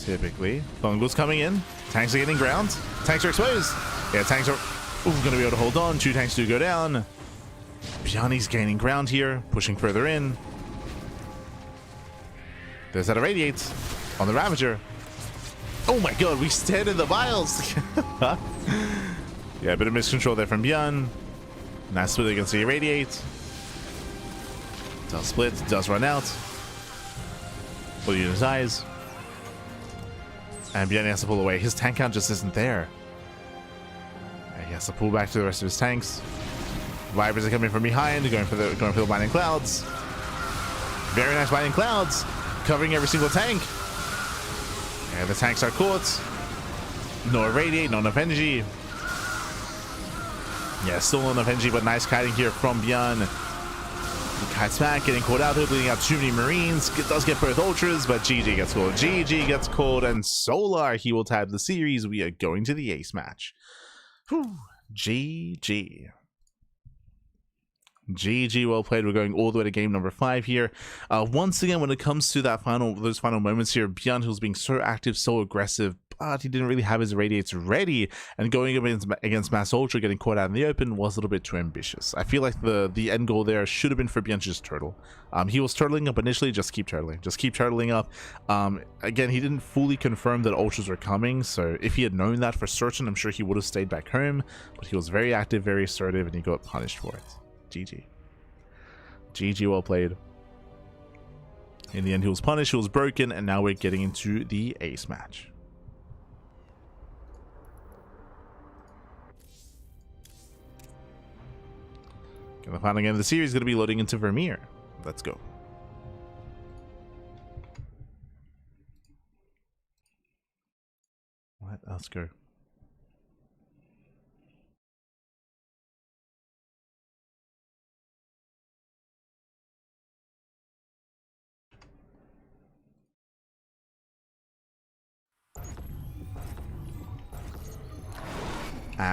Typically. Fungal's coming in. Tanks are getting ground. Tanks are exposed. Yeah, tanks are going to be able to hold on. 2 tanks do go down. ByuN's gaining ground here, pushing further in. There's that Irradiate on the Ravager. Oh my god, we stand in the vials. Yeah, a bit of miscontrol there from ByuN. Nice split against the Irradiate. Does split, does run out. Full unit dies. And ByuN has to pull away. His tank count just isn't there. And he has to pull back to the rest of his tanks. Vipers are coming from behind, going for the Binding Clouds. Very nice Binding Clouds, covering every single tank. And the tanks are caught. No Irradiate, no enough energy. Yeah, still not enough energy, but nice kiting here from ByuN. He kites back, getting caught out there, bleeding out too many Marines. It does get both Ultras, but GG gets called. GG gets called, and Solar, he will tab the series. We are going to the ace match. Whew. GG. GG, well played. We're going all the way to game number 5 here. Once again, when it comes to those final moments here, ByuN, who's being so active, so aggressive, but he didn't really have his Irradiates ready, and going against Mass Ultra, getting caught out in the open, was a little bit too ambitious. I feel like the end goal there should have been for ByuN to just turtle. He was turtling up initially, just keep turtling up. Again, he didn't fully confirm that Ultras were coming, so if he had known that for certain, I'm sure he would have stayed back home, but he was very active, very assertive, and he got punished for it. GG. GG, well played. In the end, he was punished, he was broken, and now we're getting into the ace match. The final game of the series is going to be loading into Vermeer. Let's go. Let's go.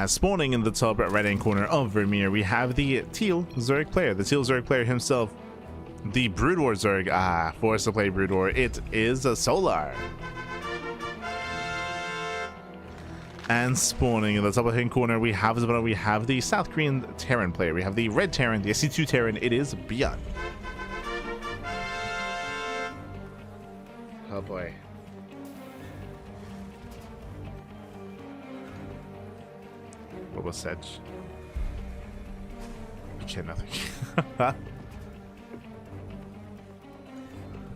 Spawning in the top right-hand corner of Vermeer, we have the teal Zerg player, himself, the Brood War Zerg. Forced to play Brood War. It is a Solar. And spawning in the top right-hand corner, we have the South Korean Terran player. We have the Red Terran, the SC2 Terran. It is ByuN. Oh boy. What was Sedge? Okay, nothing. I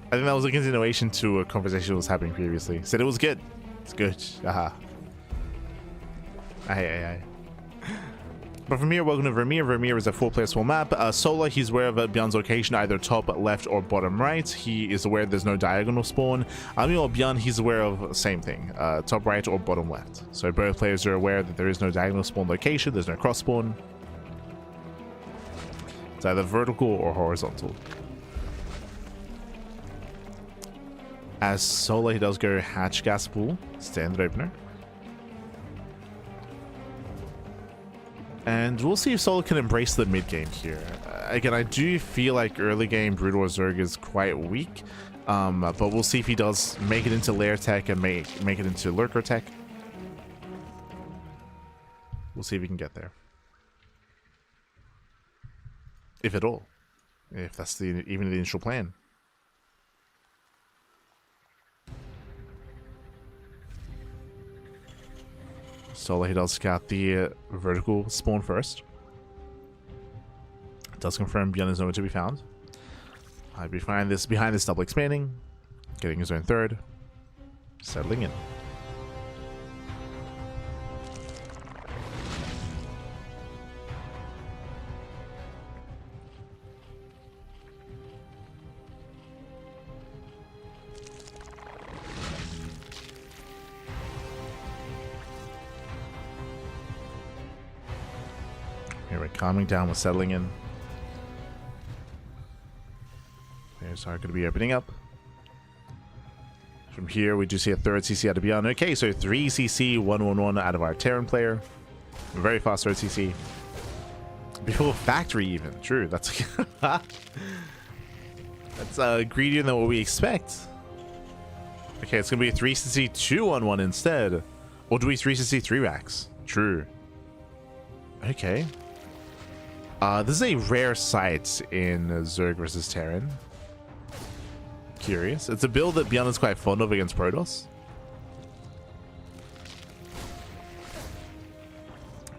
think that was a continuation to a conversation that was happening previously. Said it was good. It's good. Haha. Aye. But from here, welcome to Vermeer. Vermeer is a 4-player small map. Solar, he's aware of ByuN's location, either top, left, or bottom right. He is aware there's no diagonal spawn. Meanwhile, ByuN, he's aware of the same thing, top right or bottom left. So both players are aware that there is no diagonal spawn location, there's no cross spawn. It's either vertical or horizontal. As Solar, he does go hatch gas pool, standard opener. And we'll see if Solar can embrace the mid game here. Again, I do feel like early game Brutal or Zerg is quite weak, but we'll see if he does make it into lair tech and make it into lurker tech. We'll see if he can get there, if at all, if that's even the initial plan. Solar, he does scout the vertical spawn first. Does confirm ByuN is nowhere to be found. I'd be behind this double expanding, getting his own third, settling in. Here we're calming down, we're settling in. Players are going to be opening up. From here, we do see a third CC out of ByuN. Okay, so 3 CC, 1-1-1 out of our Terran player. Very fast third CC. Before factory even. True, that's that's greedier than what we expect. Okay, it's going to be a 3 CC 2-1-1 instead. Or do we 3 CC 3 racks? True. Okay. This is a rare sight in Zerg versus Terran. Curious. It's a build that ByuN is quite fond of against Protoss.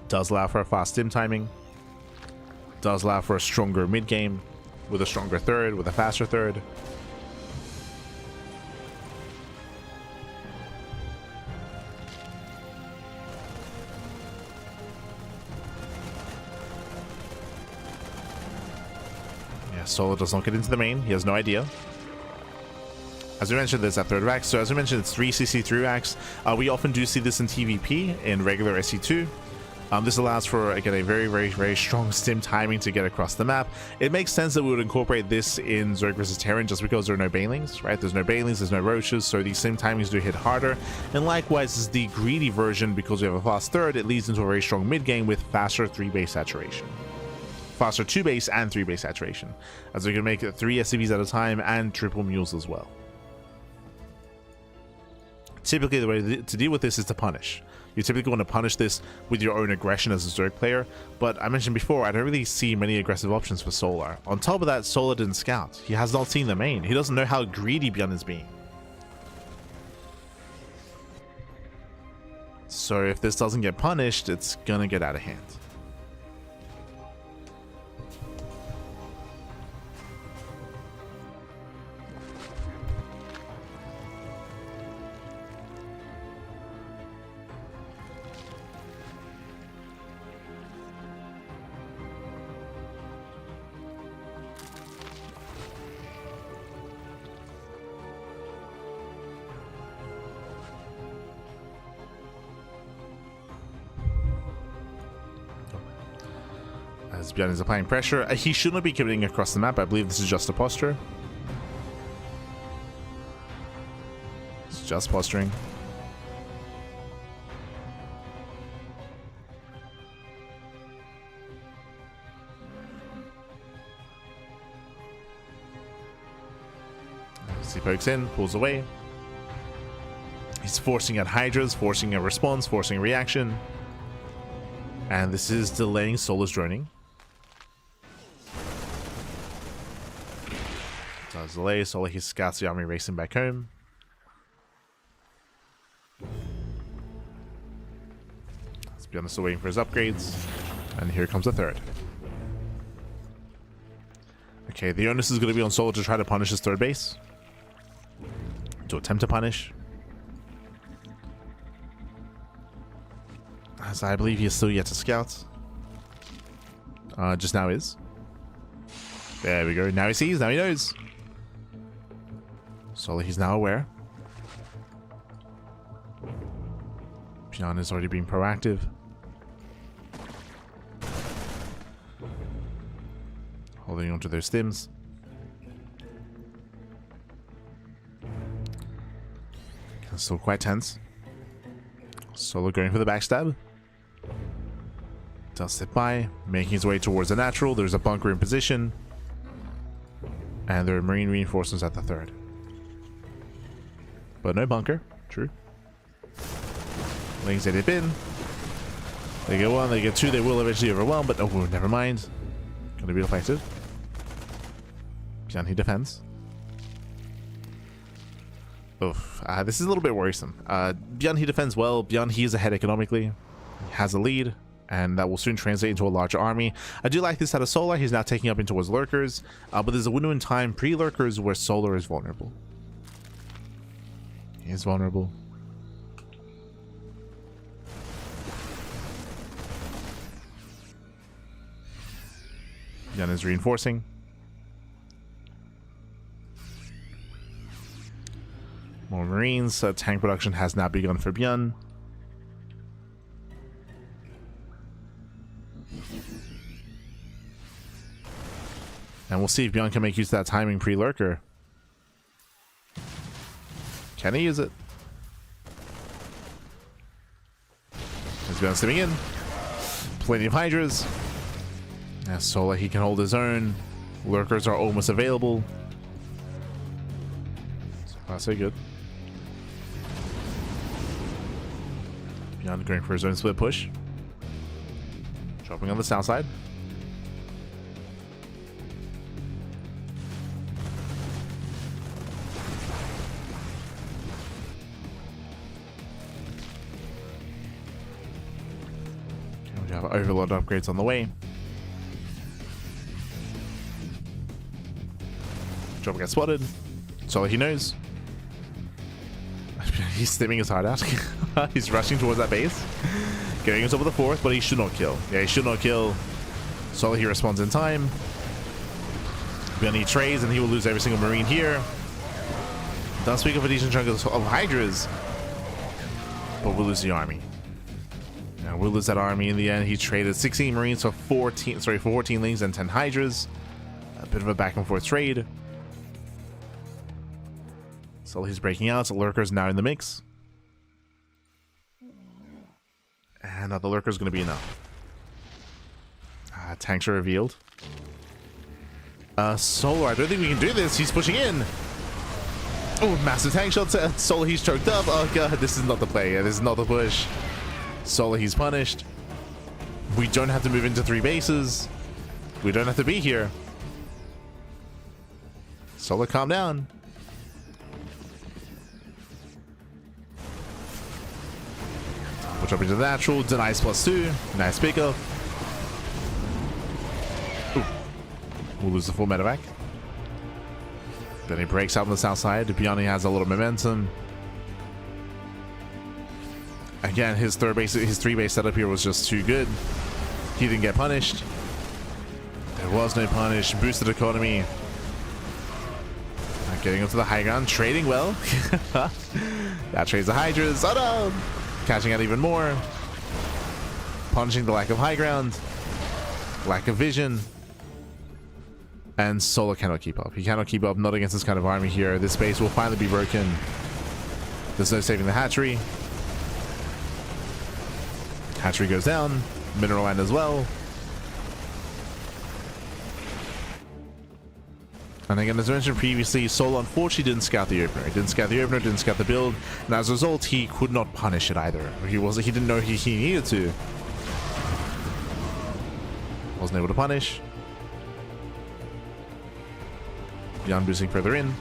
Does allow for a fast stim timing. Does allow for a stronger mid game with a stronger third, with a faster third. Solar does not get into the main. He has no idea. As we mentioned, there's that third rack. So as we mentioned, it's 3 CC 3 racks. We often do see this in TVP in regular SC2. This allows for, again, a very strong stim timing to get across the map. It makes sense that we would incorporate this in Zerg versus Terran just because there are no banelings, right? There's no banelings, there's no roaches, so these stim timings do hit harder. And likewise, is the greedy version, because we have a fast third, it leads into a very strong mid game with faster 3-base saturation. Faster 2-base and 3-base saturation, as we can make 3 SCVs at a time and triple mules as well. Typically, the way to deal with this is to punish. You typically want to punish this with your own aggression as a Zerg player, but I mentioned before, I don't really see many aggressive options for Solar. On top of that, Solar didn't scout. He has not seen the main. He doesn't know how greedy ByuN is being. So if this doesn't get punished, it's gonna get out of hand. As ByuN is applying pressure, he shouldn't be committing across the map. I believe this is just a posture. It's just posturing. As he pokes in, pulls away. He's forcing out Hydras, forcing a response, forcing a reaction. And this is delaying Solar's droning. Does delay, Solar, he scouts the army racing back home. As ByuN is still waiting for his upgrades. And here comes the third. Okay, the onus is going to be on Solar to try to punish his third base. To attempt to punish. As I believe he is still yet to scout. Just now is. There we go. Now he sees, now he knows. Solar, he's now aware. ByuN is already being proactive. Holding onto their stims. Still quite tense. Solar going for the backstab. Does sit by, making his way towards the natural. There's a bunker in position. And there are marine reinforcements at the third. But no bunker. True. Lings, they dip in. They get one, they get two, they will eventually overwhelm, but oh, never mind. Gonna be deflected. ByuN, he defends. Oof. This is a little bit worrisome. ByuN, he defends well. ByuN, he is ahead economically. He has a lead, and that will soon translate into a larger army. I do like this out of Solar. He's now taking up in towards lurkers, but there's a window in time pre-lurkers where Solar is vulnerable. He is vulnerable. ByuN is reinforcing. More Marines. Tank production has now begun for ByuN. And we'll see if ByuN can make use of that timing pre-lurker. Can he use it? As ByuN stepping in. Plenty of Hydras. As Solar, he can hold his own. Lurkers are almost available. So far, so good. ByuN going for his own split push. Dropping on the south side. We have overload upgrades on the way. Drop gets spotted. Solar, he knows. He's stimming his heart out. He's rushing towards that base. Getting himself with the fourth, but he should not kill. Yeah, he should not kill. Solar, he responds in time. ByuN, he trades, and he will lose every single Marine here. Does speak of a decent chunk of Hydras. But we'll lose the army. Now we'll lose that army in the end. He traded 16 Marines for 14 Lings and 10 Hydras. A bit of a back and forth trade. So he's breaking out. So Lurker's now in the mix. And the Lurker's going to be enough. Tanks are revealed. Solar, I don't think we can do this. He's pushing in. Oh, massive tank shots. Solar, he's choked up. Oh god, this is not the play. Yeah, this is not the push. Solar, he's punished. We don't have to move into 3 bases. We don't have to be here. Solar, calm down. We'll jump into the natural. Denies +2. Nice pickup. Ooh. We'll lose the full medevac. Then he breaks out on the south side. ByuN has a little momentum. Again, his 3 base setup here was just too good. He didn't get punished. There was no punish. Boosted economy. Getting up to the high ground. Trading well. That trades the Hydras. Oh no! Catching out even more. Punishing the lack of high ground. Lack of vision. And Solar cannot keep up. He cannot keep up, not against this kind of army here. This base will finally be broken. There's no saving the hatchery. Hatchery goes down. Mineral land as well. And again, as I mentioned previously, Solar unfortunately didn't scout the opener. He didn't scout the opener, didn't scout the build, and as a result, he could not punish it either. He didn't know he needed to. Wasn't able to punish. ByuN boosting further in.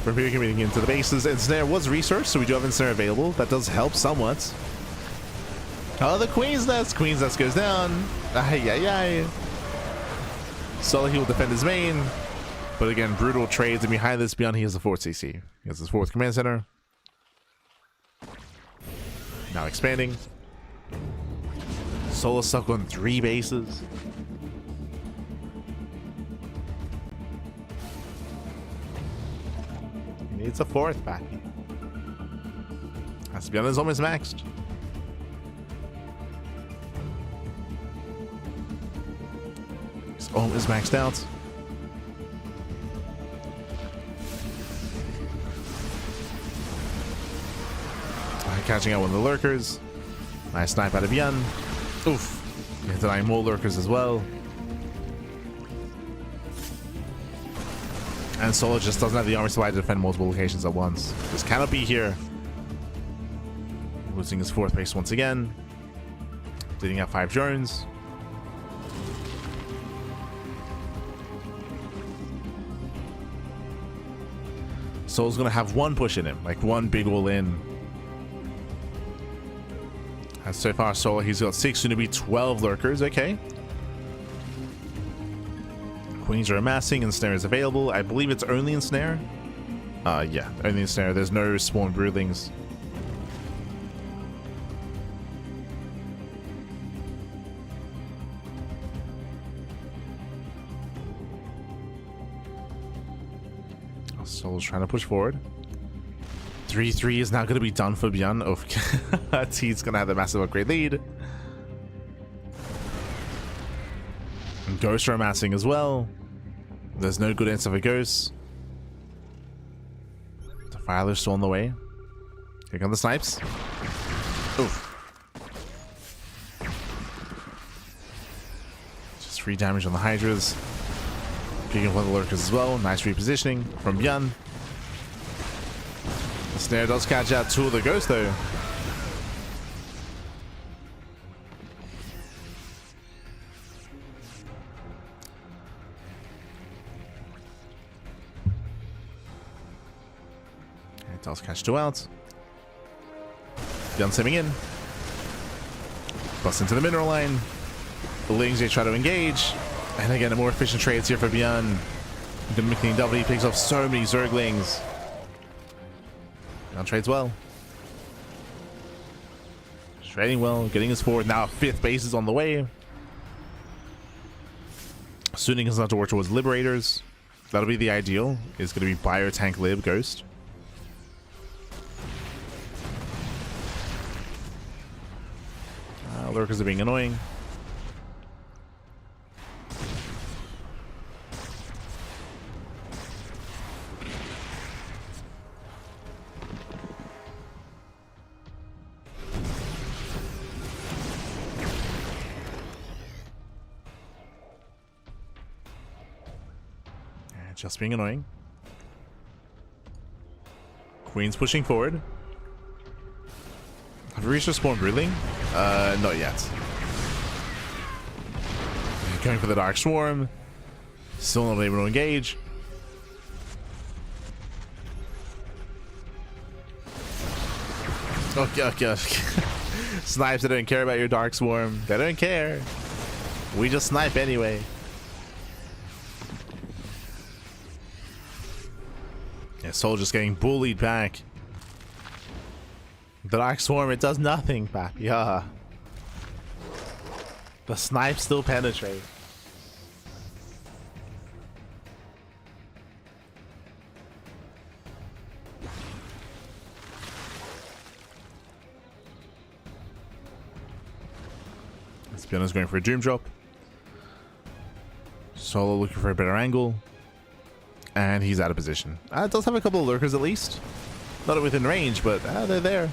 for here coming into the bases. Ensnare was researched, so we do have Ensnare available. That does help somewhat. Oh, the Queen's Nest! Queen's Nest goes down. Ay, ay, ay. Sully, he will defend his main. But again, brutal trades, and behind this, ByuN, he has the 4th CC. He has his 4th command center. Now expanding. Solo stuck on 3 bases. He needs a 4th back. Has to be on his almost maxed. His almost maxed out. Catching out one of the lurkers. Nice snipe out of ByuN. Oof. Yeah, denying more lurkers as well. And Solo just doesn't have the armor supply to defend multiple locations at once. Just cannot be here. Losing his 4th base once again. Didn't have 5 drones. Solo's gonna have 1 push in him, like 1 big all in. And so far, Solo, he's got 6, soon to be 12 lurkers. Okay. Queens are amassing, Ensnare is available. I believe it's only Ensnare. Yeah, only Ensnare. There's no spawn broodlings. Solo's trying to push forward. 3-3 is now going to be done for ByuN. Oh, T's going to have the massive upgrade lead. And Ghosts are amassing as well. There's no good answer for Ghosts. The Fire's still on the way. Here come the snipes. Oof. Just 3 damage on the Hydras. Picking up one of the lurkers as well. Nice repositioning from ByuN. Snare does catch out 2 of the Ghosts though. It does catch 2 out. ByuN simming in. Bust into the mineral line. The Lings, they try to engage. And again, a more efficient trades here for ByuN. The McLean double, he picks off so many Zerglings. Now trades well. Trading well, getting his forward. Now 5th base is on the way. Soon he doesn't have to work towards Liberators. That'll be the ideal. It's going to be Bio Tank Lib Ghost. Lurkers are being annoying. Just being annoying. Queen's pushing forward. Have we reached a spawn broodling? Not yet. Going for the Dark Swarm. Still not able to engage. Okay. Snipes, they don't care about your Dark Swarm. They don't care. We just snipe anyway. Yeah, Soul just getting bullied back. The Dark Swarm, it does nothing, Pap. Yeah. The snipes still penetrate. ByuN's going for a Doom Drop. Solo looking for a better angle. And he's out of position. It does have a couple of lurkers at least. Not within range, but they're there.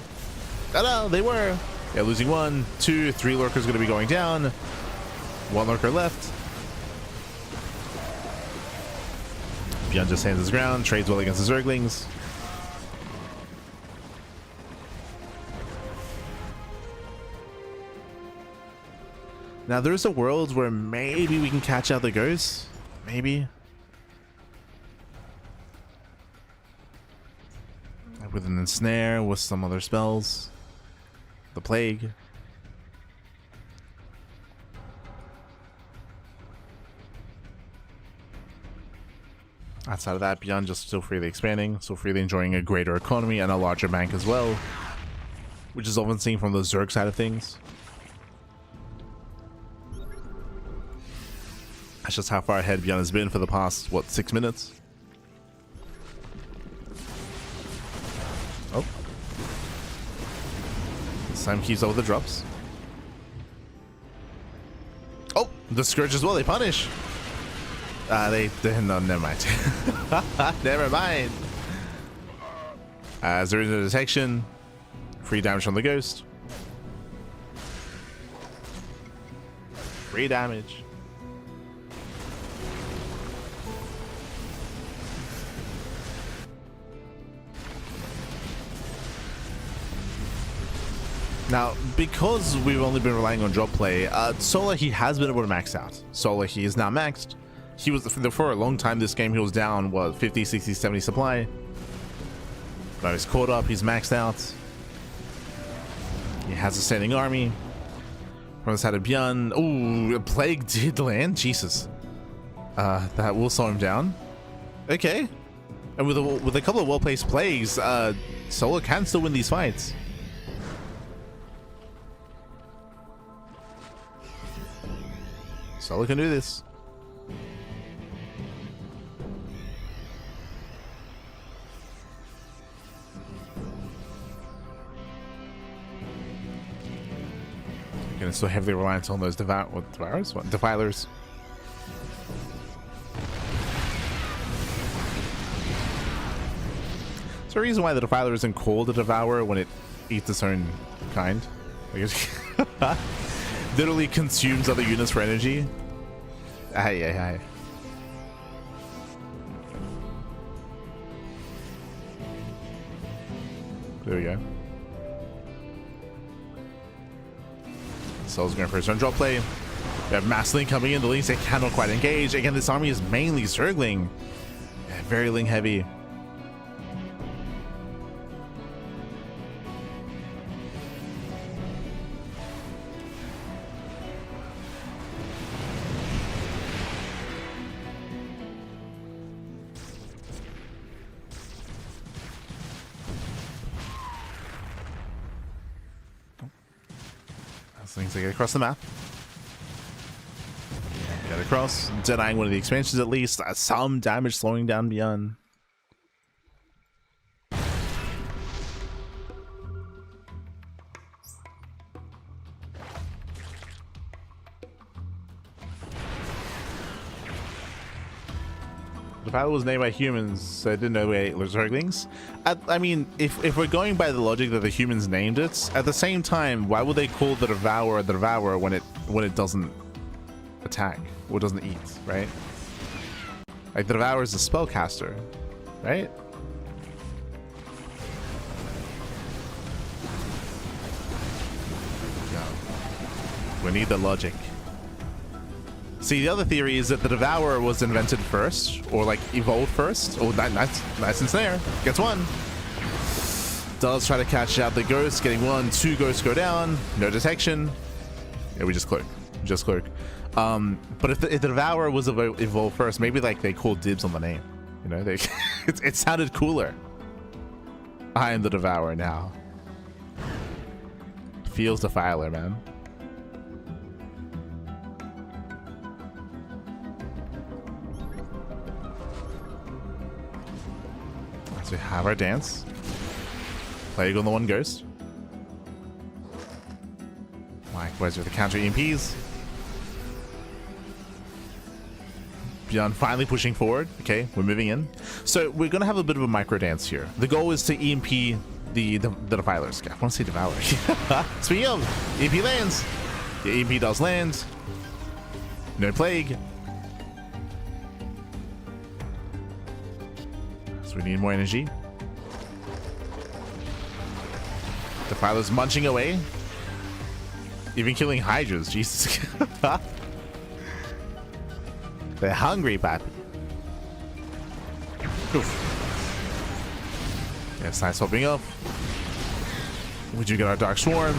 Oh no, they were. Yeah, losing 1, 2, 3 lurkers going to be going down. 1 lurker left. ByuN just stands his ground, trades well against the Zerglings. Now there's a world where maybe we can catch out the Ghosts. Maybe. with an ensnare, with some other spells. The plague. Outside of that, ByuN just still freely expanding, still freely enjoying a greater economy and a larger bank as well, which is often seen from the Zerg side of things. That's just how far ahead ByuN has been for the past, what, 6 minutes? Oh. Sam keeps up with the drops. Oh, the Scourge as well, they punish. No, never mind. Never mind. As there is no detection, free damage from the ghost. Free damage. Now, because we've only been relying on drop play, Solar, he has been able to max out. Solar, he is now maxed. He was, for a long time this game, he was down, what, 50, 60, 70 supply. Now he's caught up, he's maxed out. He has a standing army. From the side of ByuN. Ooh, a plague did land, Jesus. That will slow him down. Okay. And with a couple of well-placed plays, Solar can still win these fights. Solar can do this. Again, it's so heavily reliant on those defilers. Is there a reason why the Defiler isn't called a Devourer when it eats its own kind? Like it literally consumes other units for energy. Aye. There we go. Soul's going for his own drop play. We have Mass Link coming in. The links they cannot quite engage. Again, this army is mainly Zergling. Yeah, very Link heavy. Things they get across the map. Get across, denying one of the expansions at least. Some damage slowing down ByuN. The battle was named by humans, so I didn't know it was Zerglings. I mean, if we're going by the logic that the humans named it, at the same time, why would they call the Devourer when it doesn't attack or doesn't eat, right? Like the Devourer is a spellcaster, right? No. We need the logic. See, the other theory is that the Devourer was invented first, or like evolved first. Oh, nice and snare. Gets one. Does try to catch out the ghost, getting one. 2 ghosts go down. No detection. Yeah, we just cloak. But if the Devourer was evolved first, maybe like they called dibs on the name. You know, it sounded cooler. I am the Devourer now. Feels Defiler, man. So we have our dance. Plague on the one ghost. Likewise with the counter EMPs. ByuN finally pushing forward. Okay, we're moving in. So we're gonna have a bit of a micro dance here. The goal is to EMP the Defilers. I want to say Devour. Speaking of, EMP lands. The EMP does land. No plague. So we need more energy. Defiler's munching away. Even killing Hydras. Jesus. They're hungry, papi. Oof. Yes, nice swapping up. We do get our Dark Swarm.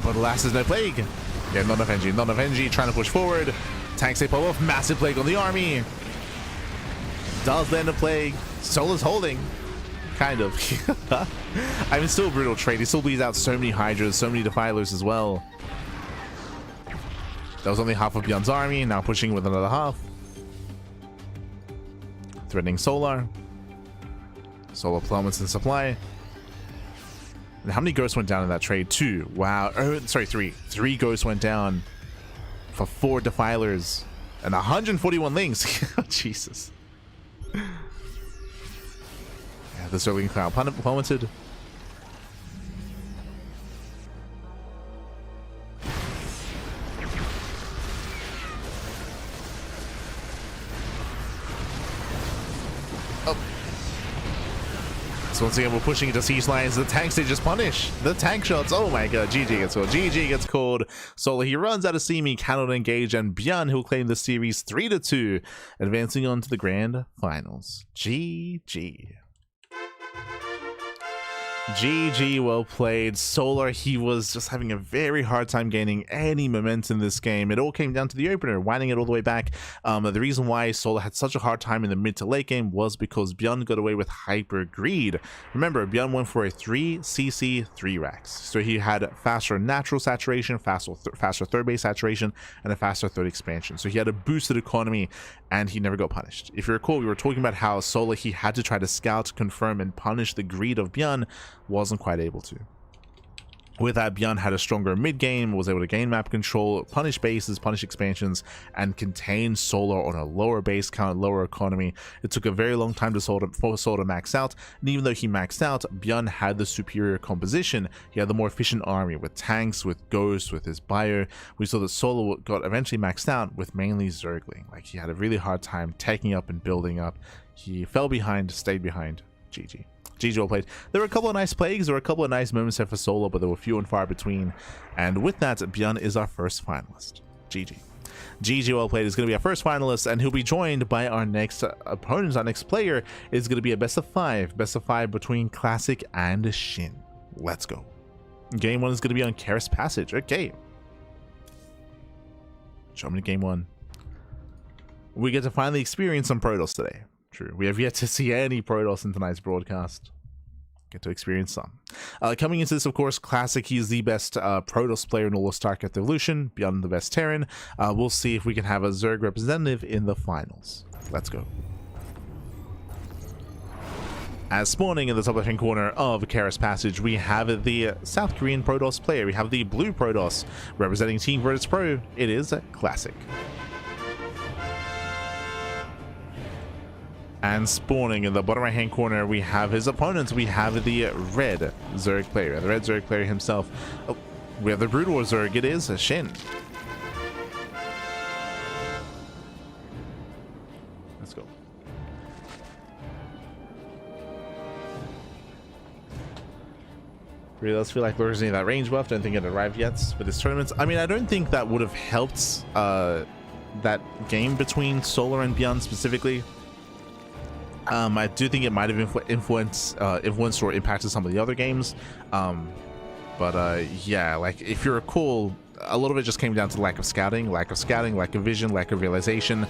But alas, there's no Plague. Yeah, not enough energy, not enough energy. Trying to push forward. Tanks they pop off. Massive Plague on the army. Does land a Plague. Solar's holding. Kind of. I mean, still a brutal trade. He still bleeds out so many Hydras, so many Defilers as well. That was only half of ByuN's army. Now pushing with another half. Threatening Solar. Solar plummets in supply. And how many ghosts went down in that trade? 2. Wow. Oh, sorry, 3. 3 ghosts went down for 4 Defilers and 141 links. Jesus. Yeah, the Zergling Cloud plummeted. Once again, we're pushing into siege lines. The tanks, they just punish. The tank shots. Oh my god. GG gets called. GG gets called. Solar, he runs out of steam. He cannot engage. And ByuN, who'll claim the series 3-2, advancing on to the grand finals. GG. GG, well played. Solar, he was just having a very hard time gaining any momentum in this game. It all came down to the opener, winding it all the way back. The reason why Solar had such a hard time in the mid to late game was because ByuN got away with hyper greed. Remember, ByuN went for a 3 CC 3 racks. So he had faster natural saturation, faster third base saturation, and a faster third expansion. So he had a boosted economy, and he never got punished. If you recall, we were talking about how Solar, he had to try to scout, confirm, and punish the greed of ByuN. Wasn't quite able to. With that, ByuN had a stronger mid game, was able to gain map control, punish bases, punish expansions, and contain Solar on a lower base count, lower economy. It took a very long time for Solar to max out, and even though he maxed out, ByuN had the superior composition. He had the more efficient army with tanks, with ghosts, with his bio. We saw that Solar got eventually maxed out with mainly Zergling. Like, he had a really hard time taking up and building up. He fell behind, stayed behind. GG. GG, well played. There were a couple of nice plagues, there were a couple of nice moments there for Solar, but there were few and far between. And with that, ByuN is our first finalist. GG. GG, well played, is going to be our first finalist, and he'll be joined by our next opponent. Our next player is going to be a best of 5 between Classic and SHIN. Let's go. Game 1 is going to be on Karis Passage. Okay. Show me game 1. We get to finally experience some Protoss today. True. We have yet to see any Protoss in tonight's broadcast. Get to experience some. Coming into this, of course, Classic, he's the best Protoss player in all of StarCraft Evolution, ByuN the best Terran. We'll see if we can have a Zerg representative in the finals. Let's go. As spawning in the top left-hand corner of Karis Passage, we have the South Korean Protoss player. We have the blue Protoss representing Team Virtus Pro. It is Classic. And spawning in the bottom right hand corner, we have his opponents. We have the red Zerg player, the red Zerg player himself. Oh, we have the Brood War Zerg. It is SHIN. Let's go. Really does feel like there's any of that range buff. Don't think it arrived yet for this tournament. I mean, I don't think that would have helped that game between Solar and ByuN specifically. I do think it might have influenced or impacted some of the other games, but yeah, like if you recall, a lot of it just came down to lack of scouting, lack of vision, lack of realization,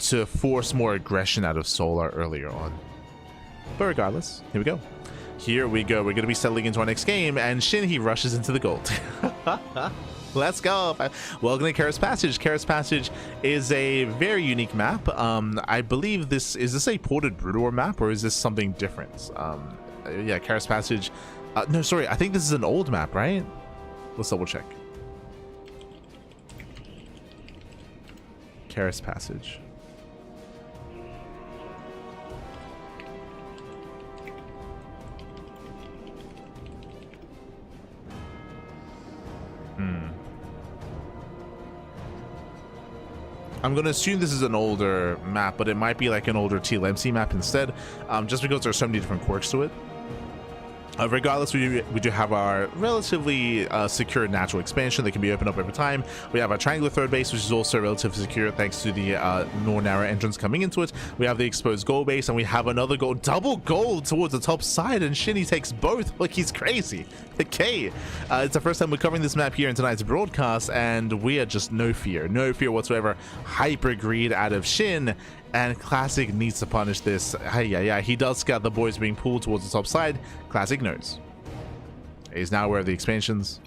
to force more aggression out of Solar earlier on. But regardless, here we go. Here we go. We're going to be settling into our next game, and SHIN, he rushes into the gold. Let's go. Welcome to Karis Passage. Karis Passage is a very unique map. I believe is this a ported Brood War map, or is this something different? Yeah, Karis Passage. No, sorry. I think this is an old map, right? Let's double check. Karis Passage. I'm going to assume this is an older map, but it might be like an older TLMC map instead, just because there's so many different quirks to it. Regardless, we do have our relatively secure natural expansion that can be opened up over time. We have our triangular third base, which is also relatively secure thanks to the more narrow entrance coming into it. We have the exposed gold base, and we have another gold, double gold towards the top side, and Shin takes both. Like, he's crazy. Okay, it's the first time we're covering this map here in tonight's broadcast, and we are just no fear whatsoever. Hyper greed out of Shin. And Classic needs to punish this. Yeah, he does scout the boys being pulled towards the top side. Classic knows. He's now aware of the expansions.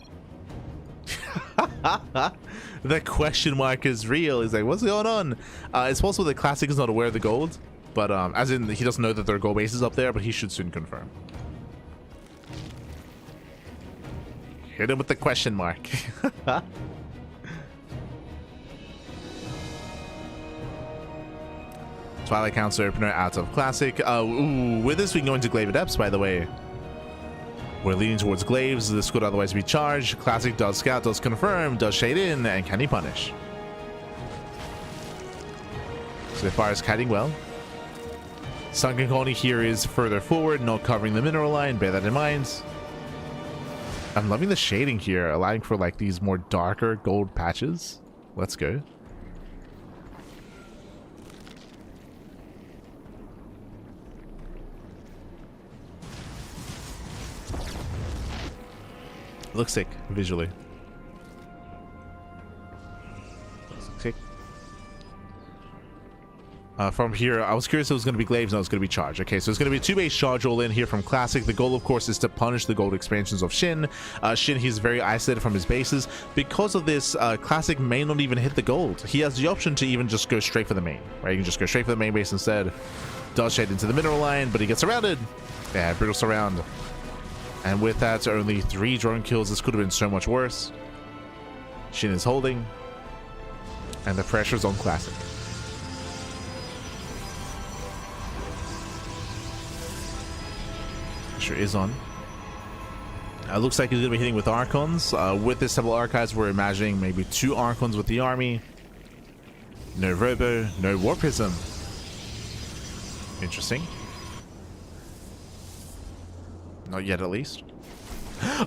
The question mark is real. He's like, what's going on? It's possible that Classic is not aware of the gold, but as in he doesn't know that there are gold bases up there, but he should soon confirm. Hit him with the question mark. Twilight Council opener out of Classic. Ooh, with this we can go into Glaive Adepts, by the way. We're leaning towards Glaives. This could otherwise be charged. Classic does scout, does confirm, does shade in, and can he punish? So far is kiting well. Sunken Colony here is further forward, not covering the mineral line. Bear that in mind. I'm loving the shading here, allowing for like these more darker gold patches. Let's go. Looks sick visually. Looks sick. From here, I was curious if it was going to be Glaives. No, it's going to be Charge. Okay, so it's going to be a 2-base charge all in here from Classic. The goal, of course, is to punish the gold expansions of Shin. Shin, he's very isolated from his bases. Because of this, Classic may not even hit the gold. He has the option to even just go straight for the main. Right, you can just go straight for the main base instead. Does shade into the mineral line, but he gets surrounded. Yeah, brutal surround. And with that, only 3 drone kills. This could have been so much worse. Shin is holding. And the pressure's on Classic. Pressure is on. Looks like he's going to be hitting with Archons. With this Temple Archives, we're imagining maybe 2 Archons with the army. No Robo, no War Prism. Interesting. Not yet, at least.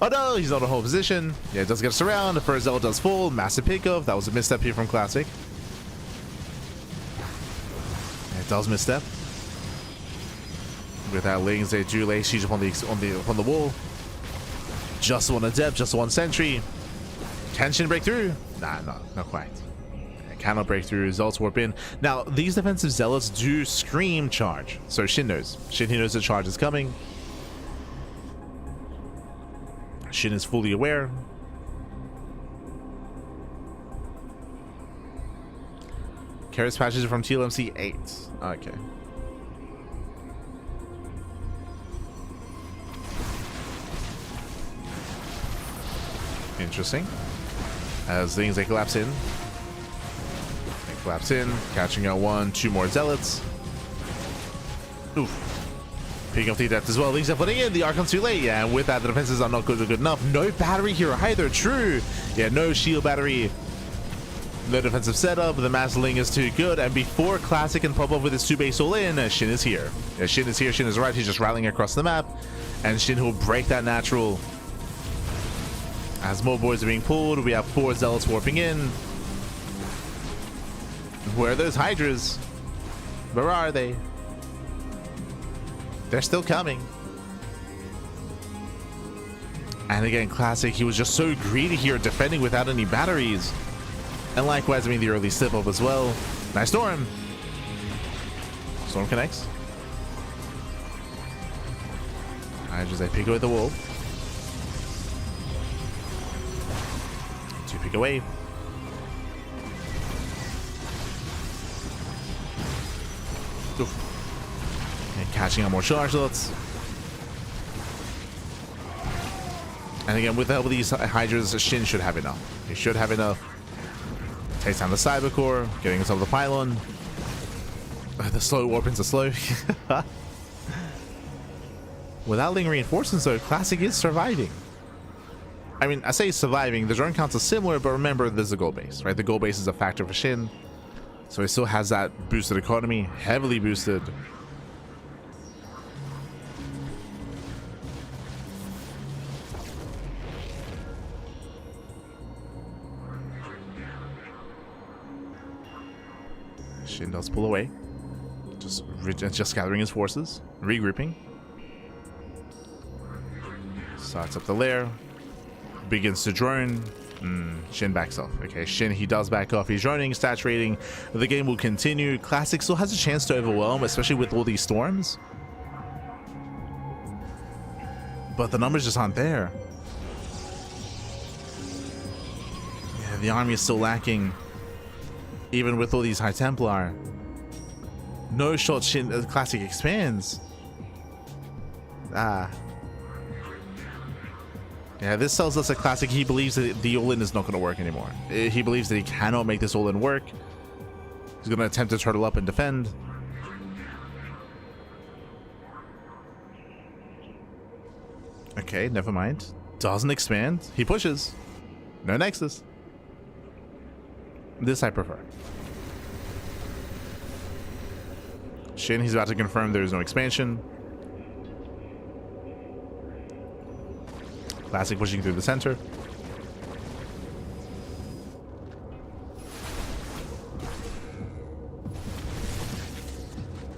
Oh no, he's not in a whole position. Yeah, it does get us around. The first Zealot does fall. Massive pickup. That was a misstep here from Classic. It does misstep. Without Lings, they do lay siege upon the wall. Just one Adept, just one Sentry. Can Shin break through? Nah, not quite. It cannot break through. Zealots warp in. Now, these defensive Zealots do scream charge. So Shin knows. Shin, he knows the charge is coming. Shin is fully aware. Carries patches from TLMC 8. Okay. Interesting. As things they collapse in. They collapse in, catching out 1, 2 more Zealots. Oof. Picking up the Adept as well. Leaves are putting in the Archon's too late. Yeah, and with that, the defenses are not good enough. No battery here either. True. Yeah, no shield battery. No defensive setup. The Massling is too good. And before Classic can pop up with his 2-base all in, Shin is here. Yeah, Shin is here. Shin is right. He's just rallying across the map. And Shin will break that natural. As more boys are being pulled, we have 4 Zealots warping in. Where are those Hydras? Where are they? They're still coming. And again, Classic, he was just so greedy here, defending without any batteries. And likewise, I mean, the early slip up as well. Nice Storm. Storm connects. Alright, just pick away the wall. 2 pick away. Oof. And catching on more charge lots. And again, with the help of these Hydras, Shin should have enough. He should have enough. Takes down the Cyber Core, getting us over the pylon. The slow warpins are slow. Without Ling reinforcements, though, Classic is surviving. I mean, I say surviving. The drone counts are similar, but remember, there's a gold base, right? The gold base is a factor for Shin. So he still has that boosted economy, heavily boosted. Shin does pull away. Just gathering his forces. Regrouping. Starts up the lair. Begins to drone. Shin backs off. Okay, Shin, he does back off. He's droning, saturating. The game will continue. Classic still has a chance to overwhelm, especially with all these storms. But the numbers just aren't there. Yeah, the army is still lacking. Even with all these High Templar. No shot Shin, Classic expands. Yeah, this tells us that Classic, he believes that the all-in is not going to work anymore. He believes that he cannot make this all-in work. He's going to attempt to turtle up and defend. Okay, never mind. Doesn't expand. He pushes. No Nexus. This I prefer. Shin, he's about to confirm there is no expansion. Classic pushing through the center.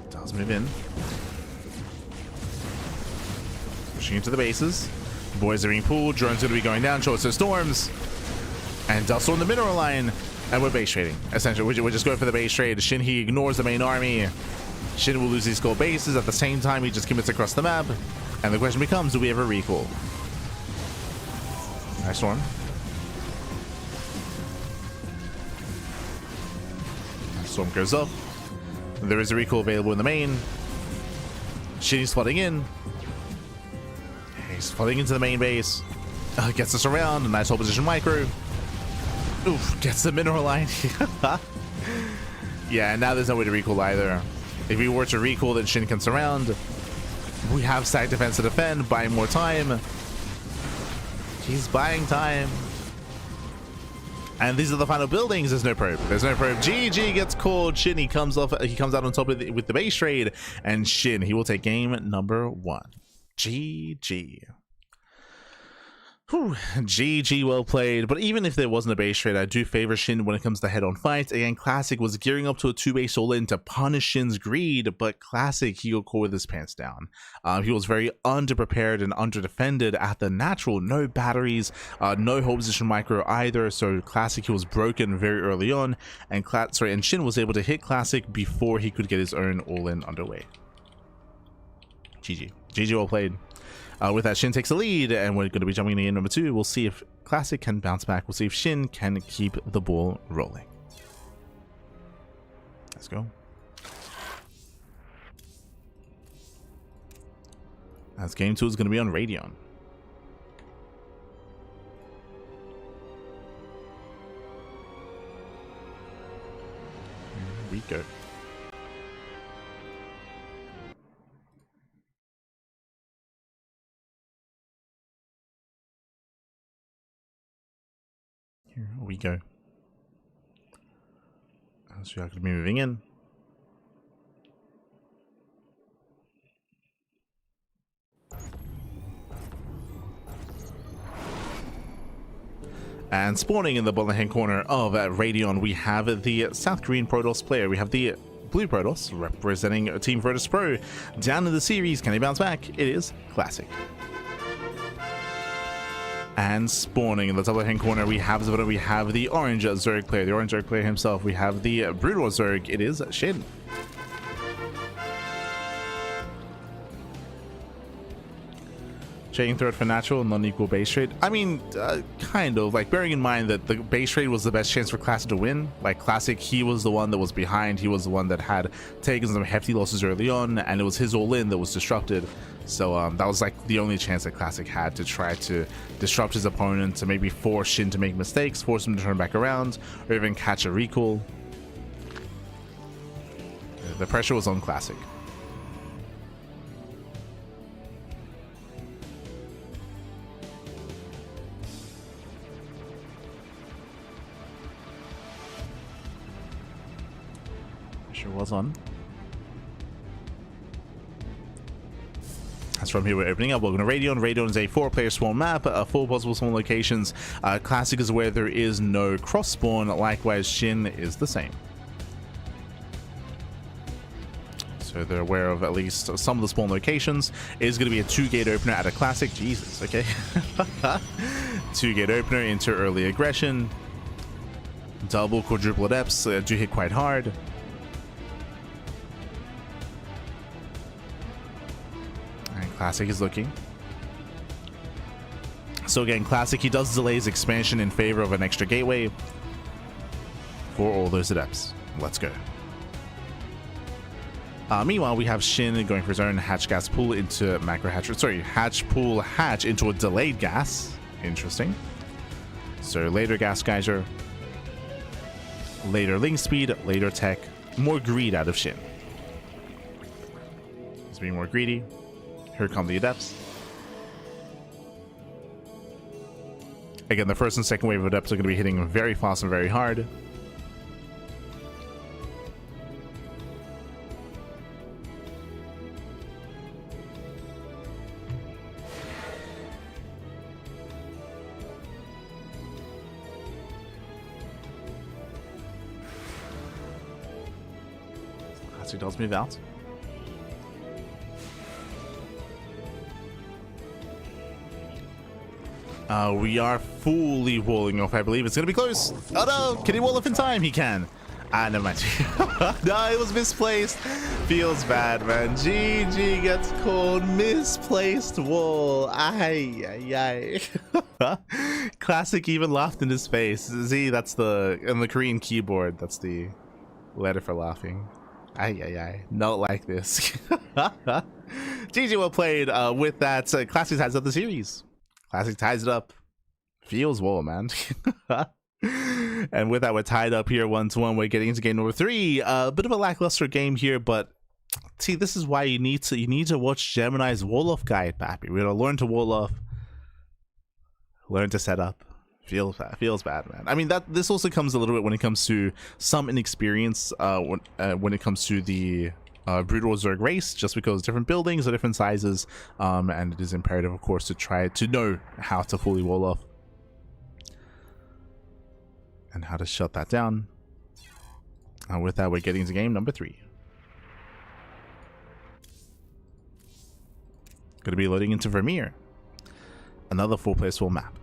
Does move in. Pushing into the bases. Boys are being pulled. Drone's going to be going down. Shorts of storms. And Dust on the mineral line. And we're base trading. Essentially, we're just going for the base trade. Shin, he ignores the main army. Shin will lose these gold bases. At the same time, he just commits across the map. And the question becomes, do we ever recall? Nice storm. Storm goes up. There is a recall available in the main. Shin is flooding in. He's flooding into the main base. Gets us around. A nice hold position micro. Oof, gets the mineral line. Yeah, and now there's no way to recall either. If we were to recall, then Shin can surround. We have stack defense to defend, buying more time. He's buying time. And these are the final buildings. There's no probe. There's no probe. GG gets called. Shin, he comes out on top with the base trade. And Shin, he will take game number 1. GG. Whew. GG, well played. But even if there wasn't a base trade, I do favor Shin when it comes to head-on fights. Again, Classic was gearing up to a 2-base all-in to punish Shin's greed, but Classic, he got caught with his pants down. He was very underprepared and underdefended at the natural. No batteries, no hold position micro either, so Classic, he was broken very early on, and Shin was able to hit Classic before he could get his own all-in underway. GG. GG, well played. With that, Shin takes the lead, and we're going to be jumping into game number 2. We'll see if Classic can bounce back. We'll see if Shin can keep the ball rolling. Let's go. As game 2 is going to be on Radeon. Here we go. Here we go. So we are going to be moving in. And spawning in the bottom hand corner of Radeon, we have the South Korean Protoss player. We have the Blue Protoss representing Team Protoss Pro. Down in the series, can he bounce back? It is Classic. And spawning in the top left-hand corner, we have the orange Zerg player, the orange Zerg player himself. We have the Brood War Zerg. It is Shin. Checking third for natural, non-equal base trade. I mean, kind of. Like, bearing in mind that the base trade was the best chance for Classic to win. Like, Classic, he was the one that was behind. He was the one that had taken some hefty losses early on, and it was his all-in that was disrupted. So that was like the only chance that Classic had to try to disrupt his opponent, to maybe force Shin to make mistakes, force him to turn back around, or even catch a recall. The pressure was on Classic. Pressure was on. As from here, we're opening up. Welcome to Radeon. Radeon is a 4-player spawn map, 4 possible spawn locations. Classic is where there is no cross spawn. Likewise, Shin is the same. So they're aware of at least some of the spawn locations. It is going to be a 2-gate opener at a classic. Jesus, okay. 2-gate opener into early aggression. Double, quadruple adepts do hit quite hard. And classic is looking. So again, classic, he does delay his expansion in favor of an extra gateway for all those adepts. Let's go. Meanwhile, we have Shin going for his own hatch gas pool into macro hatch. Sorry, hatch pool hatch into a delayed gas. Interesting. So later gas geyser, later link speed, later tech, more greed out of Shin. He's being more greedy. Here come the adepts. Again, the first and second wave of adepts are going to be hitting very fast and very hard. As he does move out. We are fully walling off, I believe. It's going to be close. Oh no! Can he wall off in time? He can. Never mind. No, it was misplaced. Feels bad, man. GG gets called misplaced wall. Ay. Classic even laughed in his face. See, that's the... on the Korean keyboard, that's the letter for laughing. Ay. Not like this. GG well played. With that, Classic ties up the series. Classic ties it up. Feels well, man. And with that, we're tied up here 1-1. We're getting into game number 3. A bit of a lackluster game here, but see, this is why you need to watch Gemini's wall off guide, Pappy. We're gonna learn to wall off, learn to set up. Feels bad, man. I mean, this also comes a little bit when it comes to some inexperience when it comes to the Brutal Zerg race, just because different buildings are different sizes, and it is imperative, of course, to try to know how to fully wall off and how to shut that down. And with that, we're getting into game number 3. Going to be loading into Vermeer, another 4-player swarm map.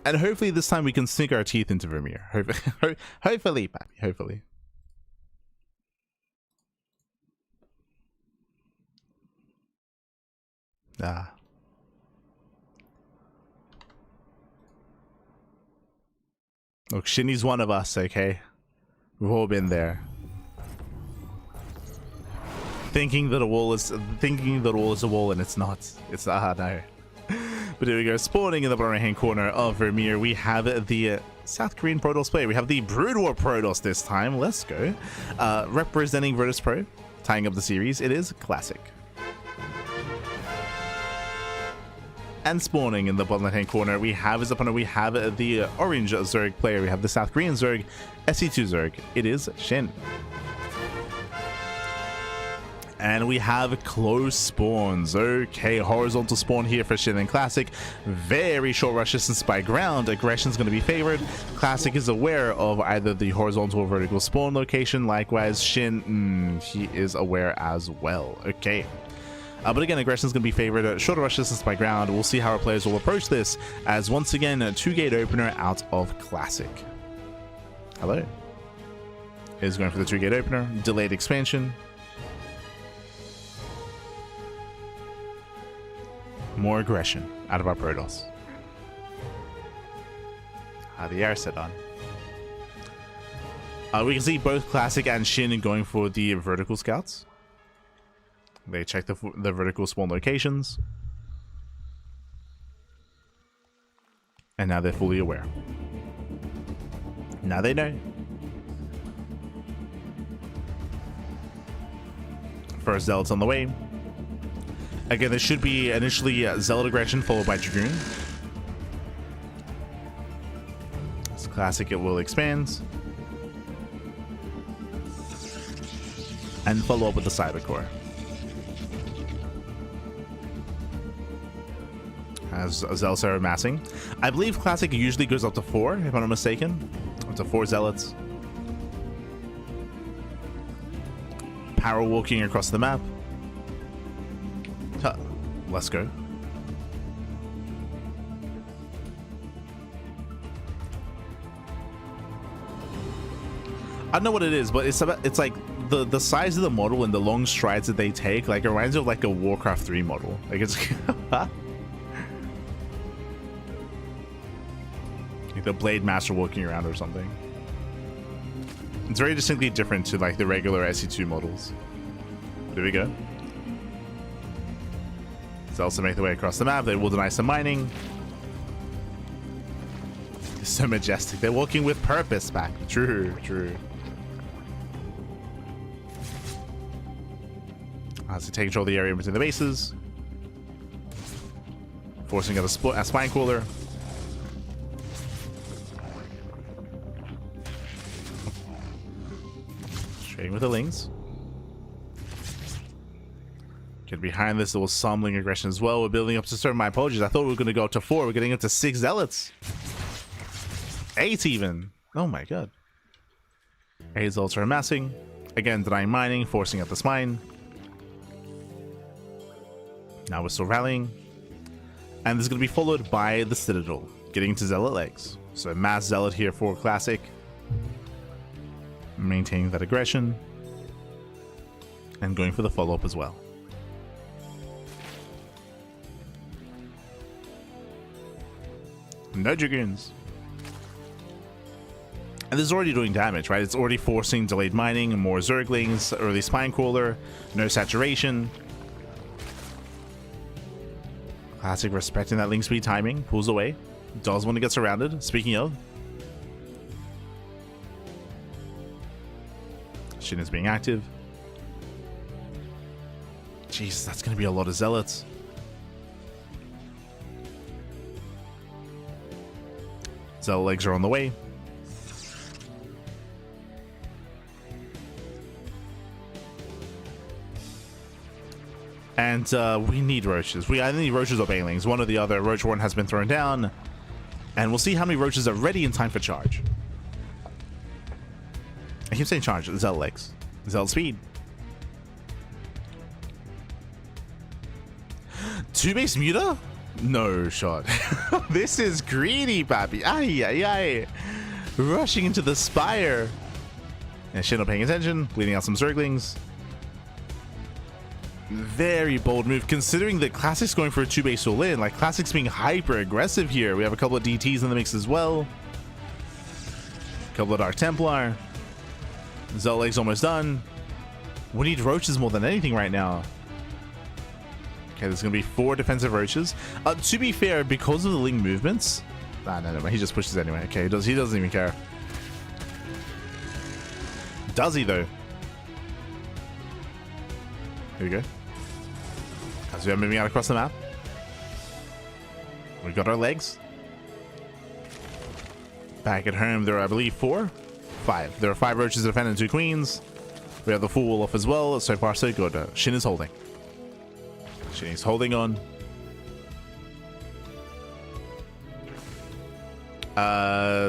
And hopefully this time we can sink our teeth into Vermeer. Hopefully, Pappy, hopefully. Look, Shinny's one of us, okay? We've all been there. Thinking that a wall is a wall, and it's not. It's no. But here we go, spawning in the bottom right hand corner of Vermeer, we have the South Korean Protoss player. We have the Brood War Protoss this time. Let's go. Representing Virtus Pro, tying up the series, it is Classic. And spawning in the bottom left hand corner, we have his opponent. We have the Orange Zerg player. We have the South Korean Zerg, SE2 Zerg. It is Shin. And we have close spawns. Okay, horizontal spawn here for Shin and Classic. Very short rush distance by ground. Aggression is going to be favored. Classic is aware of either the horizontal or vertical spawn location. Likewise, Shin, he is aware as well. Okay. But again, aggression is going to be favored. Shorter rush distance by ground. We'll see how our players will approach this, as once again, a 2-gate opener out of Classic. Hello. Is going for the 2-gate opener. Delayed expansion. More aggression out of our Protoss. The air set on. We can see both Classic and Shin going for the vertical scouts. They check the vertical spawn locations. And now they're fully aware. Now they know. First Zealot's on the way. Again, there should be initially Zealot aggression followed by Dragoon. It's Classic, it will expand. And follow up with the Cybercore. As Zealots are amassing. I believe Classic usually goes up to 4, if I'm not mistaken. Up to 4 Zealots. power walking across the map. Huh. Let's go. I don't know what it is, but it's like the size of the model and the long strides that they take, like it reminds me of like a Warcraft 3 model. Like it's like the Blade Master walking around or something. It's very distinctly different to like the regular SE2 models. There we go. Let's also make their way across the map. They will deny some mining. It's so majestic. They're walking with purpose back. True, true. So take control of the area between the bases. Forcing out a spine cooler. Trading with the Lings. Get behind this little Somling aggression as well. We're building up to serve. My apologies. I thought we were going to go up to 4. We're getting up to 6 zealots. 8 even. Oh my god. 8 zealots are amassing. Again, denying mining, forcing out the spine. Now we're still rallying. And this is going to be followed by the Citadel. Getting into zealot legs. So mass zealot here for classic. Maintaining that aggression. And going for the follow-up as well. No Dragoons. And this is already doing damage, right? It's already forcing delayed mining, more Zerglings, early spine crawler, no saturation. Classic respecting that link speed timing, pulls away. Does want to get surrounded, speaking of. SHIN is being active. Jeez, that's going to be a lot of zealots. Zealot legs are on the way. And we need roaches. I need roaches or banelings. One or the other. Roach Warren has been thrown down. And we'll see how many roaches are ready in time for charge. I keep saying charge. Zealot legs. Zealot speed. 2 base muta? No shot. This is greedy, papi. Ay, ay, ay. Rushing into the spire. And SHIN not paying attention. Bleeding out some Zerglings. Very bold move, considering that Classic's going for a 2 base all in. Like, Classic's being hyper aggressive here. We have a couple of DTs in the mix as well. A couple of Dark Templar. Zealot legs almost done. We need roaches more than anything right now. Okay, there's going to be 4 defensive roaches. To be fair, because of the Ling movements... no, he just pushes anyway. Okay, he doesn't even care. Does he, though? Here we go. As we are moving out across the map. We've got our legs. Back at home, there are, I believe, 4? 5. There are 5 roaches to defend and 2 queens. We have the full wall off as well. So far, so good. SHIN is holding. SHIN is holding on.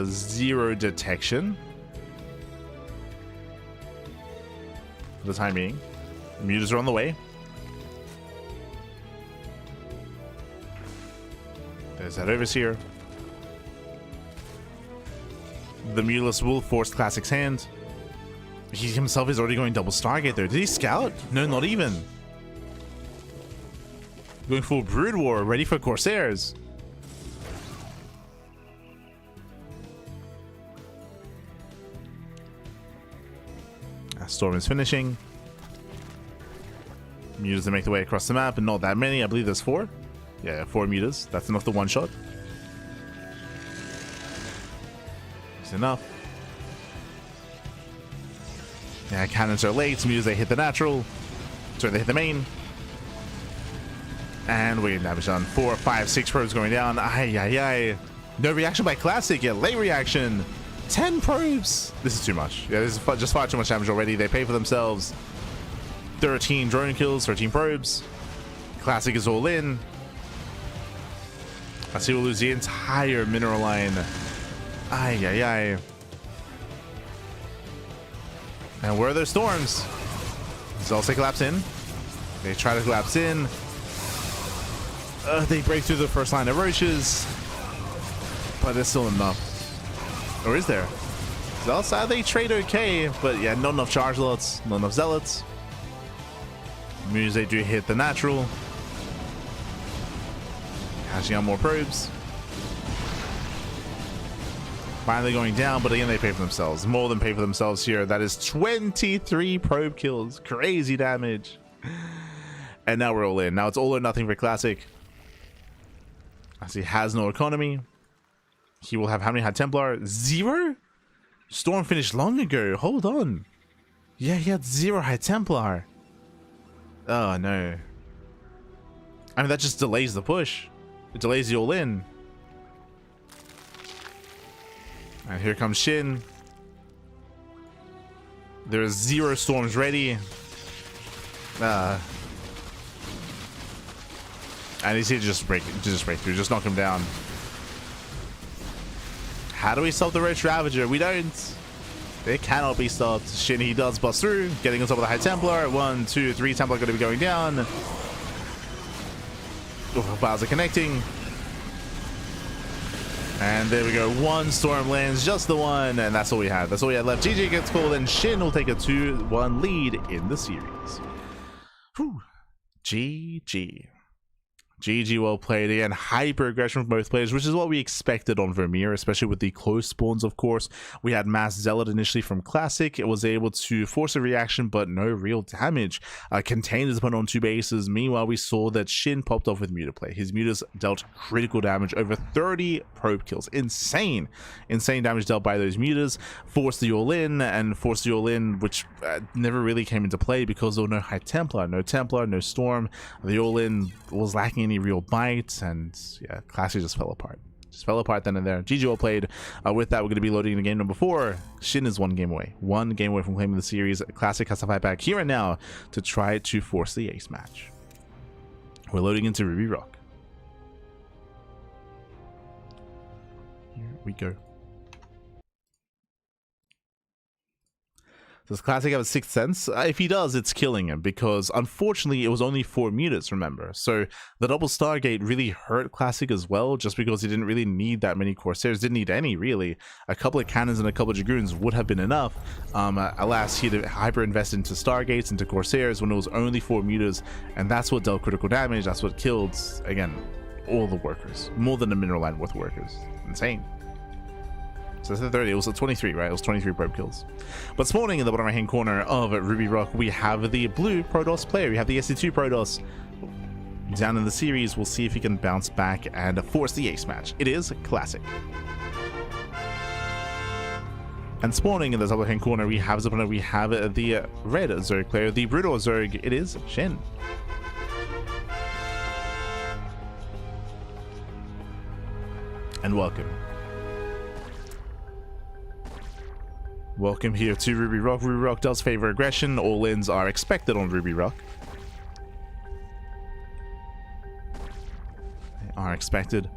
Zero detection. For the time being. Mutas are on the way. There's that Overseer. The Mulus will force Classic's hand. He himself is already going double Stargate there. Did he scout? No, not even. Going full Brood War, ready for Corsairs. Storm is finishing. Mutas to make their way across the map, and not that many. I believe there's 4. Yeah, 4 mutas. That's enough to one-shot. It's enough. Yeah, cannons are late. Mutas, they hit the natural. Sorry, they hit the main. And we get damage done. 4, 5, 6 probes going down. Ay, ay, ay. No reaction by Classic yet. Late reaction. 10 probes. This is too much. Yeah, this is just far too much damage already. They pay for themselves. 13 drone kills, 13 probes. Classic is all in. I see we'll lose the entire mineral line. Ay, ay, ay. And where are those storms? So they collapse in. They try to collapse in. They break through the first line of roaches. But there's still enough. Or is there? Zealots, they trade okay. But yeah, not enough charge lots. Not enough zealots. Moves, they do hit the natural. Catching out more probes. Finally going down, but again, they pay for themselves. More than pay for themselves here. That is 23 probe kills. Crazy damage. And now we're all in. Now it's all or nothing for Classic. As he has no economy. He will have how many High Templar? 0? Storm finished long ago. Hold on. Yeah, he had 0 High Templar. Oh, no. I mean, that just delays the push. It delays the all in. And here comes SHIN. There's 0 storms ready. And he's here to just break through, just knock him down. How do we stop the Roach Ravager? We don't. It cannot be stopped. SHIN, he does bust through, getting on top of the High Templar. 1, 2, 3 Templar going to be going down. Oh, Bowser connecting. And there we go. 1 storm lands, just the one, and that's all we had. That's all we had left. GG gets called, and SHIN will take a 2-1 lead in the series. Whew. GG. GG, well played. Again, hyper aggression from both players, which is what we expected on Vermeer, especially with the close spawns, of course. We had Mass Zealot initially from Classic. It was able to force a reaction, but no real damage. Contained his opponent on 2 bases. Meanwhile, we saw that SHIN popped off with Muta play. His Mutas dealt critical damage, over 30 probe kills. Insane. Insane damage dealt by those Mutas. Forced the all-in, which never really came into play because there were no High Templar, no Storm. The all-in was lacking any real bite, and yeah, Classic just fell apart then and there. GG, well played. With that, we're going to be loading into game number 4. SHIN is 1 game away from claiming the series. Classic has to fight back here and now to try to force the ace match. We're loading into Ruby Rock. Here we go. Does Classic have a 6th sense? If he does, it's killing him, because unfortunately it was only 4 mutas, remember. So the double Stargate really hurt Classic as well, just because he didn't really need that many Corsairs. Didn't need any, really. A couple of cannons and a couple of Dragoons would have been enough. Alas, he had to hyper invest into Stargates, into Corsairs, when it was only 4 mutas, and that's what dealt critical damage. That's what killed, again, all the workers. More than a mineral line worth of workers. Insane. So that's the 30. It was a 23, right? It was 23 probe kills. But spawning in the bottom right hand corner of Ruby Rock, we have the blue Protoss player. We have the SC2 Protoss. Down in the series, we'll see if he can bounce back and force the ace match. It is Classic. And spawning in the top right hand corner, we have the red Zerg player, the Brutal Zerg. It is SHIN. And welcome. Welcome here to Ruby Rock. Ruby Rock does favor aggression. All-ins are expected on Ruby Rock. They are expected.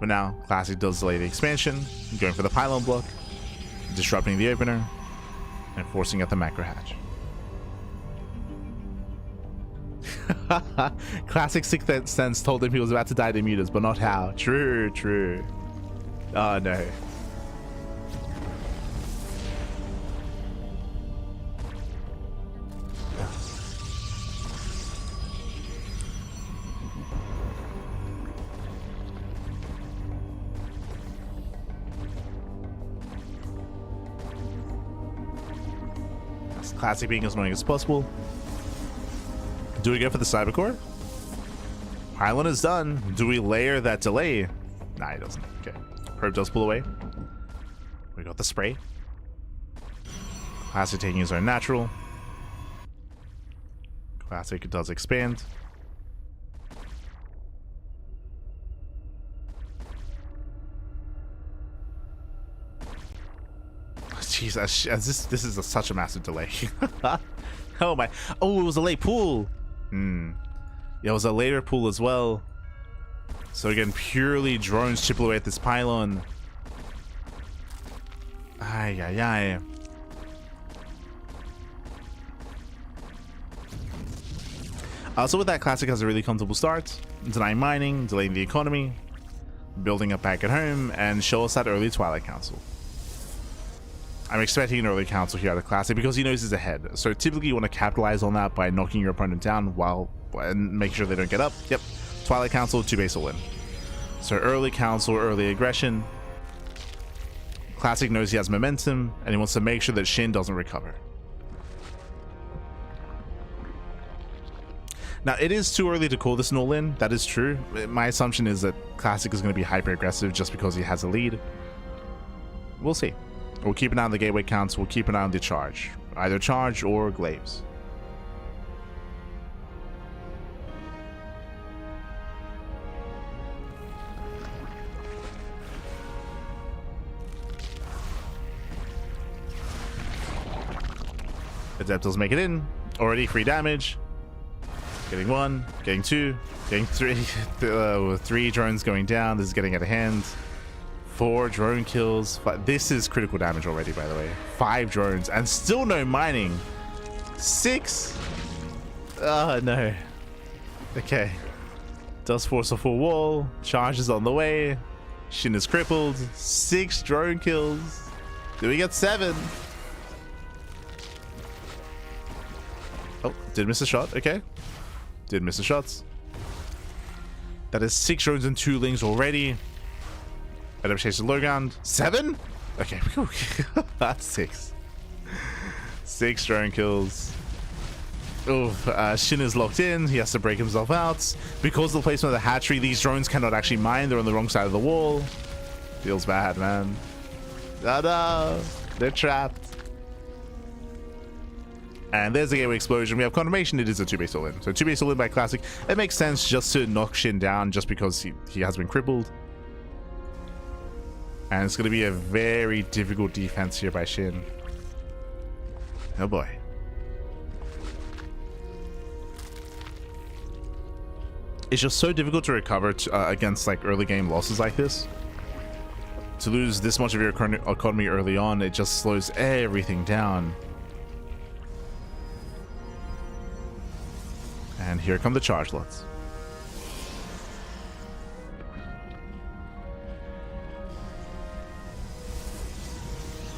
But now, Classic does delay the expansion, going for the pylon block, disrupting the opener, and forcing out the macro hatch. Classic 6th sense told him he was about to die to mutas, but not how. True, true. Oh no. Classic being as annoying as possible. Do we go for the Cybercore? Pylon is done. Do we layer that delay? Nah, it doesn't. Okay. Probe does pull away. We got the spray. Classic taking his own natural. Classic does expand. Jeez, this is such a massive delay. Oh my! Oh, it was a late pull. Yeah, it was a later pull as well. So again, purely drones chip away at this pylon. Ay ay ay. So with that, Classic has a really comfortable start, denying mining, delaying the economy, building up back at home, and show us that early Twilight Council. I'm expecting an early council here out of Classic because he knows he's ahead. So typically you want to capitalize on that by knocking your opponent down and making sure they don't get up. Yep, Twilight Council, 2 base all in. So early council, early aggression. Classic knows he has momentum and he wants to make sure that SHIN doesn't recover. Now, it is too early to call this an all-in. That is true. My assumption is that Classic is going to be hyper-aggressive just because he has a lead. We'll see. We'll keep an eye on the gateway counts. We'll keep an eye on the charge. Either charge or glaives. Adeptos make it in. Already free damage. Getting 1, getting 2, getting 3. 3 drones going down. This is getting out of hand. 4 drone kills. This is critical damage already, by the way. 5 drones and still no mining. 6. Oh no. Okay. Does force a full wall. Charges on the way. SHIN is crippled. 6 drone kills. Do we get 7? Oh, did miss a shot. Okay. Did miss the shots. That is 6 drones and 2 lings already. Adam chases low ground. 7? Okay. 6. 6 drone kills. Oh, SHIN is locked in. He has to break himself out. Because of the placement of the hatchery, these drones cannot actually mine. They're on the wrong side of the wall. Feels bad, man. Oh no. They're trapped. And there's the gateway explosion. We have confirmation it is a 2 base all in. So 2 base all in by Classic. It makes sense just to knock SHIN down just because he has been crippled. And it's going to be a very difficult defense here by SHIN. Oh boy. It's just so difficult to recover against like early game losses like this. To lose this much of your economy early on, it just slows everything down. And here come the charge lots.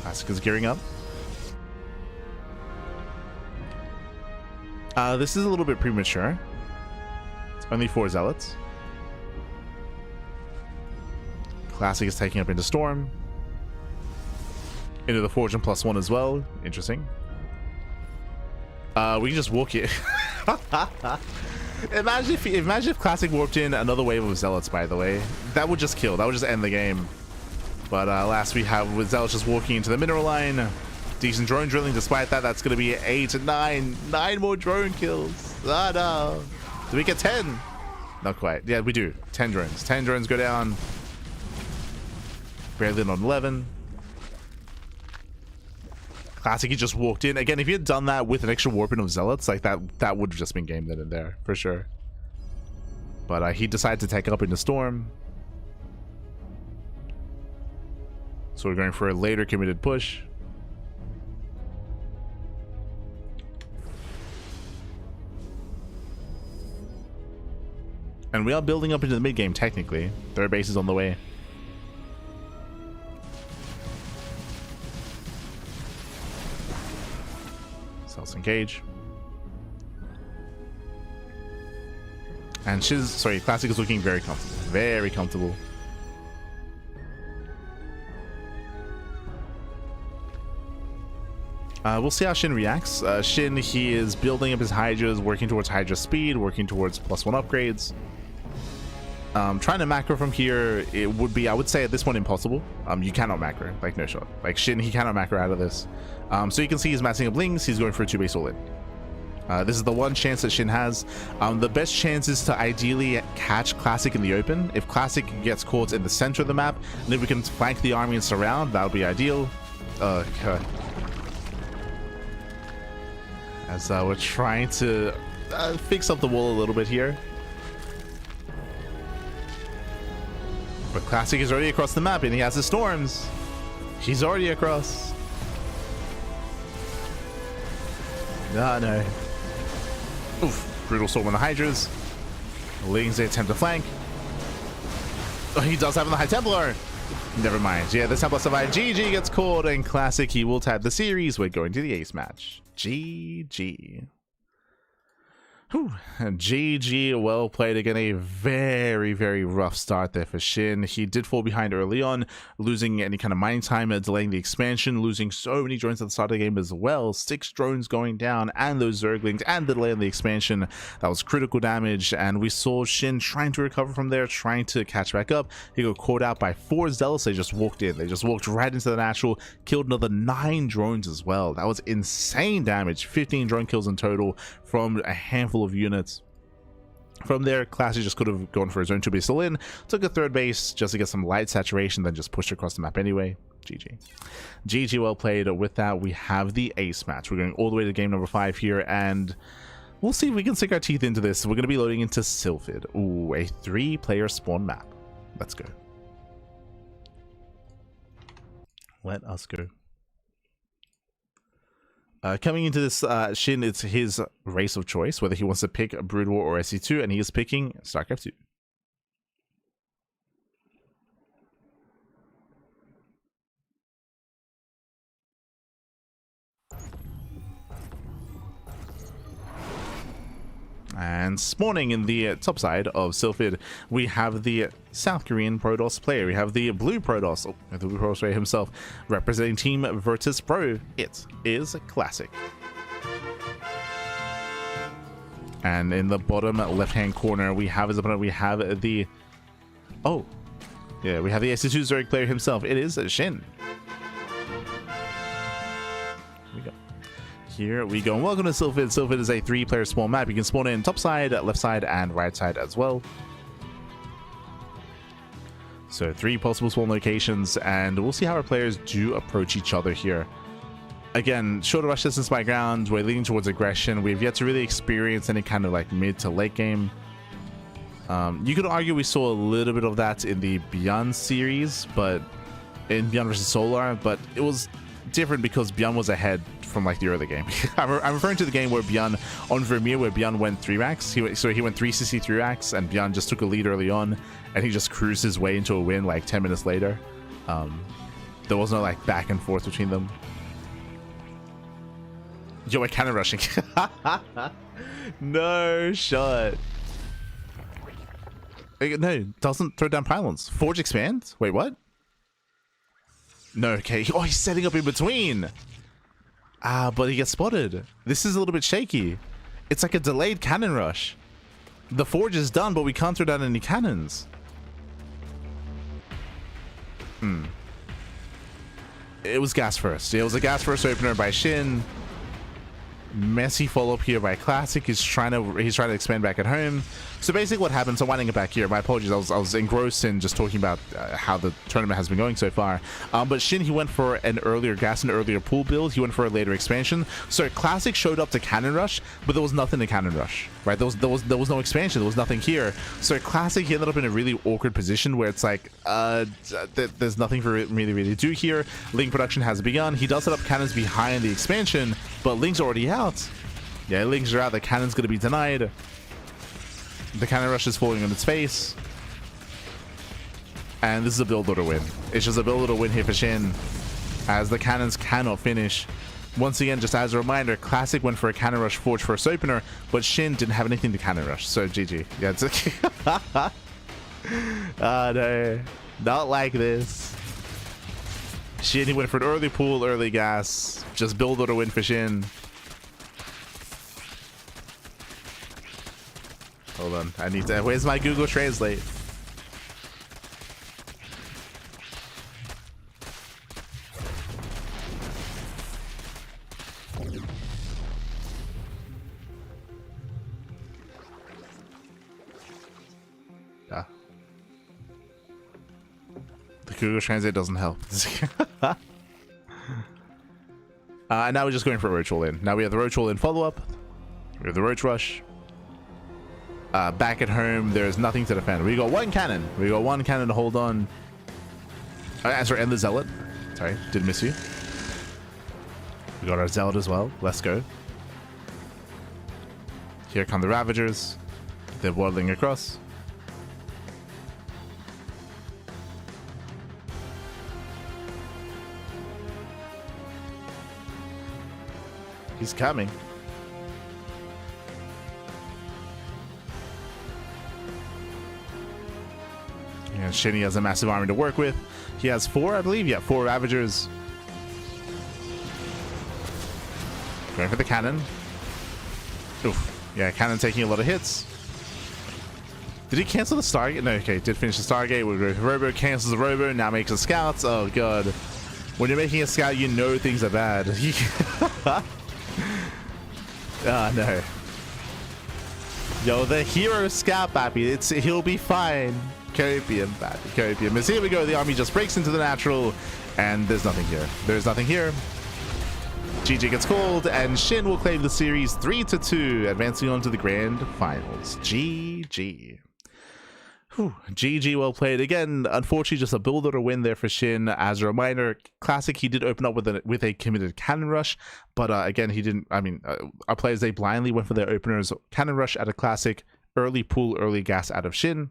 Classic is gearing up. This is a little bit premature. It's only 4 zealots. Classic is taking up into Storm. Into the Forge and +1 as well. Interesting. We can just walk it. Imagine if Classic warped in another wave of zealots, by the way. That would just kill. That would just end the game. But last we have with zealots just walking into the mineral line. Decent drone drilling. Despite that, that's going to be 8 and 9. 9 more drone kills. Oh no. Do we get 10? Not quite. Yeah, we do. 10 drones. 10 drones go down. Barely on 11. Classic, he just walked in. Again, if he had done that with an extra warping of zealots, like that would have just been game then and there, for sure. But he decided to take up into Storm. So we're going for a later committed push. And we are building up into the mid game, technically. Third base is on the way. Engage. And Classic is looking very comfortable. Very comfortable. We'll see how SHIN reacts. SHIN, he is building up his Hydras, working towards Hydra speed, working towards +1 upgrades. Trying to macro from here, it would be, I would say at this point, impossible. You cannot macro, like no shot. Like SHIN, he cannot macro out of this. So you can see he's massing up lings. He's going for a 2 base all in. This is the one chance that SHIN has. The best chance is to ideally catch Classic in the open. If Classic gets caught in the center of the map, and if we can flank the army and surround, that would be ideal. God. As we're trying to fix up the wall a little bit here. But Classic is already across the map and he has his storms. He's already across. Ah, no. Oof. Brutal Storm on the Hydras. Lings, they attempt to flank. Oh, he does have the High Templar. Never mind. Yeah, the Templar survived. GG gets called, and Classic, he will tap the series. We're going to the ace match. GG. Whew. GG, well played. Again, a very, very rough start there for Shin. He did fall behind early on, losing any kind of mining time, delaying the expansion, losing so many drones at the start of the game as well. 6 drones going down, and those Zerglings, and the delay in the expansion. That was critical damage, and we saw Shin trying to recover from there, trying to catch back up. He got caught out by 4 Zealots. They just walked in. They just walked right into the natural, killed another 9 drones as well. That was insane damage. 15 drone kills in total from a handful of units. From there, Classic just could have gone for his own 2 base still in, took a 3rd base just to get some light saturation, then just pushed across the map anyway. GG. GG, well played. With that, we have the ace match. We're going all the way to game number 5 here, and we'll see if we can sink our teeth into this. We're going to be loading into Sylphid. Ooh, a 3-player spawn map. Let's go. Let us go. Coming into this, Shin, it's his race of choice, whether he wants to pick Brood War or SC2, and he is picking StarCraft 2. And spawning in the top side of Sylphid, we have the South Korean Protoss player. We have the blue Protoss, the blue Protoss player himself, representing Team Virtus Pro. It is Classic. And in the bottom left-hand corner, we have his opponent. We have the... Oh. Yeah, we have the SC2 Zerg player himself. It is SHIN. Here we go. And welcome to Sylphid. Sylphid is a 3-player spawn map. You can spawn in top side, left side, and right side as well. So 3 possible spawn locations, and we'll see how our players do approach each other here. Again, shorter rush distance by ground. We're leaning towards aggression. We've yet to really experience any kind of like mid to late game. You could argue we saw a little bit of that in the ByuN series, but in ByuN versus Solar, but it was different because ByuN was ahead from like the early game. I'm referring to the game where ByuN on Vermeer, where ByuN went 3 racks. He went 3cc 3 racks, and ByuN just took a lead early on, and he just cruised his way into a win like 10 minutes later. There was no like back and forth between them. Yo, we're cannon rushing. No shot. No, doesn't throw down pylons. Forge expand? Wait, what? No, okay. Oh, he's setting up in between. But he gets spotted. This is a little bit shaky. It's like a delayed cannon rush. The forge is done, but we can't throw down any cannons. It was gas first. It was a gas first opener by Shin. Messy follow-up here by Classic. He's trying to expand back at home. So basically what happened, so winding it back here, my apologies, I was engrossed in just talking about how the tournament has been going so far. But Shin, he went for an earlier gas and earlier pool build. He went for a later expansion. So Classic showed up to cannon rush, but there was nothing to cannon rush, right? There was no expansion. There was nothing here. So Classic, he ended up in a really awkward position where it's like, there's nothing for me to really do here. Ling production has begun. He does set up cannons behind the expansion, but Ling's already out. Yeah, Lings are out. The cannon's going to be denied. The cannon rush is falling on its face. And this is a build order win. It's just a build order win here for Shin, as the cannons cannot finish. Once again, just as a reminder, Classic went for a cannon rush forge first opener, but Shin didn't have anything to cannon rush. So GG. Yeah, it's okay. Oh no. Not like this. Shin, he went for an early pool, early gas. Just build order win for Shin. Hold on, I need to... Where's my Google Translate? Yeah. The Google Translate doesn't help. And now we're just going for a roach roll in. Now we have the roach roll in follow-up. We have the roach rush. Back at home, there's nothing to defend. We got 1 cannon. We got 1 cannon to hold on. Sorry, and the zealot. Sorry, did miss you. We got our zealot as well. Let's go. Here come the Ravagers. They're waddling across. He's coming. And SHIN has a massive army to work with. He has 4, I believe. Yeah, 4 Ravagers. Going for the cannon. Oof. Yeah, cannon taking a lot of hits. Did he cancel the Stargate? No, okay, did finish the Stargate. We'll go with Robo, cancels the Robo, now makes a Scout. Oh, God. When you're making a Scout, you know things are bad. Ah, no. Yo, the hero Scout, Bappy. He'll be fine. Copium, Bappy. Copium. As here we go, the army just breaks into the natural, and there's nothing here. There's nothing here. GG gets called, and SHIN will claim the series 3-2, advancing on to the grand finals. GG. Whew. GG, well played. Again, unfortunately, just a build order win there for SHIN. As a reminder, Classic, he did open up with a committed cannon rush, but again, he didn't. I mean, our players, they blindly went for their openers. Cannon rush out of Classic, early pool, early gas out of SHIN.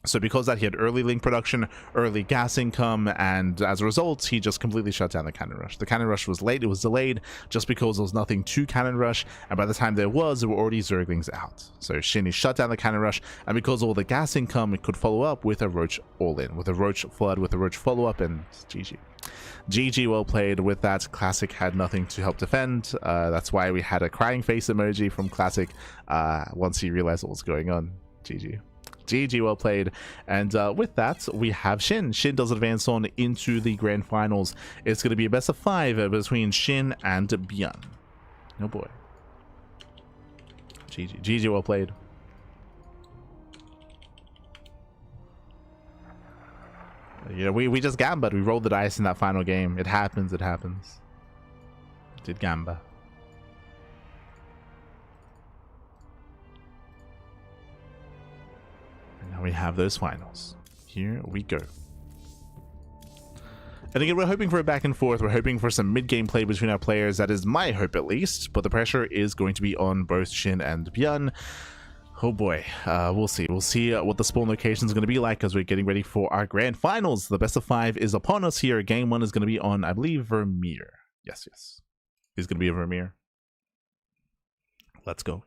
So because that, he had early link production, early gas income, and as a result, he just completely shut down the cannon rush. The cannon rush was late, it was delayed, just because there was nothing to cannon rush, and by the time there were already Zerglings out. So SHIN shut down the cannon rush, and because of all the gas income, it could follow up with a Roach all-in, with a Roach flood, with a Roach follow-up, and GG. GG, well played. With that, Classic had nothing to help defend. That's why we had a crying face emoji from Classic once he realized what was going on. GG. GG, well played. And with that, we have SHIN. SHIN does advance on into the grand finals. It's going to be a best of 5 between SHIN and ByuN. Oh boy. GG. GG, well played. You know, we just gambled. We rolled the dice in that final game. It happens. It happens. Did gamba. Now we have those finals. Here we go. And again, we're hoping for a back and forth. We're hoping for some mid-game play between our players. That is my hope, at least. But the pressure is going to be on both SHIN and ByuN. Oh boy, we'll see. We'll see what the spawn location is going to be like as we're getting ready for our grand finals. The best of 5 is upon us here. Game 1 is going to be on, I believe, Vermeer. Yes, yes. It's going to be a Vermeer. Let's go.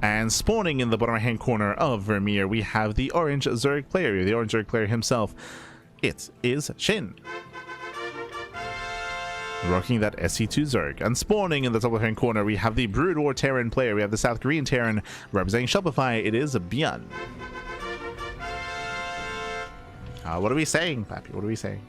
And spawning in the bottom right hand corner of Vermeer, we have the orange Zerg player, the orange Zerg player himself. It is SHIN, rocking that SC2 Zerg. And spawning in the top left hand corner, we have the Brood War Terran player. We have the South Korean Terran representing Shopify. It is ByuN. What are we saying, Pappy? What are we saying?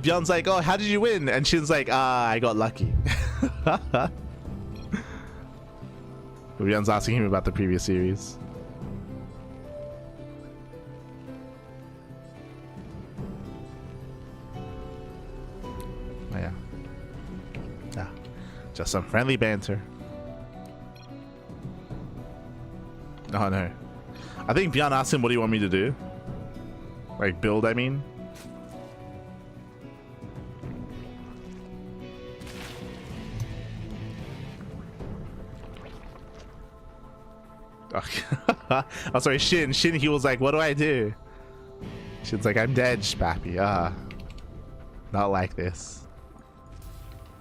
ByuN's like, oh, how did you win? And SHIN's like, I got lucky. ByuN's asking him about the previous series. Oh yeah. Yeah. Just some friendly banter. Oh no. I think ByuN asked him, what do you want me to do? Like build, I mean. Oh, sorry, SHIN, he was like, what do I do? SHIN's like, I'm dead, Spappy. Not like this.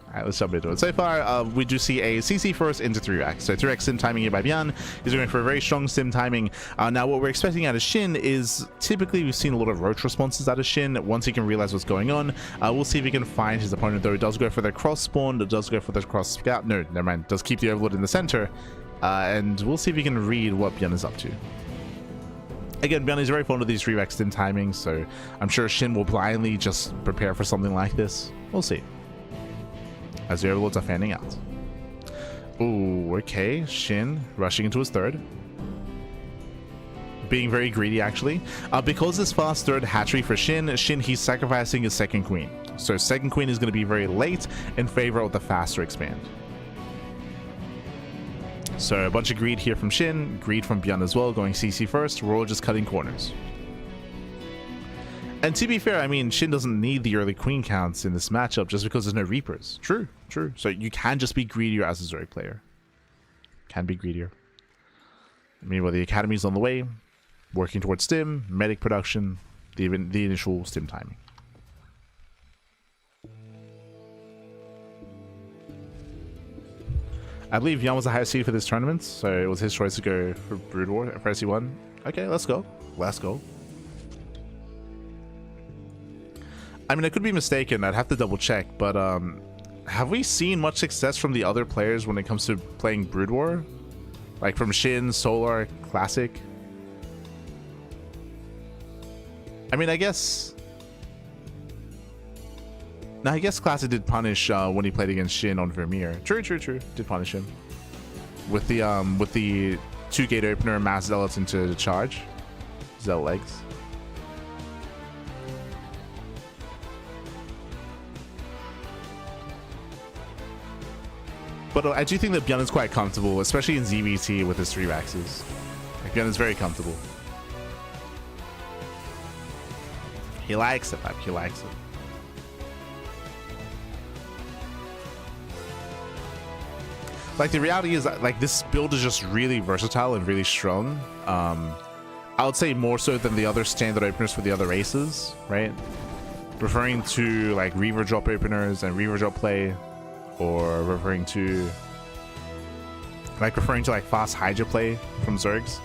Alright, let's jump into it. So far, we do see a CC first into 3x. So 3x sim timing here by ByuN. He's going for a very strong sim timing. Now, what we're expecting out of SHIN is typically we've seen a lot of roach responses out of SHIN once he can realize what's going on. We'll see if he can find his opponent, though. It does go for the cross spawn. It does go for the cross scout. No, never mind. It does keep the overlord in the center. And we'll see if he can read what ByuN is up to. Again, ByuN is very fond of these 3x sim timings, so I'm sure SHIN will blindly just prepare for something like this. We'll see. As the overlords are fanning out. Ooh, okay. SHIN rushing into his third. being very greedy actually. Because this fast third hatchery for Shin, he's sacrificing his second queen. So second queen is going to be very late in favor of the faster expand. So a bunch of greed here from Shin, greed from ByuN as well, going CC first. We're all just cutting corners. And to be fair, I mean, Shin doesn't need the early queen counts in this matchup just because there's no Reapers. True, true. So you can just be greedier as a Zerg player. Can be greedier. Meanwhile, the Academy's on the way, working towards stim, medic production, the initial stim timing. I believe ByuN was the highest seed for this tournament, so it was his choice to go for Brood War for SC1. Okay, let's go. Let's go. I mean, I could be mistaken. I'd have to double check, but have we seen much success from the other players when it comes to playing Brood War? Like from Shin, Solar, Classic? I mean, I guess... No, I guess Classic did punish when he played against Shin on Vermeer. True, true, true. Did punish him. With the 2-gate opener and mass zealots into the charge. Zealot legs. But I do think that ByuN is quite comfortable, especially in ZVT with his 3 Raxes. Like, ByuN is very comfortable. He likes it, he likes it. Like, the reality is that, like, this build is just really versatile and really strong. I would say more so than the other standard openers for the other races, right? Referring to, like, Reaver drop openers and Reaver drop play. Or referring to like fast Hydra play from Zergs.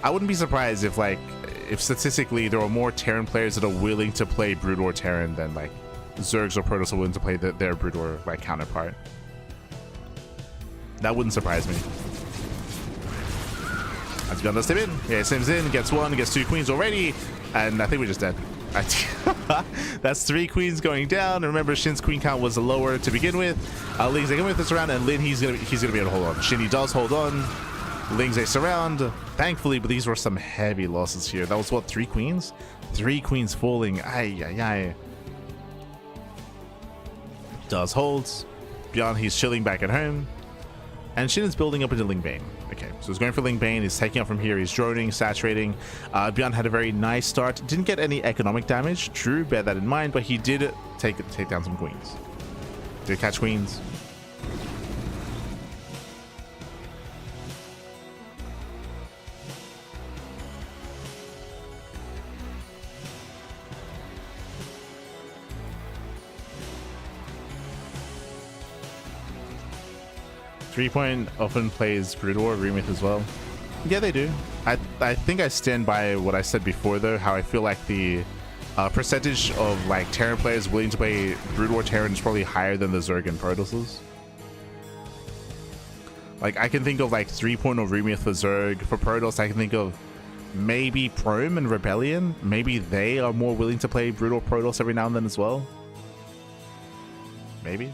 I wouldn't be surprised if statistically there are more Terran players that are willing to play Brood War Terran than like Zergs or Protoss are willing to play their Brood War like counterpart. That wouldn't surprise me. As ByuN does step in. Yeah, Sims in, gets 1, gets 2 queens already. And I think we're just dead. That's 3 queens going down. And remember, Shin's queen count was lower to begin with. Ling's taking with this round, and Lin he's gonna be able to hold on. Shin he does hold on. Ling's a surround, thankfully, but these were some heavy losses here. That was what, 3 queens? 3 queens falling. Ay ay ay. Does holds. ByuN he's chilling back at home. And Shin is building up into Ling Bane. Okay, so he's going for Ling Bane. He's taking out from here. He's droning, saturating. ByuN had a very nice start. Didn't get any economic damage. True, bear that in mind. But he did take down some queens. Did catch queens. Three-point often plays Brood War, Remyth as well. Yeah, they do. I think I stand by what I said before, though, how I feel like the percentage of like Terran players willing to play Brood War Terran is probably higher than the Zerg and Protosses. Like, I can think of like 3-point or Remyth for Zerg. For Protoss, I can think of maybe Prome and Rebellion. Maybe they are more willing to play Brood War Protoss every now and then as well. Maybe.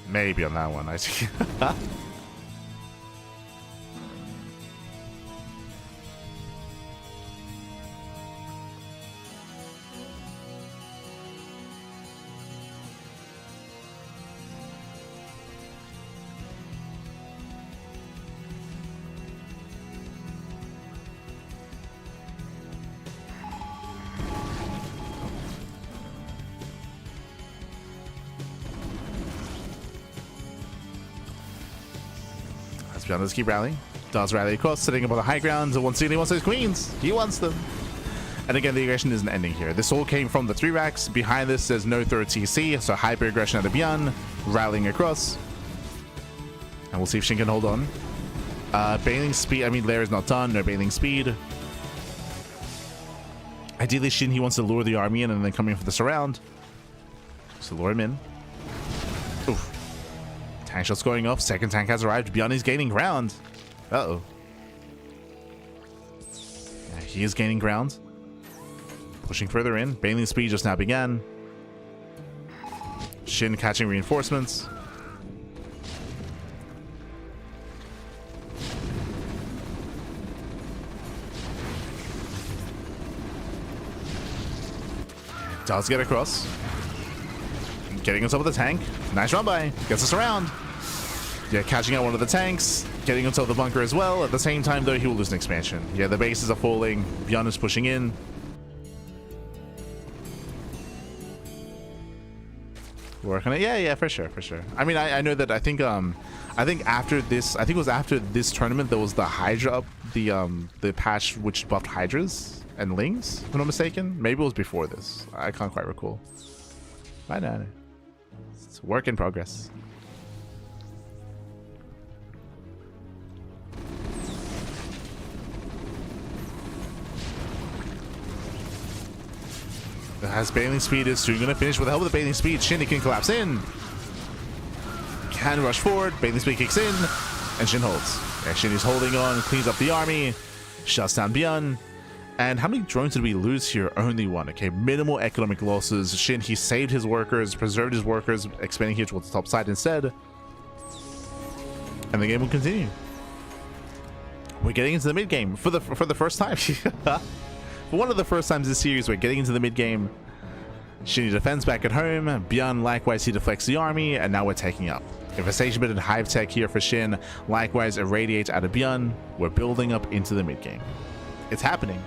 Maybe on that one, I see. ByuN does keep rallying. Does rally across, sitting up on the high ground. Once again, he wants those queens. He wants them. And again, the aggression isn't ending here. This all came from the 3 racks. Behind this, there's no third TC, so hyper aggression out of ByuN, rallying across. And we'll see if Shin can hold on. Bailing speed, I mean, Lair is not done. No bailing speed. Ideally, Shin, he wants to lure the army in and then come in for the surround. So lure him in. Oof. Tank shots going off. Second tank has arrived. ByuN is gaining ground. Uh-oh. Yeah, he is gaining ground. Pushing further in. Bailing speed just now began. SHIN catching reinforcements. Does get across. Getting on top of the tank. Nice run by. Gets us around. Yeah, catching out one of the tanks. Getting on top of the bunker as well. At the same time, though, he will lose an expansion. Yeah, the bases are falling. ByuN is pushing in. Work on it. Yeah, for sure. I mean, I know that I think after this, I think it was after this tournament, there was the Hydra up, the patch which buffed Hydras and Lings, if I'm not mistaken. Maybe it was before this. I can't quite recall. I know. It's a work in progress. As Baling Speed is soon going to finish with the help of the Baling Speed. SHIN can collapse in. Can rush forward. Baling Speed kicks in. And SHIN holds. Yeah, SHIN is holding on. Cleans up the army. Shuts down ByuN. And how many drones did we lose here? Only one. Okay, minimal economic losses. SHIN, he saved his workers, preserved his workers, expanding here towards the top side instead. And the game will continue. We're getting into the mid game for the first time. For one of the first times this series, we're getting into the mid game. SHIN defends back at home. ByuN, likewise, he deflects the army, and now we're taking up. Infestation bit and hive tech here for SHIN. Likewise, irradiate out of ByuN. We're building up into the mid game. It's happening.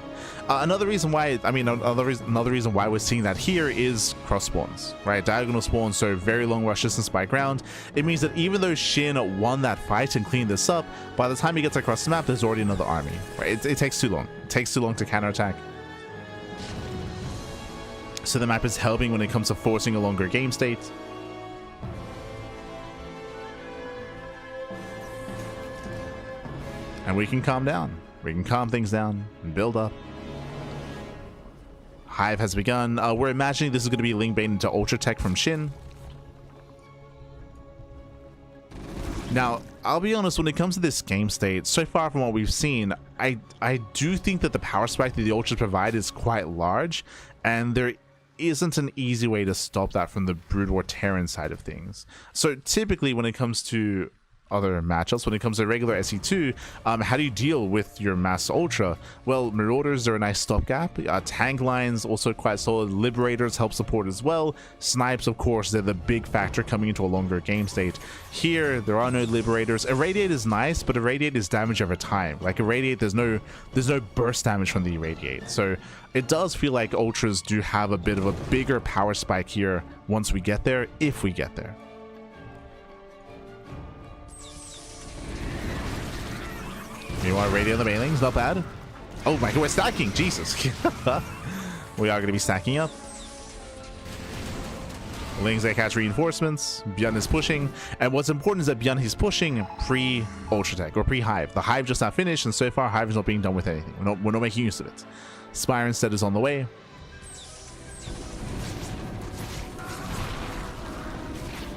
Another reason why we're seeing that here is cross spawns, right? Diagonal spawns, so very long rush distance by ground. It means that even though SHIN won that fight and cleaned this up, by the time he gets across the map, there's already another army, right? It takes too long. It takes too long to counterattack. So the map is helping when it comes to forcing a longer game state. And we can calm down. We can calm things down and build up. Hive has begun. We're imagining this is going to be link bait into Ultra Tech from SHIN. Now, I'll be honest, when it comes to this game state, so far from what we've seen, I do think that the power spike that the Ultras provide is quite large, and there isn't an easy way to stop that from the Brood War Terran side of things. So typically when it comes to other matchups, when it comes to regular SE2, how do you deal with your mass ultra? Well, Marauders are a nice stopgap. Tank lines also quite solid. Liberators help support as well. Snipes, of course, they're the big factor coming into a longer game state. Here there are no Liberators. Irradiate is nice, but Irradiate is damage over time. Like Irradiate, there's no burst damage from the Irradiate, so it does feel like Ultras do have a bit of a bigger power spike here once we get there, if we get there. Meanwhile, radio on the Bailings, not bad. Oh my god, we're stacking, Jesus. We are going to be stacking up. Lings, they catch reinforcements. ByuN is pushing. And what's important is that ByuN is pushing pre-Ultra Tech, or pre-Hive. The Hive just not finished, and so far, Hive is not being done with anything. We're not making use of it. Spire instead is on the way.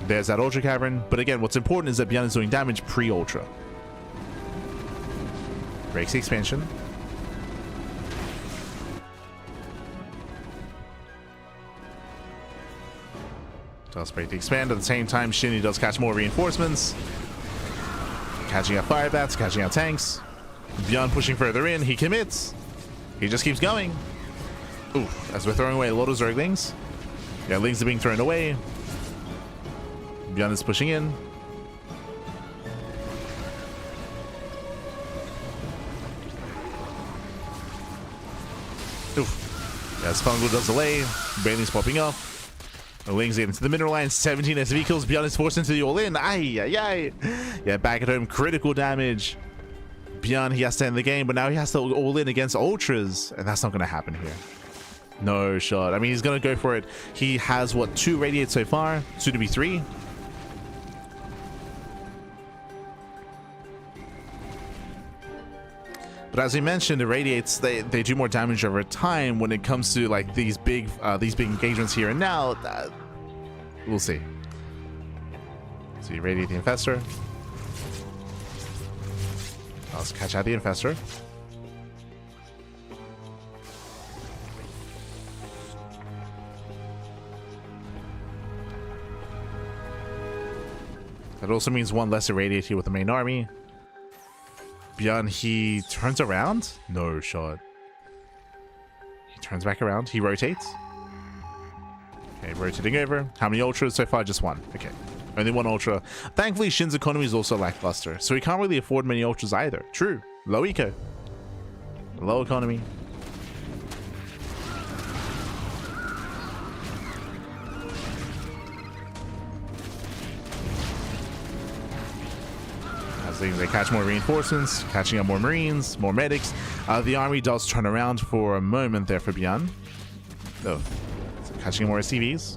There's that Ultra Cavern. But again, what's important is that ByuN is doing damage pre-Ultra. Breaks the expansion. Does break the expand. At the same time, SHIN does catch more reinforcements. Catching out fire bats, catching out tanks. ByuN pushing further in. He commits. He just keeps going. Ooh, as we're throwing away a lot of Zerglings. Yeah, Lings are being thrown away. ByuN is pushing in. Oof. As Fungal does delay, Bailey's popping up. The Lings get into the mineral line, 17 SV kills, ByuN is forced into the all-in. Ay. Yeah, back at home, critical damage. ByuN, he has to end the game, but now he has to all-in against Ultras, and that's not going to happen here. No shot. I mean, he's going to go for it. He has, what, 2 Radiates so far? Soon to be 3. But as we mentioned, the Radiates, they do more damage over time when it comes to like these big engagements here and now. We'll see. So you radiate the Infestor. Let's catch out the Infestor. That also means one less irradiate here with the main army. ByuN, he turns around? No shot. He turns back around. He rotates. Okay, rotating over. How many ultras so far? Just one. Okay. Only one ultra. Thankfully, Shin's economy is also lackluster, so he can't really afford many ultras either. True. Low eco. Low economy. As they catch more reinforcements, catching up more marines, more medics. The army does turn around for a moment there for ByuN. Oh, so catching more SCVs.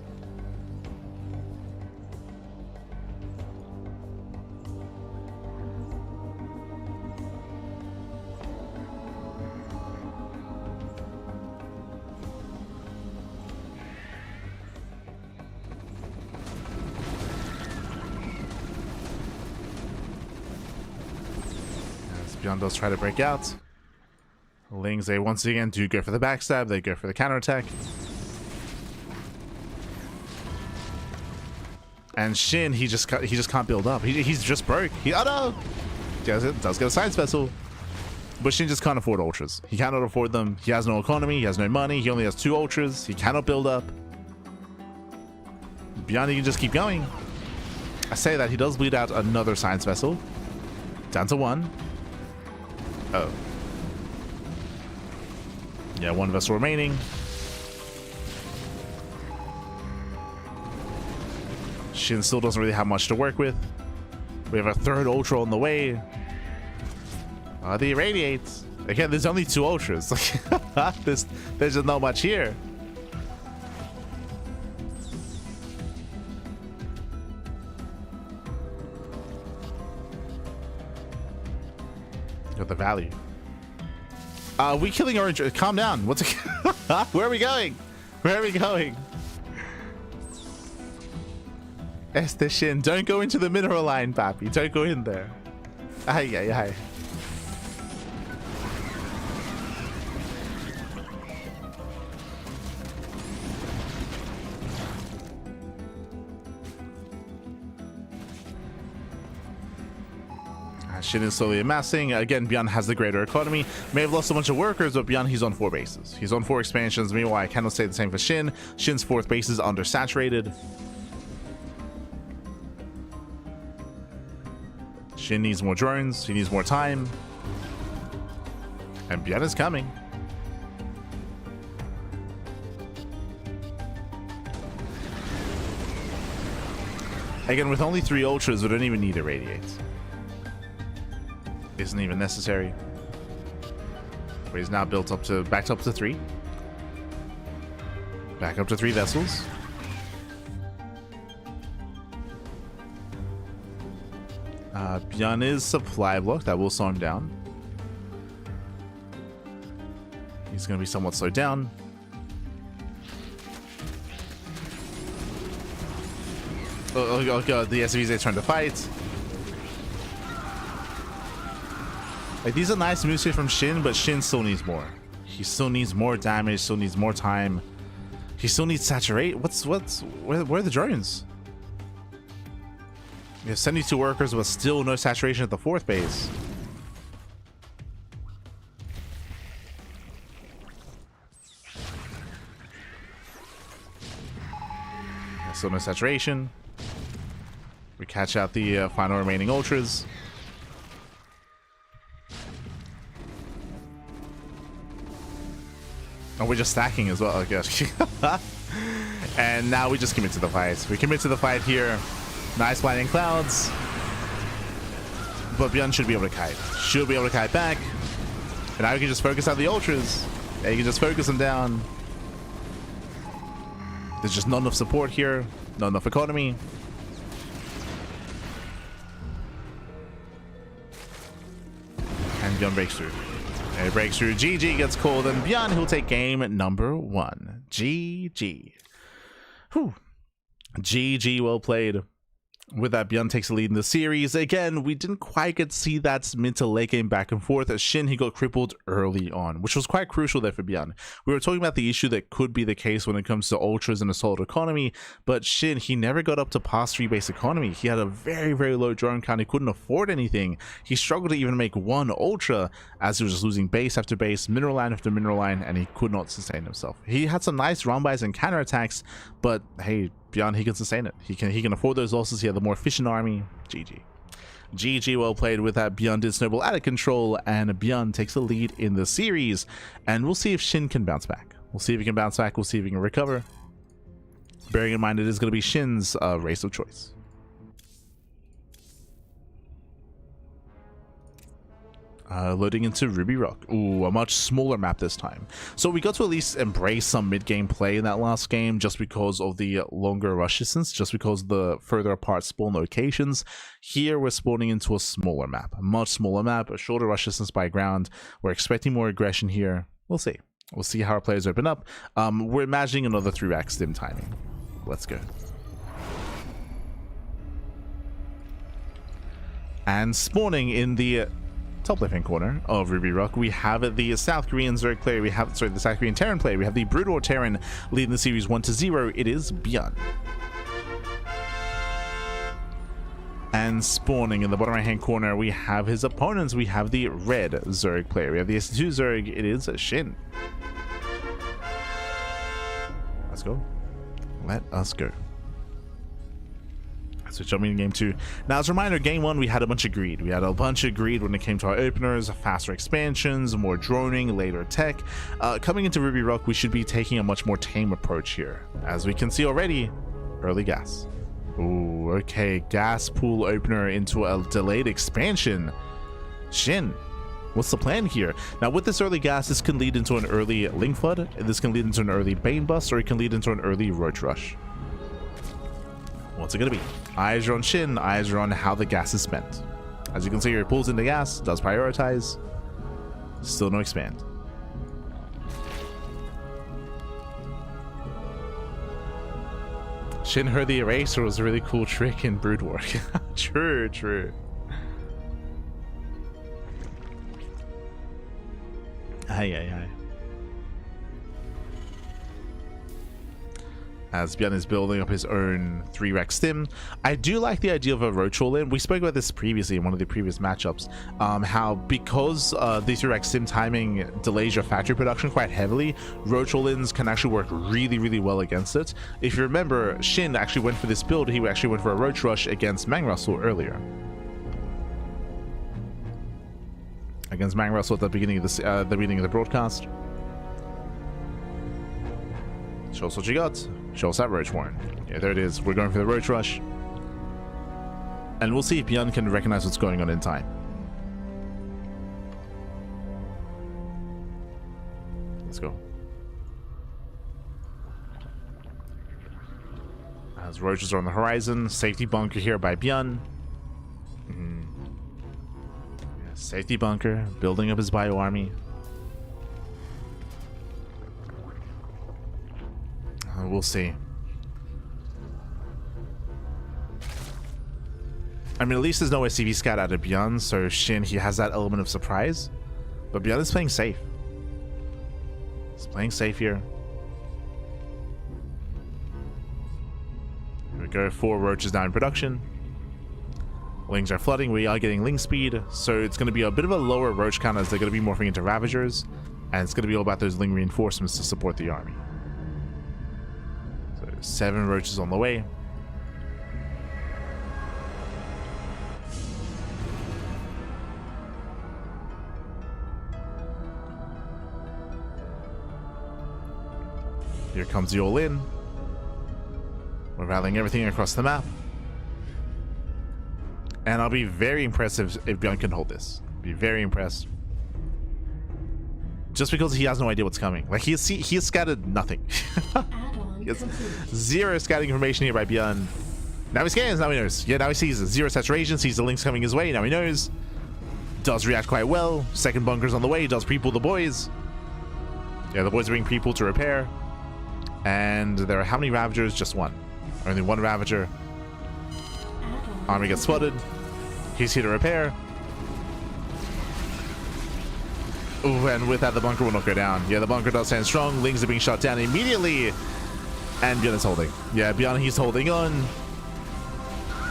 ByuN does try to break out. Lings, they once again do go for the backstab. They go for the counterattack. And Shin, he just can't build up. He's just broke. Oh no! Does get a science vessel. But Shin just can't afford ultras. He cannot afford them. He has no economy. He has no money. He only has 2 ultras. He cannot build up. ByuN, he can just keep going. I say that he does bleed out another science vessel. Down to 1. Oh. Yeah, 1 vessel remaining. Shin still doesn't really have much to work with. We have a 3rd ultra on the way. The irradiates. Again, there's only 2 ultras. There's just not much here. Got the value. We killing orange. Calm down. What's it? Where are we going? Where are we going? Este Shin, don't go into the mineral line, papi. Don't go in there. Ay, ay, ay. Shin is slowly amassing. Again, ByuN has the greater economy. May have lost a bunch of workers, but ByuN, he's on 4 bases. He's on 4 expansions. Meanwhile, I cannot say the same for Shin. Shin's 4th base is undersaturated. Shin needs more drones. He needs more time. And ByuN is coming. Again, with only 3 ultras, we don't even need irradiate. Isn't even necessary. But he's now built up to back up to 3. Back up to 3 vessels. ByuN is supply block. That will slow him down. He's going to be somewhat slowed down. Oh god, the SVs, they turn to fight. Like, these are nice moves here from Shin, but Shin still needs more. He still needs more damage, still needs more time. He still needs saturate. Where are the drones? We have 72 workers, but still no saturation at the 4th base. Still no saturation. We catch out the final remaining ultras. Oh, we're just stacking as well, I guess. And now we just commit to the fight. We commit to the fight here. Nice blinding clouds. But ByuN should be able to kite. Should be able to kite back. And now we can just focus out the ultras. Yeah, you can just focus them down. There's just not enough support here. Not enough economy. And ByuN breaks through. It breaks through. GG gets called, and ByuN, he'll take game number 1. GG. Whew. GG, well played. With that, ByuN takes the lead in the series. Again, we didn't quite get to see that mid to late game back and forth as SHIN, he got crippled early on, which was quite crucial there for ByuN. We were talking about the issue that could be the case when it comes to ultras and assault economy, but SHIN, he never got up to past 3 base economy. He had a very, very low drone count. He couldn't afford anything. He struggled to even make one ultra as he was just losing base after base, mineral line after mineral line, and he could not sustain himself. He had some nice run-bys and counterattacks, but hey, ByuN, he can sustain it. He can afford those losses. He had the more efficient army. GG, well played. With that, ByuN did snowball out of control, and ByuN takes the lead in the series. And we'll see if SHIN can bounce back. We'll see if he can bounce back. We'll see if he can recover. Bearing in mind, it is going to be SHIN's race of choice. Loading into Ruby Rock. Ooh, a much smaller map this time. So we got to at least embrace some mid-game play in that last game just because of the longer rush distance, just because of the further apart spawn locations. Here we're spawning into a smaller map, a much smaller map, a shorter rush distance by ground. We're expecting more aggression here. We'll see. We'll see how our players open up. We're imagining another 3-rack stim timing. Let's go. And spawning in the top left hand corner of Ruby Rock, we have the South Korean Zerg player. We have, sorry, the South Korean Terran player. We have the Brutal Terran leading the series 1-0. It is ByuN. And spawning in the bottom right hand corner, we have his opponents. We have the red Zerg player. We have the S2 Zerg. It is SHIN. Let's go. Let us go. So jumping in game 2. Now, as a reminder, game 1 we had a bunch of greed. We had a bunch of greed when it came to our openers, faster expansions, more droning, later tech. Coming into Ruby Rock, we should be taking a much more tame approach here. As we can see already, early gas. Ooh, okay, gas pool opener into a delayed expansion. SHIN, what's the plan here? Now, with this early gas, this can lead into an early Link Flood, this can lead into an early Bane Bust, or it can lead into an early Roach Rush. What's it gonna be? Eyes are on SHIN, eyes are on how the gas is spent. As you can see here, it pulls in the gas, does prioritize, still no expand. SHIN heard the eraser was a really cool trick in Brood War. True, true. Aye. As ByuN is building up his own 3-rack stim. I do like the idea of a Roach all-in. We spoke about this previously in one of the previous matchups, how because the 3-rack stim timing delays your factory production quite heavily, Roach all-ins can actually work really, really well against it. If you remember, SHIN actually went for this build. He actually went for a Roach Rush against Mang Russell earlier. Against Mang Russell at the beginning of the broadcast. Show us what you got. Show us that Roach Warren. Yeah, there it is. We're going for the Roach Rush. And we'll see if ByuN can recognize what's going on in time. Let's go. As Roaches are on the horizon. Safety bunker here by ByuN. Yeah, safety bunker. Building up his bio army. We'll see. I mean, at least there's no SCV scat out of ByuN, so SHIN, he has that element of surprise. But ByuN is playing safe. He's playing safe here. Here we go, 4 Roaches now in production. Lings are flooding, we are getting Ling speed, so it's going to be a bit of a lower Roach count as they're going to be morphing into Ravagers, and it's going to be all about those Ling reinforcements to support the army. 7 Roaches on the way. Here comes the all-in. We're rallying everything across the map. And I'll be very impressed if ByuN can hold this. Be very impressed. Just because he has no idea what's coming. Like, he has scattered nothing. He has 0 scouting information here by ByuN. Now he scans, now he knows. Yeah, now he sees 0 saturation, sees the links coming his way, now he knows. Does react quite well. Second bunker's on the way, does pre-pull the boys. Yeah, the boys are being pre-pulled to repair. And there are how many Ravagers? Just 1. Only 1 Ravager. Army gets spotted. He's here to repair. Ooh, and with that, the bunker will not go down. Yeah, the bunker does stand strong. Lings are being shot down immediately. And ByuN is holding. Yeah, ByuN, he's holding on.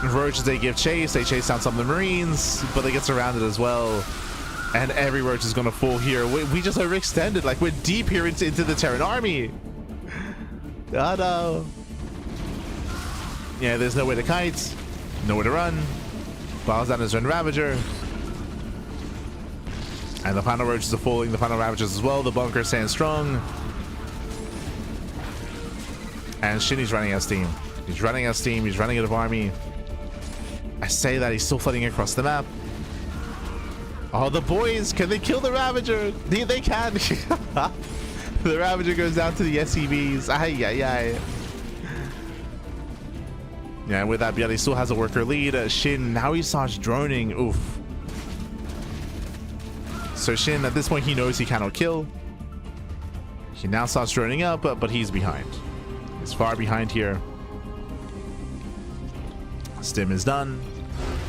Roaches, they give chase. They chase down some of the Marines, but they get surrounded as well. And every roach is going to fall here. We just overextended. Like, we're deep here into the Terran army. Oh, no. Yeah, there's nowhere to kite. Nowhere to run. Files down his own Ravager. And the final roaches are falling. The final Ravagers as well. The bunker stands strong. And SHIN is running out of steam. He's running out of steam. He's running out of army. I say that he's still flooding across the map. Oh, the boys, can they kill the Ravager? They can. The Ravager goes down to the SCVs. Ay, ay, ay. Yeah, and with that, ByuN still has a worker lead. SHIN, now he starts droning. Oof. So SHIN, at this point, he knows he cannot kill. He now starts droning up, but he's behind. He's far behind here. Stim is done.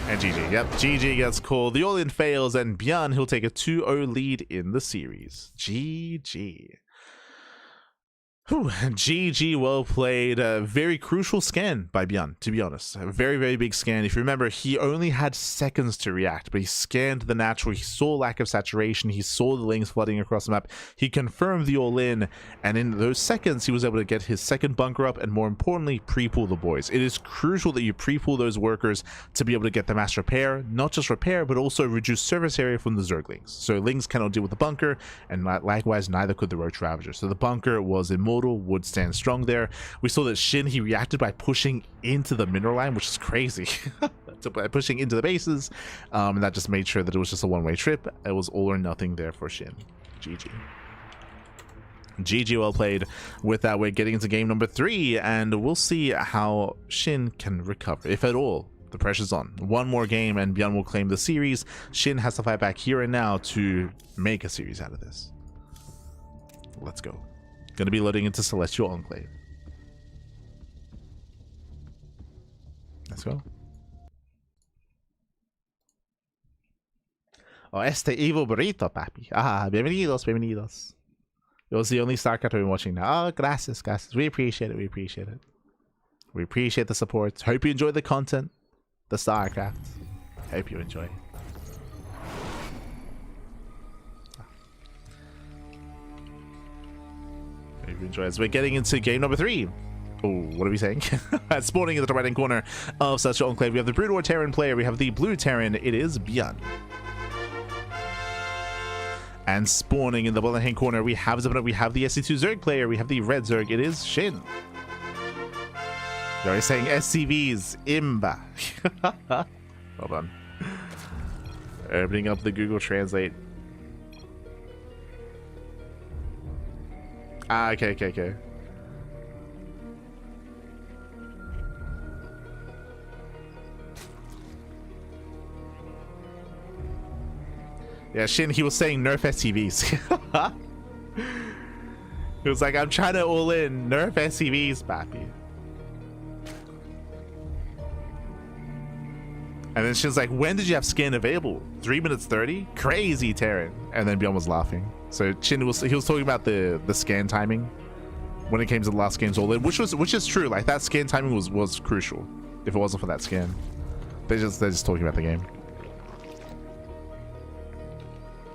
And GG. Yep, GG gets called. The all-in fails, and ByuN, he'll take a 2-0 lead in the series. GG. Whew, GG, well played. A very crucial scan by ByuN, to be honest. A very, very big scan. If you remember, he only had seconds to react, but he scanned the natural. He saw lack of saturation. He saw the Lings flooding across the map. He confirmed the all-in, and in those seconds, he was able to get his second bunker up, and more importantly, pre-pull the boys. It is crucial that you pre-pull those workers to be able to get the mass repair. Not just repair, but also reduce service area from the Zerglings. So Lings cannot deal with the bunker, and likewise, neither could the Roach Ravager. So the bunker was immortal, would stand strong there. We saw that SHIN, he reacted by pushing into the mineral line, which is crazy. By pushing into the bases, and that just made sure that it was just a one-way trip. It was all or nothing there for SHIN. GG. GG, well played. With that, we're getting into game number 3, and we'll see how SHIN can recover, if at all. The pressure's on. One more game and ByuN will claim the series. SHIN has to fight back here and now to make a series out of this. Let's go. Going to be loading into Celestial Enclave. Let's go. Oh, este evil burrito, papi. Ah, bienvenidos, bienvenidos. It was the only StarCraft I've been watching now. Oh, gracias, gracias. We appreciate it, we appreciate it. We appreciate the support. Hope you enjoy the content. The StarCraft. Hope you enjoy. Hope you enjoy as we're getting into game number 3. Oh, what are we saying? Spawning in the right hand corner of such Enclave, we have the Broodor Terran player. We have the blue Terran. It is ByuN. And spawning in the bottom hand corner, we have the SC2 Zerg player. We have the red Zerg. It is SHIN. They're already saying SCVs. Imba. Hold on. Opening up the Google Translate. Ah, okay, okay, okay. Yeah, SHIN, he was saying nerf SCVs. He was like, I'm trying to all in. Nerf SCVs, papi. And then SHIN's like, when did you have scan available? 3 minutes 30? Crazy, Terran. And then ByuN was laughing. So SHIN was talking about the scan timing when it came to the last game's all in, which is true. Like, that scan timing was crucial. If it wasn't for that scan. They're just talking about the game.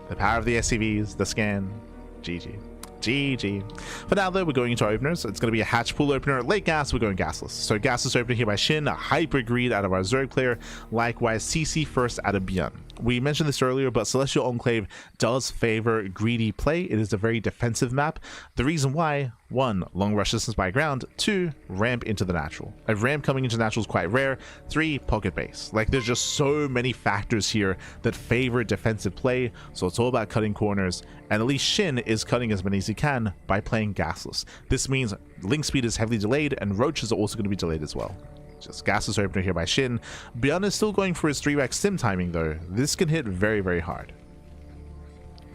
The power of the SCVs, the scan. GG. GG. For now, though, we're going into our openers. It's going to be a hatch pool opener. Late gas, we're going gasless. So gasless opener here by SHIN, a hyper greed out of our Zerg player. Likewise, CC first out of ByuN. We mentioned this earlier, but Celestial Enclave does favor greedy play. It is a very defensive map. The reason why: 1, long rush distance by ground. 2, ramp into the natural. A ramp coming into natural is quite rare. 3, pocket base. Like, there's just so many factors here that favor defensive play, so it's all about cutting corners, and at least SHIN is cutting as many as he can by playing gasless. This means link speed is heavily delayed, and roaches are also going to be delayed as well. Just gasless opener here by SHIN. ByuN is still going for his 3x sim timing, though. This can hit very, very hard.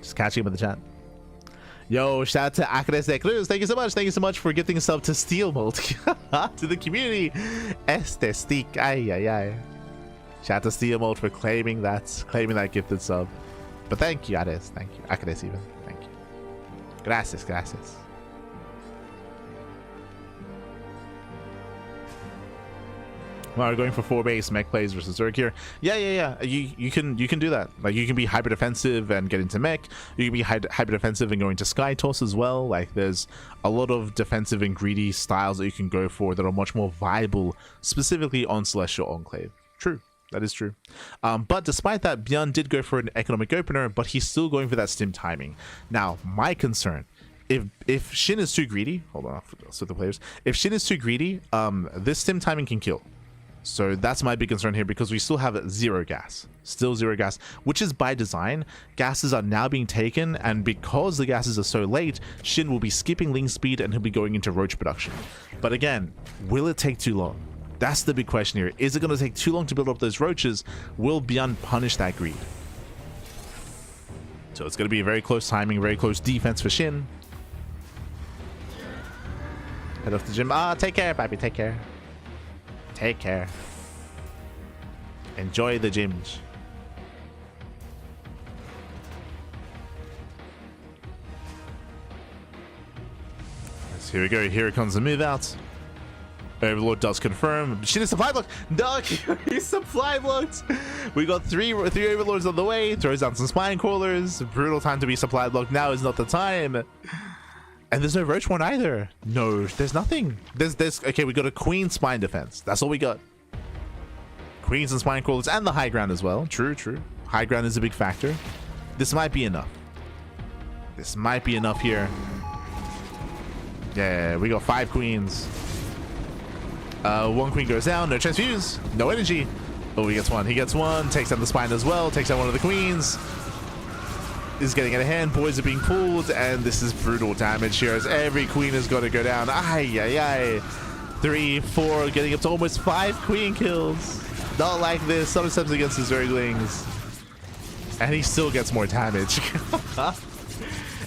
Just catching him in the chat. Yo, shout out to Acres de Cruz. Thank you so much. Thank you so much for gifting a sub to Steel Mold. To the community. Este stick. Ay, ay, ay. Shout out to Steel Mold for claiming that gifted sub. But thank you, Ades. Thank you. Akades even. Thank you. Gracias, gracias. Well, we're going for 4 base mech plays versus Zerg here. Yeah. You can do that. Like, you can be hyper defensive and get into mech. You can be hyper defensive and go into Sky Toss as well. Like, there's a lot of defensive and greedy styles that you can go for that are much more viable, specifically on Celestial Enclave. True. That is true. But despite that, ByuN did go for an economic opener, but he's still going for that stim timing. Now, my concern, if SHIN is too greedy, hold on, so the players. If SHIN is too greedy, this stim timing can kill. So that's my big concern here, because we still have 0 gas. Still 0 gas, which is by design. Gases are now being taken, and because the gases are so late, SHIN will be skipping Ling speed and he'll be going into roach production. But again, will it take too long? That's the big question here. Is it going to take too long to build up those roaches? Will ByuN punish that greed? So it's going to be a very close timing, very close defense for SHIN. Head off the gym. Take care, baby. Take care. Take care. Enjoy the gyms. So here we go. Here comes the move out. Overlord does confirm. SHIN is supply blocked. No, he's supply blocked. We got three Overlords on the way. Throws down some spine crawlers. Brutal time to be supply blocked. Now is not the time. And there's no roach one either. No, there's nothing. There's okay, we got a queen spine defense. That's all we got. Queens and spine crawlers and the high ground as well. True. High ground is a big factor. This might be enough. This might be enough here. Yeah, we got 5 queens. 1 queen goes down, no transfuse, no energy. Oh, he gets one. He gets one. Takes down the spine as well. Takes down one of the queens. Is getting out of hand. Boys are being pulled, and this is brutal damage here as every queen has got to go down. Ay. 3, 4, getting up to almost 5 queen kills. Not like this. Some steps against the Zerglings, and he still gets more damage.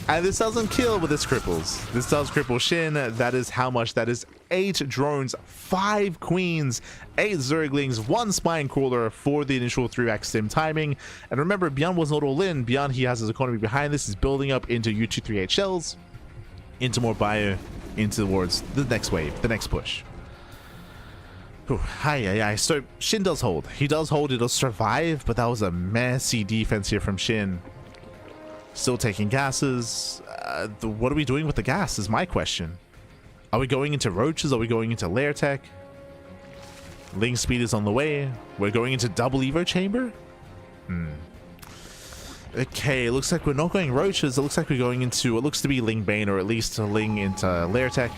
And this doesn't kill, but this cripples. This does cripple SHIN. That is how much? That is 8 drones, 5 queens, 8 Zerglings, 1 spine crawler for the initial 3x stim timing. And remember, ByuN was not all in. ByuN, he has his economy behind this. He's building up into U238 shells, into more bio, into towards the next wave, the next push. Hi. So SHIN does hold. He does hold. It'll survive, but that was a messy defense here from SHIN. Still taking gases. What are we doing with the gas is my question. Are we going into roaches? Are we going into lair tech? Ling speed is on the way. We're going into double evo chamber. Okay, it looks like we're not going roaches. It looks like we're going into what looks to be Ling Bane, or at least a Ling into lair tech.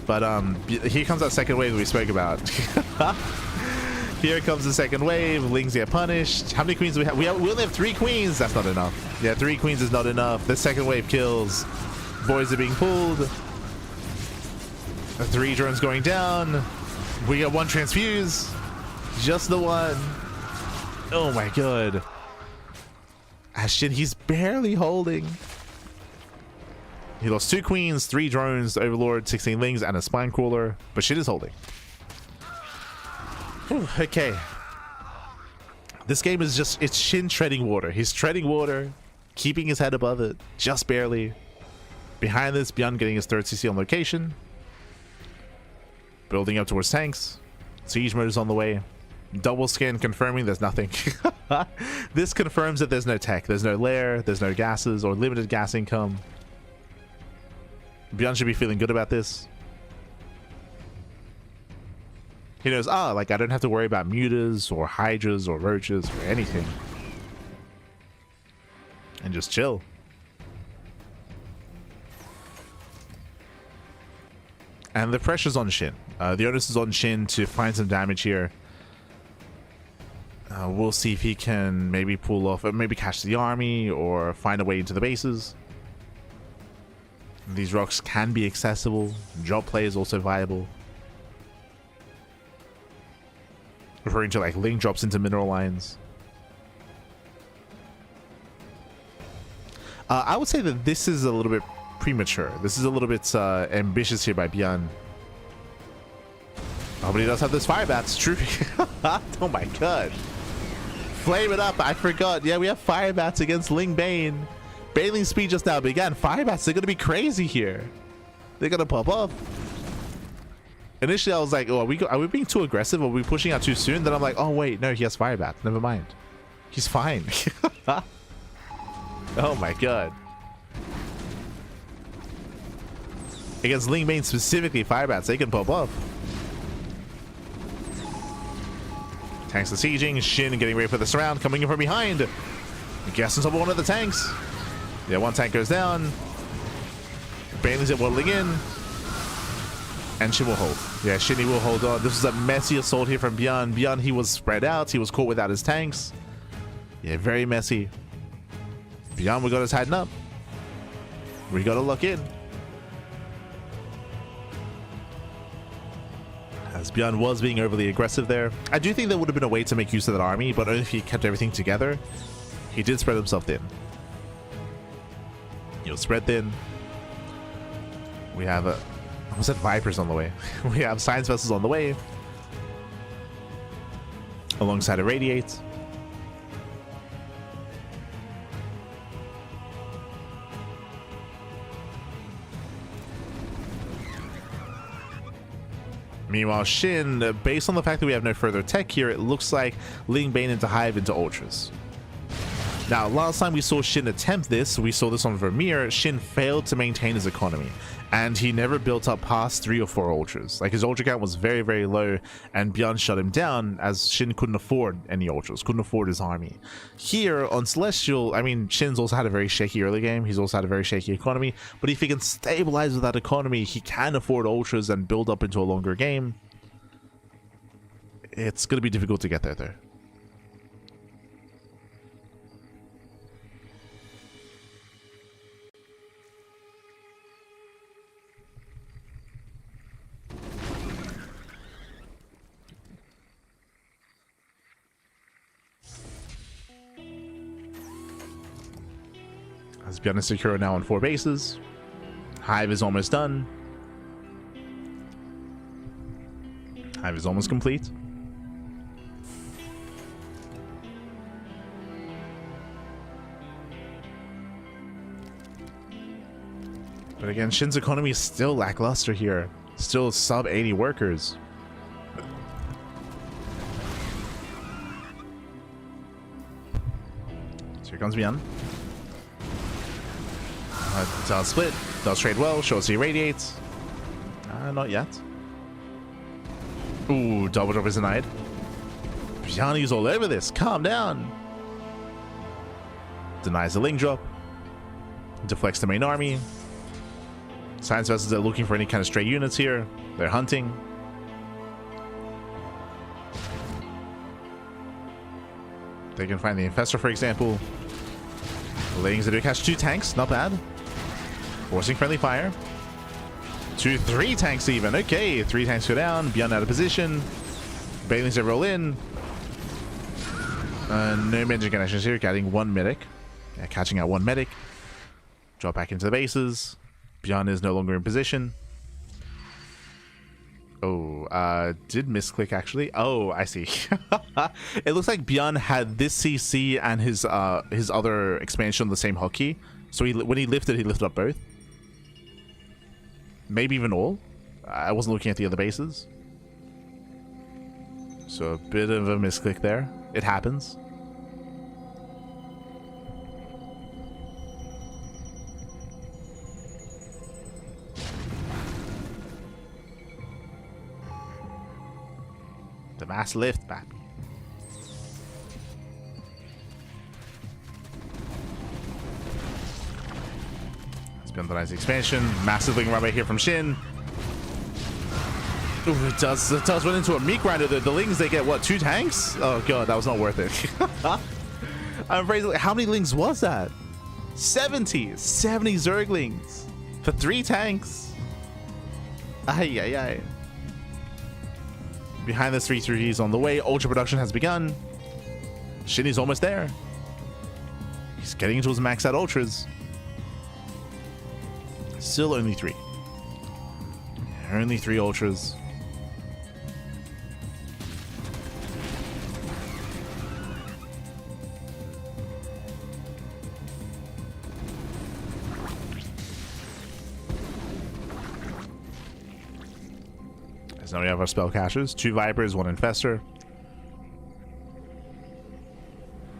But here comes that second wave that we spoke about. Here comes the second wave. Lings get punished. How many queens do we have? We only have 3 queens. That's not enough. Yeah, 3 queens is not enough. The second wave kills. Boys are being pulled. 3 drones going down. We got 1 transfuse. Just the 1. Oh my god. SHIN, he's barely holding. He lost 2 queens, 3 drones, Overlord, 16 Lings, and a spine crawler. But SHIN is holding. Whew, okay. This game is just, it's SHIN treading water. He's treading water, keeping his head above it, just barely. Behind this, ByuN getting his 3rd CC on location. Building up towards tanks. Siege mode is on the way. Double scan confirming there's nothing. This confirms that there's no tech. There's no lair, there's no gases or limited gas income. ByuN should be feeling good about this. He knows, like I don't have to worry about mutas or hydras or roaches or anything. And just chill. And the pressure's on SHIN. The onus is on SHIN to find some damage here. We'll see if he can maybe pull off, or maybe catch the army or find a way into the bases. These rocks can be accessible. Drop play is also viable. Referring to like Ling drops into mineral lines. I would say that this is a little bit premature. This is a little bit ambitious here by ByuN. Oh, but he does have those fire bats. True. Oh my god. Flame it up. I forgot. Yeah, we have fire bats against Ling Bane. Baneling's speed just now began. Fire bats, they're going to be crazy here. They're going to pop off. Initially, I was like, oh, are we being too aggressive? Are we pushing out too soon? Then I'm like, oh, wait. No, he has fire bats. Never mind. He's fine. Oh my god. Against Ling Bane specifically, fire bats, they can pop off. Tanks are sieging. Shin getting ready for the surround. Coming in from behind. Gas on top of one of the tanks. Yeah, one tank goes down. Bailey's at waddling in. And Shin will hold. Yeah, Shin will hold on. This was a messy assault here from ByuN. ByuN, he was spread out. He was caught without his tanks. Yeah, very messy. ByuN, we got to tighten up. We got to lock in. As ByuN was being overly aggressive there. I do think there would have been a way to make use of that army, but only if he kept everything together. He did spread himself thin. You'll spread thin. We have I almost said Vipers on the way. We have Science Vessels on the way. Alongside Irradiate. Meanwhile, Shin, based on the fact that we have no further tech here, it looks like Ling Bane into Hive into Ultras. Now, last time we saw Shin attempt this, we saw this on Vermeer, Shin failed to maintain his economy, and he never built up past 3 or 4 Ultras. Like, his Ultra count was very, very low, and ByuN shut him down, as Shin couldn't afford any Ultras, couldn't afford his army. Here, on Celestial, I mean, Shin's also had a very shaky early game, he's also had a very shaky economy, but if he can stabilize with that economy, he can afford Ultras and build up into a longer game. It's going to be difficult to get there, though. As ByuN is secure now on 4 bases. Hive is almost done. Hive is almost complete. But again, Shin's economy is still lackluster here. Still sub 80 workers. So here comes ByuN. Does split, does trade well, short C radiates. Not yet. Ooh, double drop is denied. ByuN is all over this. Calm down. Denies the link drop. Deflects the main army. Science vessels are looking for any kind of stray units here. They're hunting. They can find the Infestor, for example. Laying to catch 2 tanks, not bad. Forcing friendly fire. 3 tanks even. Okay, 3 tanks go down. ByuN out of position. Bailings to roll in. No magic connections here. Getting 1 medic. Yeah, catching out 1 medic. Drop back into the bases. ByuN is no longer in position. Oh, did misclick actually. Oh, I see. It looks like ByuN had this CC and his other expansion on the same hotkey. So when he lifted up both. Maybe even all. I wasn't looking at the other bases. So a bit of a misclick there. It happens. The mass lift back. It's been the nice expansion. Massive link right here from Shin. Ooh, it does run into a meat grinder. The Lings, they get what, 2 tanks? Oh god, that was not worth it. I'm afraid, how many Lings was that? 70 Zerglings for 3 tanks. Ay ay ay. Behind this 3-3 on the way. Ultra production has begun. Shin is almost there. He's getting into his max out ultras. Still only 3. Only 3 ultras. So now we have our spellcasters. 2 Vipers, 1 Infestor.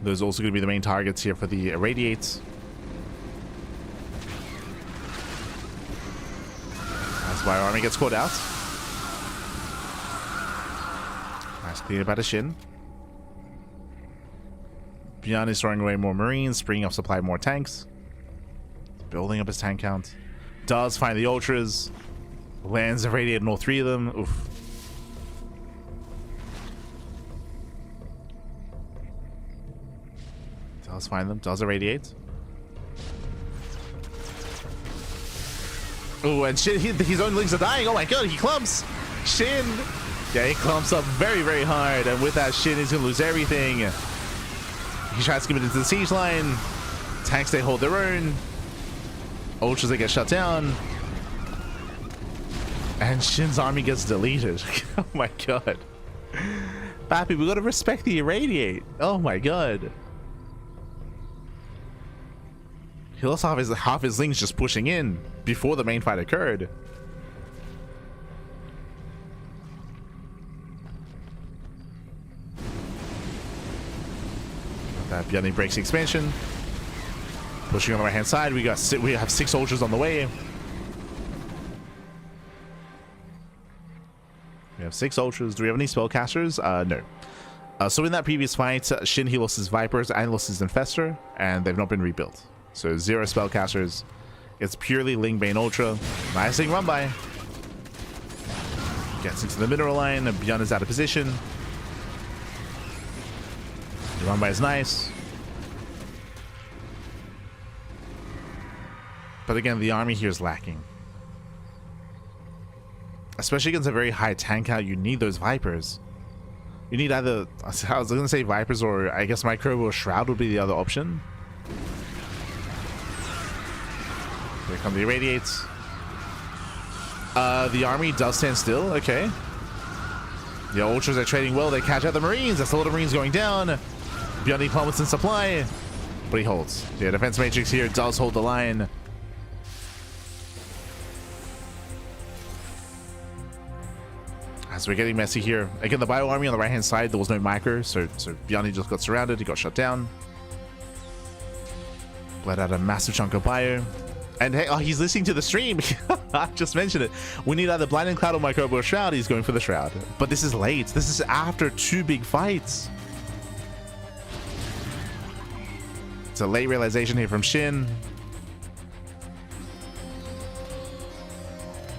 Those are also going to be the main targets here for the Irradiates. As Bio Army gets caught out. Nice clear by the SHIN. ByuN is throwing away more Marines, bringing up supply more tanks. Building up his tank count. Does find the Ultras. Lands irradiated on all 3 of them. Oof. Does find them. Does irradiate. Oh, and SHIN, his own lings are dying. Oh my god, he clumps. SHIN. Yeah, he clumps up very, very hard. And with that, SHIN is going to lose everything. He tries to get into the siege line. Tanks, they hold their own. Ultras, they get shut down. And SHIN's army gets deleted. Oh my god. Pappy, we gotta respect the irradiate. Oh my god. He lost half his lings just pushing in before the main fight occurred. That ByuN breaks the expansion. Pushing on the right hand side, we have 6 soldiers on the way. We have 6 ultras. Do we have any spellcasters? No. So in that previous fight, SHIN, he lost his Vipers and lost his Infestor, and they've not been rebuilt. So 0 spellcasters. It's purely Lingbane Ultra. Nice thing run by. Gets into the mineral line. ByuN is out of position. The run by is nice. But again, the army here is lacking. Especially against a very high tank count, you need those Vipers. You need either, I was going to say Vipers, or I guess Microbial Shroud would be the other option. Here come the Irradiates. The army does stand still, okay. The Ultras are trading well, they catch out the Marines. That's a lot of Marines going down. ByuN plummets in supply, but he holds. Yeah, Defense Matrix here does hold the line. As we're getting messy here. Again, the Bio Army on the right hand side, there was no micro, so ByuN just got surrounded, he got shut down. Bled out a massive chunk of Bio. And hey, oh, he's listening to the stream. I just mentioned it. We need either Blinding Cloud or Microbial Shroud. He's going for the Shroud. But this is late. This is after 2 big fights. It's a late realization here from SHIN.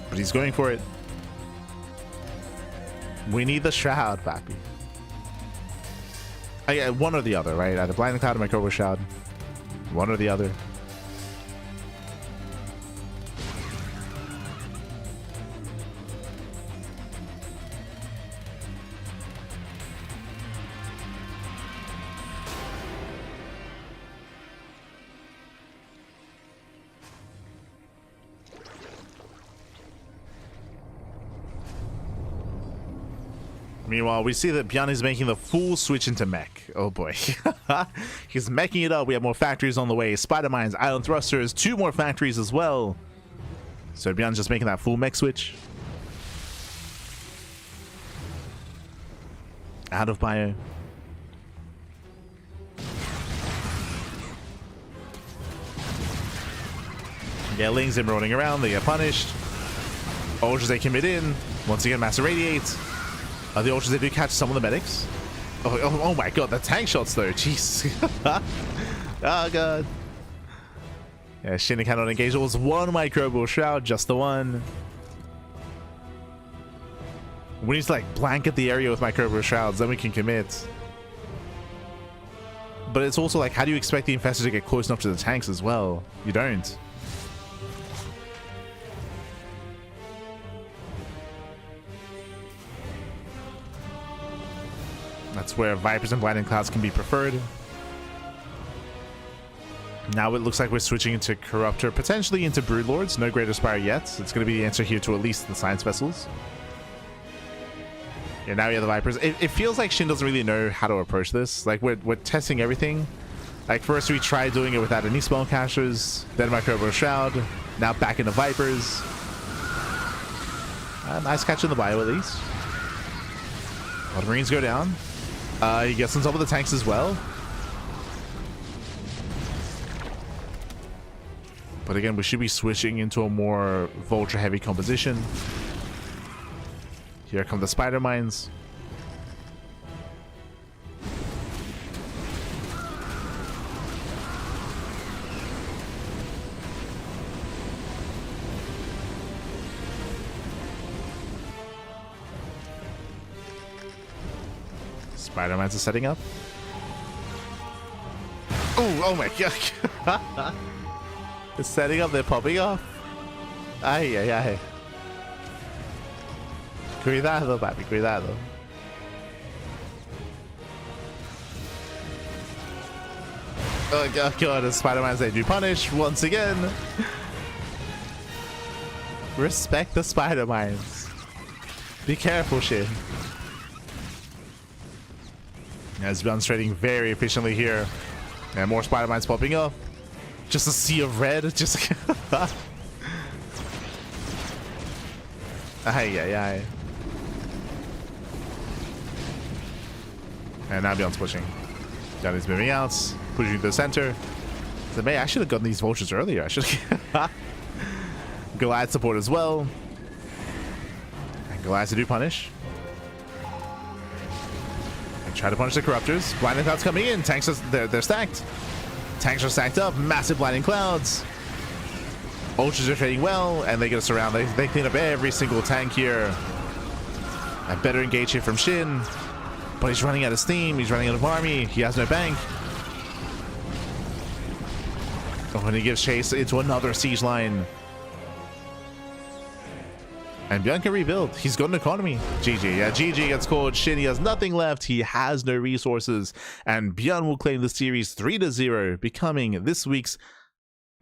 But he's going for it. We need the Shroud, Pappy. Yeah, one or the other, right? Either Blinding Cloud or Microbial Shroud. One or the other. Meanwhile, we see that ByuN is making the full switch into mech. Oh boy. He's meching it up. We have more factories on the way. Spider Mines, Ion Thrusters, 2 more factories as well. So ByuN's just making that full mech switch. Out of Bio. Yeah, Lings are rolling around. They get punished. Ultras, they commit in. Once again, Mass Irradiate. The Ultras, they do catch some of the medics. Oh my god, the tank shots though. Jeez. Oh god. Yeah, SHIN cannot engage. It was 1 Microbial Shroud, just the one. We need to like blanket the area with Microbial Shrouds, then we can commit. But it's also like, how do you expect the Infestors to get close enough to the tanks as well? You don't. That's where Vipers and Blinding Clouds can be preferred. Now it looks like we're switching into Corruptor, potentially into Broodlords. No Greater Spire yet. It's going to be the answer here to at least the Science Vessels. Yeah, now we have the Vipers. It feels like SHIN doesn't really know how to approach this. Like, we're testing everything. Like, first we tried doing it without any spellcasters, then Microbial Shroud, now back into Vipers. Nice catch in the bio at least. A lot of Marines go down. He gets on top of the tanks as well. But again, we should be switching into a more Vulture heavy composition. Here come the spider mines. Spider mines are setting up. Oh my god. They're setting up, they're popping off. Ay, ay, ay. Cuidado, papi, cuidado. Oh god, the Spider-Mans, they do punish once again. Respect the Spider-Mines. Be careful, SHIN. As ByuN's trading very efficiently here. And more Spider-Mines popping up. Just a sea of red, just... Ay, ay, ay. And now ByuN's pushing. ByuN is moving out, pushing to the center. So, man, I should have gotten these vultures earlier. I should have... Goliath support as well. And Goliath to do punish. And try to punish the Corruptors. Blinding Clouds coming in. Tanks are... They're stacked. Tanks are stacked up, massive blinding clouds. Ultras are trading well, and they get us around. They clean up every single tank here. A better engage here from SHIN, but he's running out of steam. He's running out of army. He has no bank. Oh, and he gives chase into another siege line. And ByuN can rebuild. He's got an economy. GG. Yeah, GG gets called. SHIN, he has nothing left. He has no resources. And ByuN will claim the series 3-0, becoming this week's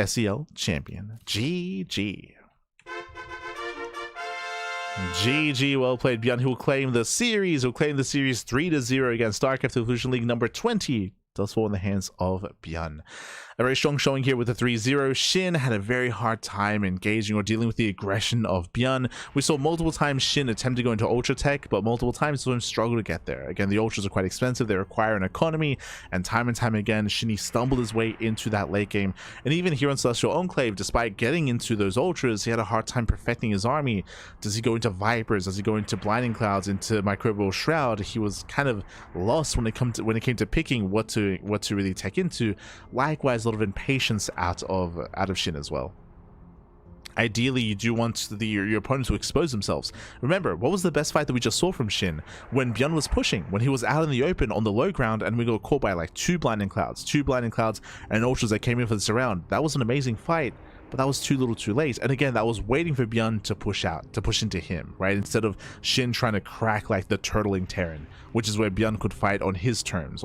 SEL champion. GG. GG, well played, ByuN. He will claim the series. He'll claim the series 3-0 against StarCraft Evolution League number 20. Does fall in the hands of ByuN. A very strong showing here with the 3-0. SHIN had a very hard time engaging or dealing with the aggression of ByuN. We saw multiple times SHIN attempt to go into Ultra Tech, but multiple times saw him struggle to get there. Again, the Ultras are quite expensive. They require an economy, and time again, SHIN stumbled his way into that late game. And even here on Celestial Enclave, despite getting into those Ultras, he had a hard time perfecting his army. Does he go into Vipers? Does he go into Blinding Clouds, into Microbial Shroud? He was kind of lost when it came to picking what to really tech into. Likewise, a lot of impatience out of SHIN as well. Ideally, you do want your opponent to expose themselves. Remember, what was the best fight that we just saw from SHIN? When ByuN was pushing, when he was out in the open on the low ground, and we got caught by like two blinding clouds, and Ultras that came in for the surround. That was an amazing fight, but that was too little too late. And again, that was waiting for ByuN to push out, to push into him, right? Instead of SHIN trying to crack like the turtling Terran, which is where ByuN could fight on his terms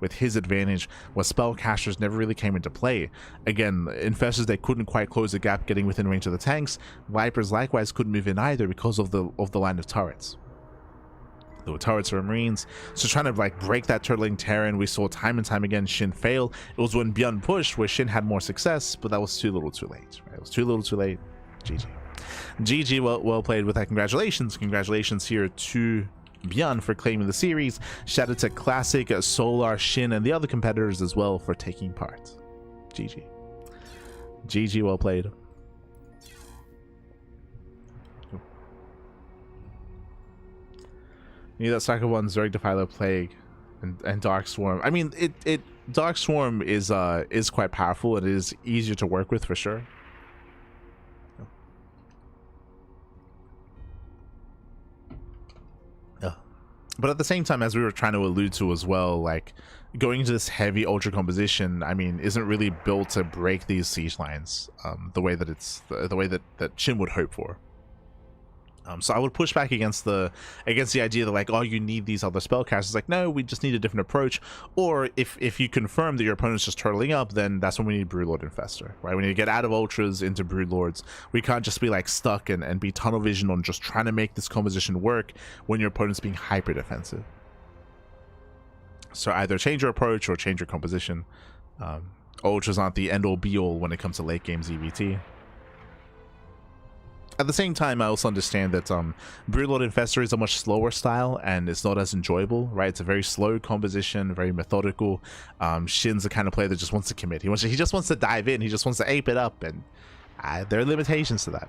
with his advantage, where spellcasters never really came into play. Again, Infestors, they couldn't quite close the gap getting within range of the tanks. Vipers likewise couldn't move in either because of the line of turrets. There were turrets for Marines, so trying to like break that turtling Terran, we saw time and time again SHIN fail. It was when ByuN pushed where SHIN had more success, but that was too little too late, right? It was too little too late. GG. GG, well played with that. Congratulations here to ByuN for claiming the series. Shout out to Classic, Solar, SHIN, and the other competitors as well for taking part. GG. GG, well played. You need that StarCraft 1 Zerg Defiler Plague and Dark Swarm. I mean, Dark Swarm is quite powerful. It is easier to work with for sure. But at the same time, as we were trying to allude to as well, like going into this heavy ultra composition, I mean, isn't really built to break these siege lines the way that the way that SHIN would hope for. So I would push back against the idea that like, oh, you need these other spellcasters. Like, no, we just need a different approach. Or if you confirm that your opponent's just turtling up, then that's when we need Broodlord Infestor, right? We need to get out of Ultras into Broodlords. We can't just be like stuck and be tunnel vision on just trying to make this composition work when your opponent's being hyper defensive. So either change your approach or change your composition. Ultras aren't the end all be all when it comes to late game ZVT. At the same time, I also understand that Broodlord Infestor is a much slower style and it's not as enjoyable, right? It's a very slow composition, very methodical. SHIN's the kind of player that just wants to commit. He just wants to dive in. He just wants to ape it up, and there are limitations to that.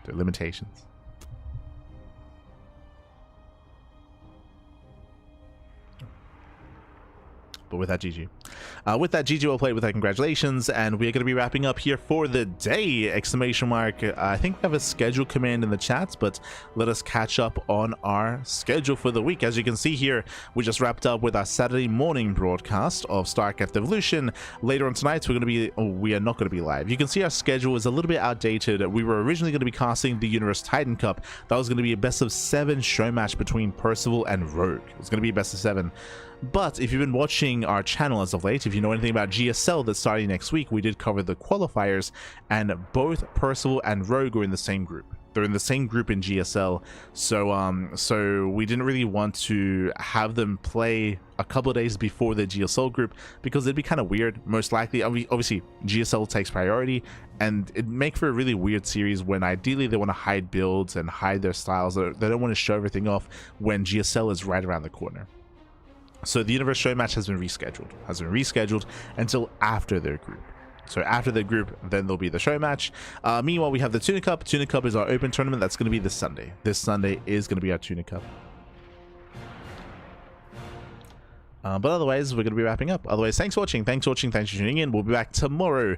There are limitations. But with that, GG. With that, GG will play. With that, congratulations. And we're going to be wrapping up here for the day! Exclamation mark. I think we have a schedule command in the chat, but let us catch up on our schedule for the week. As you can see here, we just wrapped up with our Saturday morning broadcast of StarCraft Evolution. Later on tonight, we are not going to be live. You can see our schedule is a little bit outdated. We were originally going to be casting the Universe Titan Cup. That was going to be a best of 7 show match between Percival and Rogue. It was going to be a best of 7. But if you've been watching our channel as of late, if you know anything about GSL that's starting next week, we did cover the qualifiers, and both Percival and Rogue are in the same group. They're in the same group in GSL, so we didn't really want to have them play a couple of days before the GSL group because it'd be kind of weird. Most likely, obviously, GSL takes priority, and it'd make for a really weird series when ideally they want to hide builds and hide their styles. They don't want to show everything off when GSL is right around the corner. So the Universe Show match has been rescheduled until after their group. So after the group, then there'll be the show match. Meanwhile, we have the Tuna Cup. Tuna Cup is our open tournament. That's going to be this Sunday. This Sunday is going to be our Tuna Cup. But otherwise, we're going to be wrapping up. Otherwise, thanks for watching. Thanks for tuning in. We'll be back tomorrow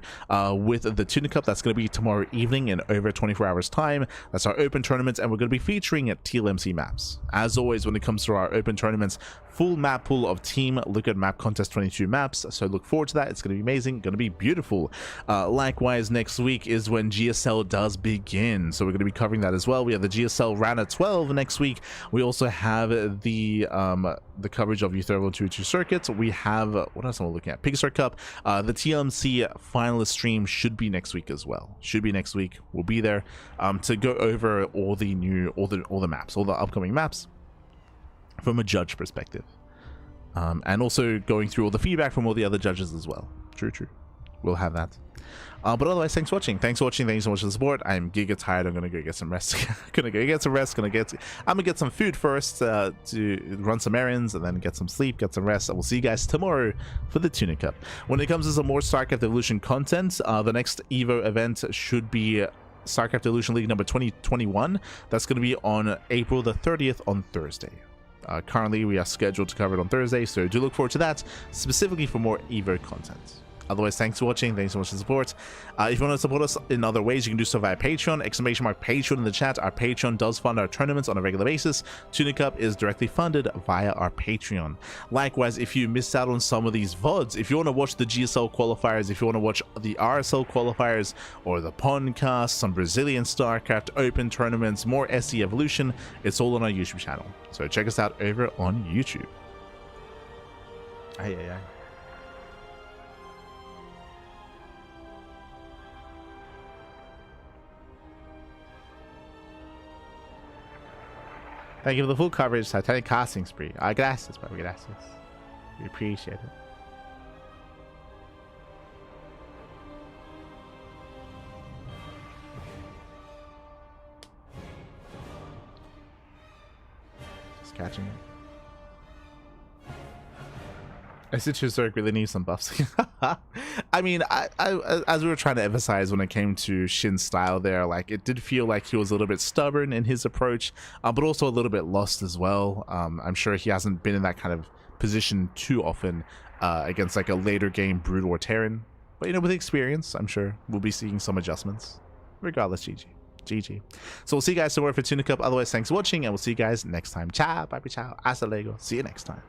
with the Tuna Cup. That's going to be tomorrow evening in over 24 hours time. That's our open tournament, and we're going to be featuring TLMC maps. As always, when it comes to our open tournaments, full map pool of Team Liquid Map Contest 22 maps. So look forward to that. It's going to be amazing. Going to be beautiful. Likewise, next week is when GSL does begin. So we're going to be covering that as well. We have the GSL round at 12 next week. We also have the coverage of Ethereal 2 circuits. We have what else am I looking at? Pixar Cup. The TLMC finalist stream should be next week as well. Should be next week. We'll be there to go over all the maps, all the upcoming maps from a judge perspective, and also going through all the feedback from all the other judges as well. True. We'll have that. But otherwise, thanks for watching. Thank you so much for the support. I'm giga tired. I'm gonna go get some rest. I'm gonna get some food first to run some errands, and then get some sleep, get some rest. I will see you guys tomorrow for the Tuna Cup. When it comes to some more StarCraft Evolution content, the next Evo event should be StarCraft Evolution League number 2021. That's going to be on April the 30th on Thursday. Currently, we are scheduled to cover it on Thursday, so do look forward to that, specifically for more Evo content. Otherwise, thanks for watching. Thanks so much for the support. If you want to support us in other ways, you can do so via Patreon. Exclamation mark Patreon in the chat. Our Patreon does fund our tournaments on a regular basis. Tuna Cup is directly funded via our Patreon. Likewise, if you missed out on some of these VODs, if you want to watch the GSL qualifiers, if you want to watch the RSL qualifiers, or the podcast, some Brazilian StarCraft open tournaments, more SE Evolution, it's all on our YouTube channel. So check us out over on YouTube. Aye. Thank you for the full coverage. Titanic casting spree. Gracias, bro. Gracias. We appreciate it. Just catching it. SH really needs some buffs. I mean, I as we were trying to emphasize when it came to SHIN's style there, like it did feel like he was a little bit stubborn in his approach, but also a little bit lost as well. I'm sure he hasn't been in that kind of position too often against like a later game Brood or Terran. But you know, with experience, I'm sure we'll be seeing some adjustments. Regardless, GG. So we'll see you guys somewhere for Tuna Cup. Otherwise, thanks for watching, and we'll see you guys next time. Ciao, bye, ciao, hasta luego. See you next time.